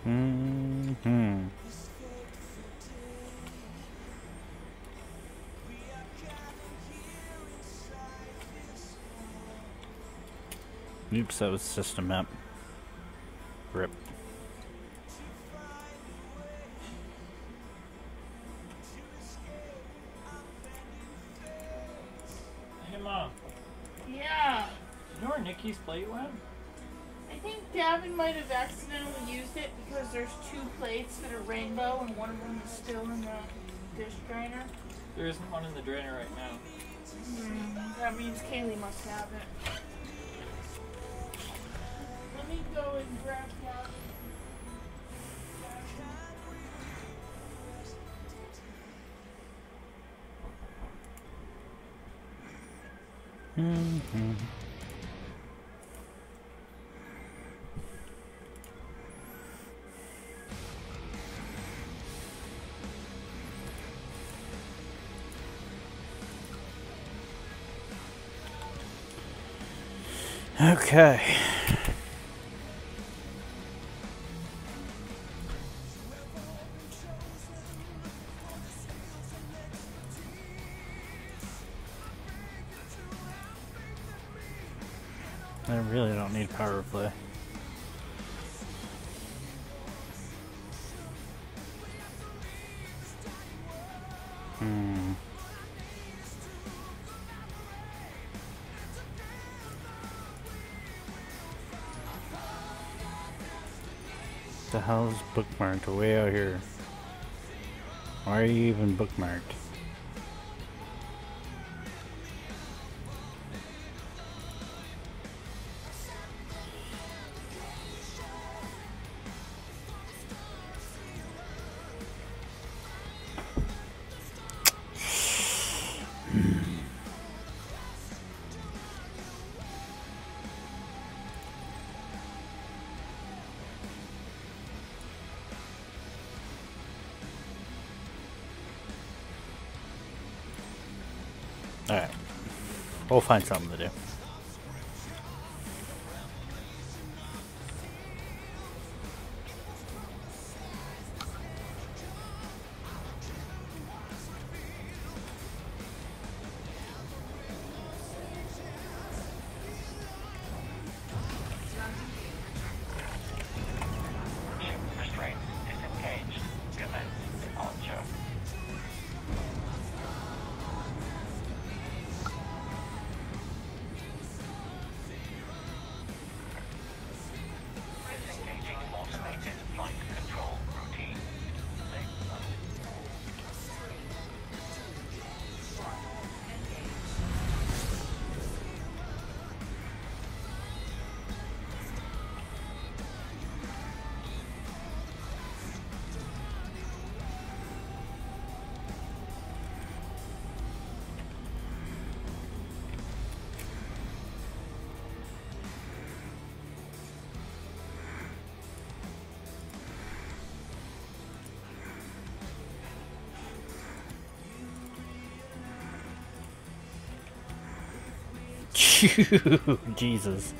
Mm-hmm. Oops, that was system map. Rip.
Hey Mom,
Yeah.
you know where Nikki's plate went?
I think Gavin might have accidentally used it because there's 2 plates that are rainbow and one of them is still in the dish drainer.
There isn't one in the drainer right now.
That means Kaylee must have it. Let me go and grab Gavin.
Mm-hmm. Okay. I really don't need power play. The hell's bookmarked way out here? Why are you even bookmarked? Alright. We'll find something to do.
Restraint disengaged. Commence departure. Disengaging automated flight control routine.
Jesus.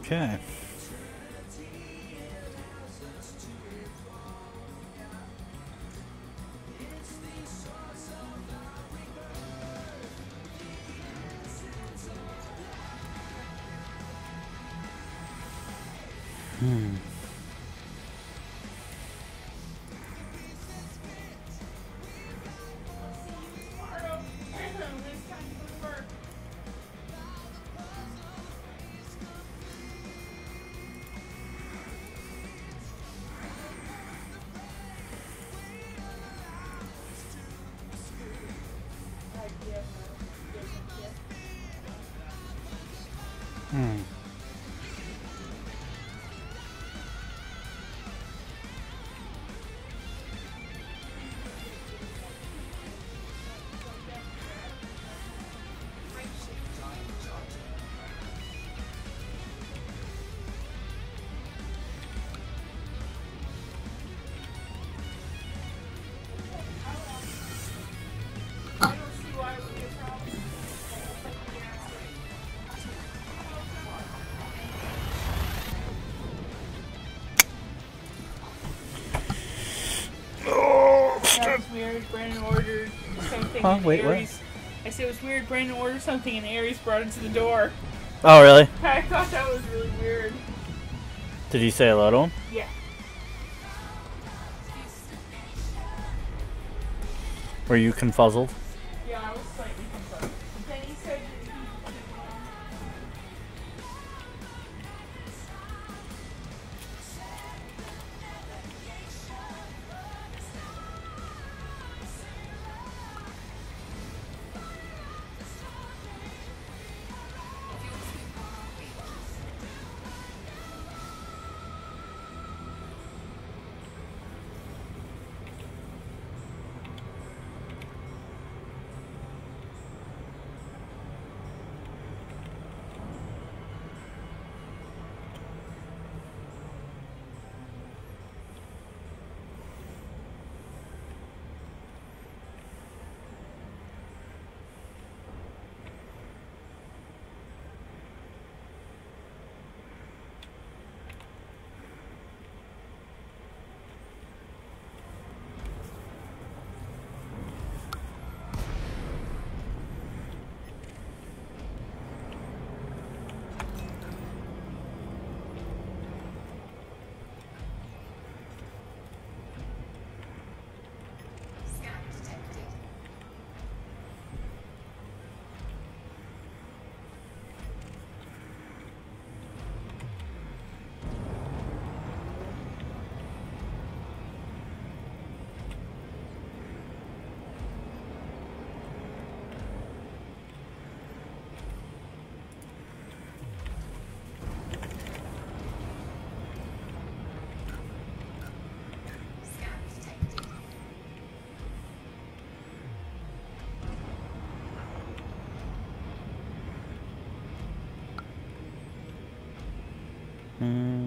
Okay. Huh? Wait, what?
Aries. I said it was weird. Brandon ordered something and Aries brought it to the door.
Oh, really?
I thought that was really weird.
Did you say hello to him?
Yeah.
Were you confuzzled?
Yeah, I was slightly confused. Then he said that he...
Hmm.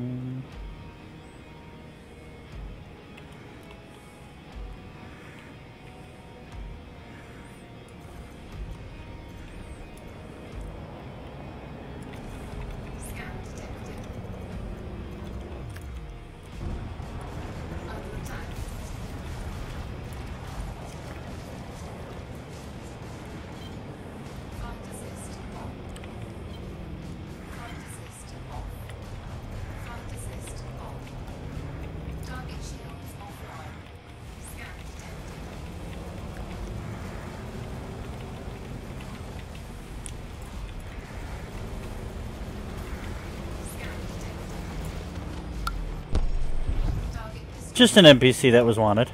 Just an NPC that was wanted.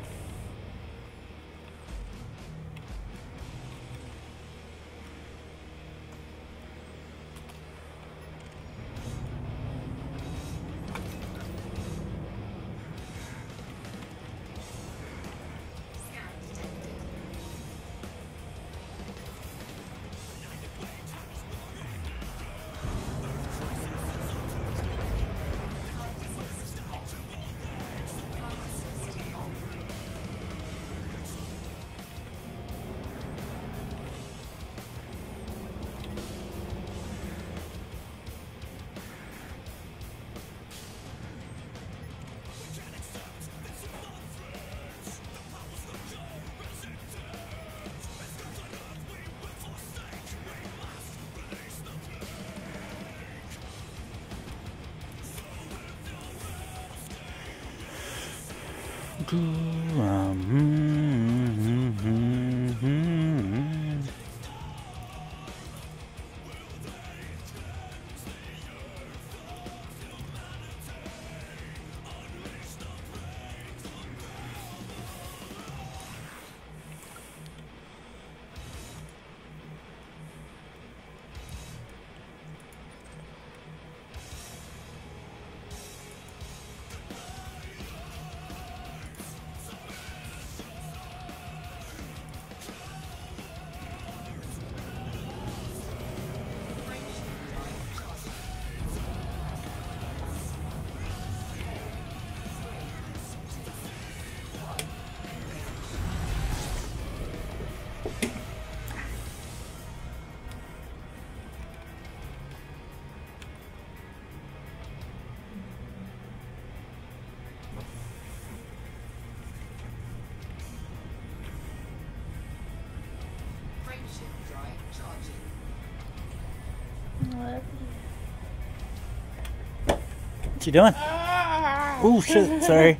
What you doing?
Ah!
Oh shit! Sorry.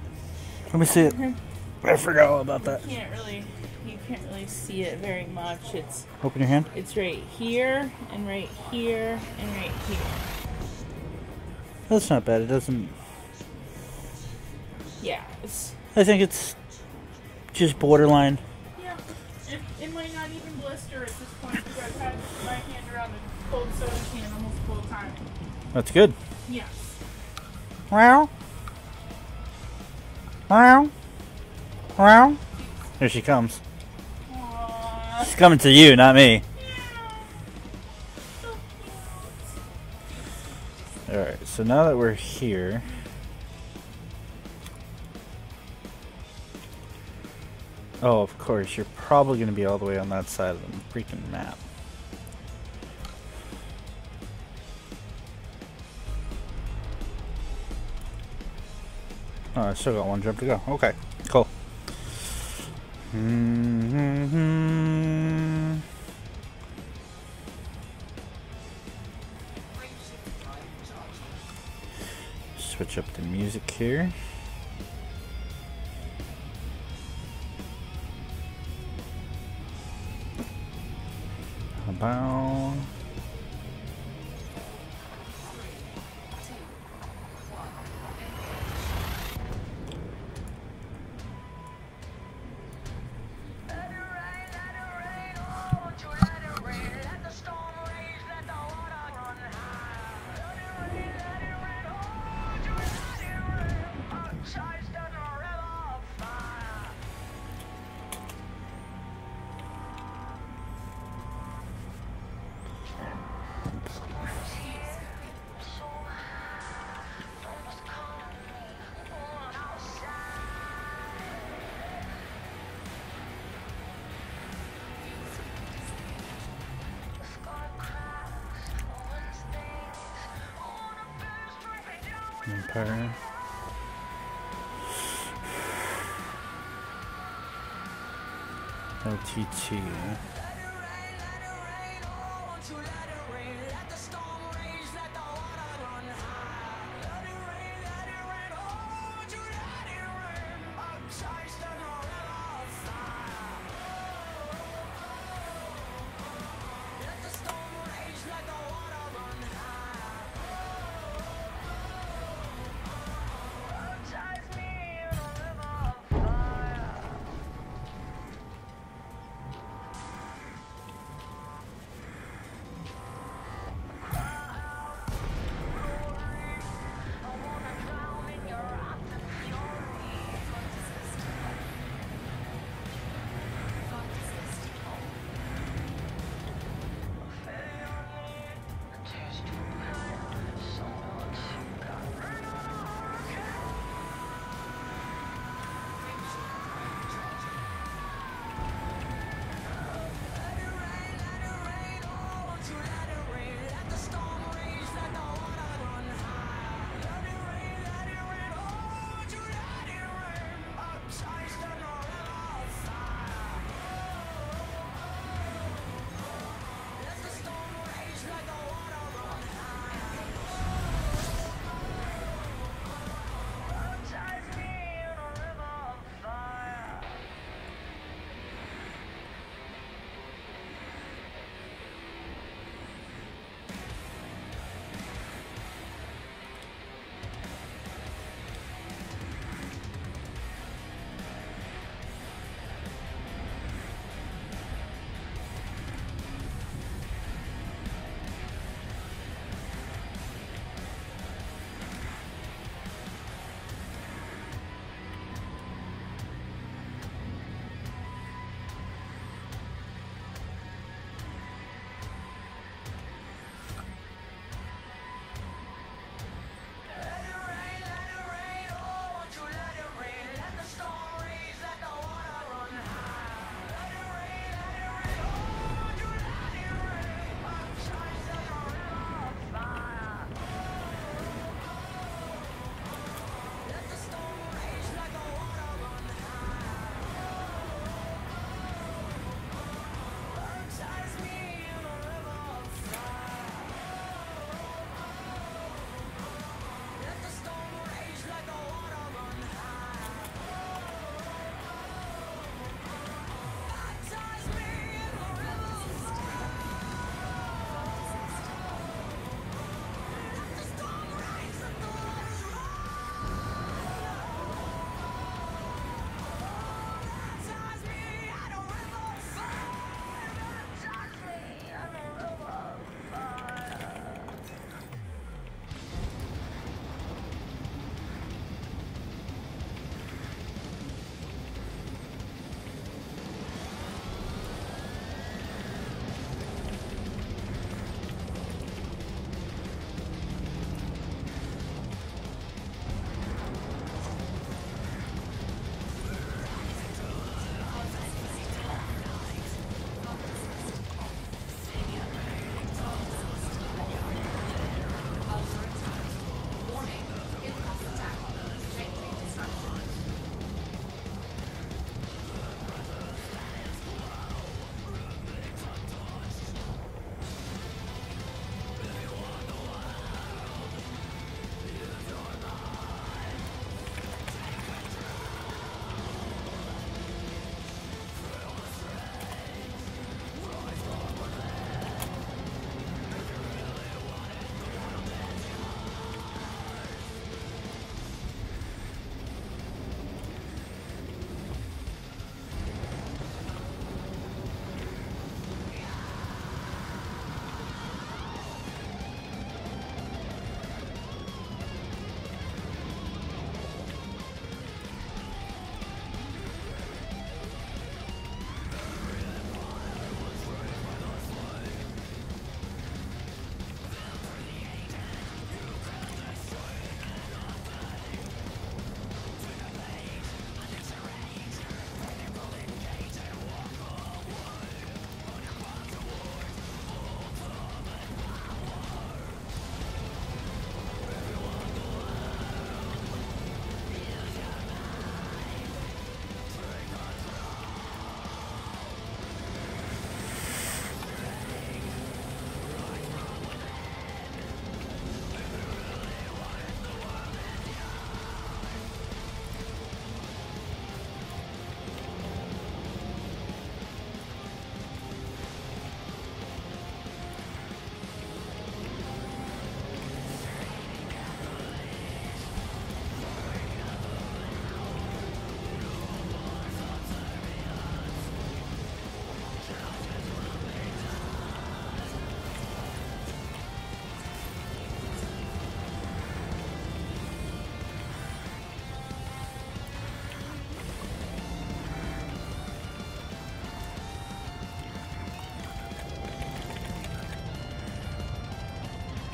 Let me see it. I forgot all about that.
You can't really see it very much.
Open your hand.
It's right here and right here and right here.
That's not bad. It doesn't.
Yeah, it's
I think it's just borderline.
yeah. It might not even blister at this point because I've had my hand around the cold soda can almost the whole time.
That's good.
Yes.
Wow. Wow. Wow. Here she comes.
Aww.
She's coming to you, not me. Alright, so now that we're here. Oh, of course, you're probably going to be all the way on that side of the freaking map. Oh, I still got one jump to go. Okay, cool. Switch up the music here. About Empire. LTT.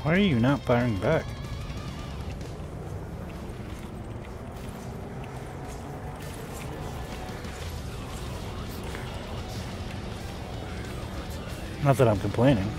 Why are you not firing back? Not that I'm complaining.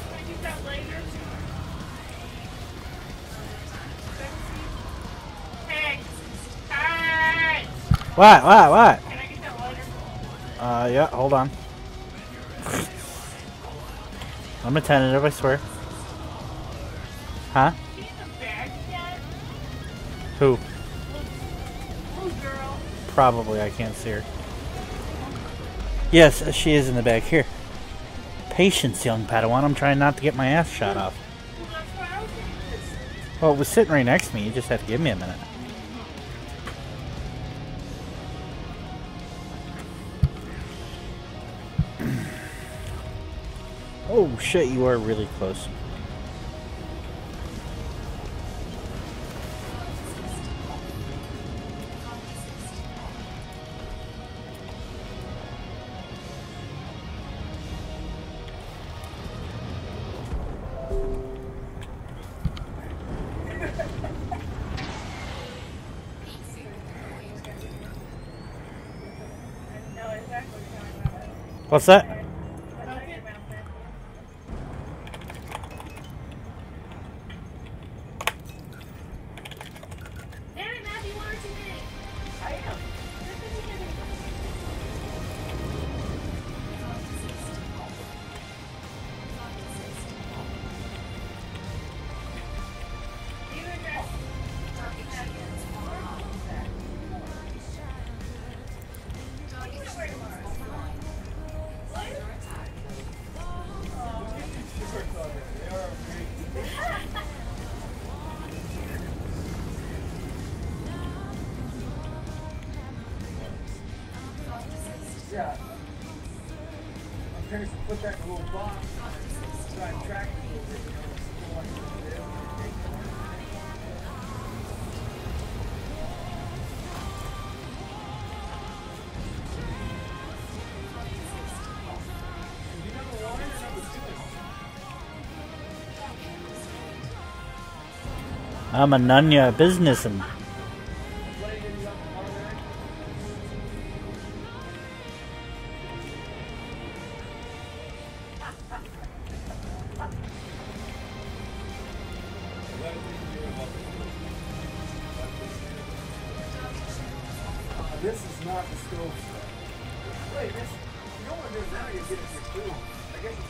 Can I get that later? Hey! Hey!
What?
Can I get that later?
Yeah, hold on. I'm a tentative, I swear. Huh?
Can you get the bag yet?
Who?
Little girl.
Probably, I can't see her. Yes, she is in the back. Here. Patience, young Padawan. I'm trying not to get my ass shot off.
Well, that's why I was thinking this.
Well, it was sitting right next to me. You just had to give me a minute. Oh, shit, you are really close.
I know exactly what you're talking about.
What's that?
Okay.
Damn it, Matthew, what are you doing?
I am. You and your
Yeah. My parents would put that in a little box, try and track it a little bit, you know, what you want to do. You number one or number two?
I'm a Nunya businessman.
Played in the upper part there? This is not the stove stuff. Wait, this, you don't want to do it now, you're getting your food. I guess it's...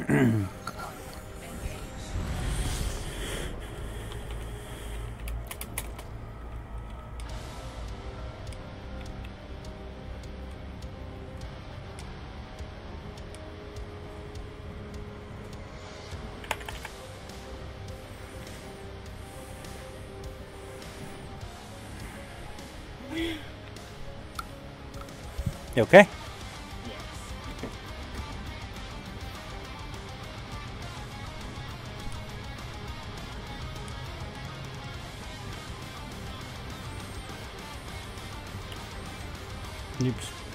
You okay? Oops.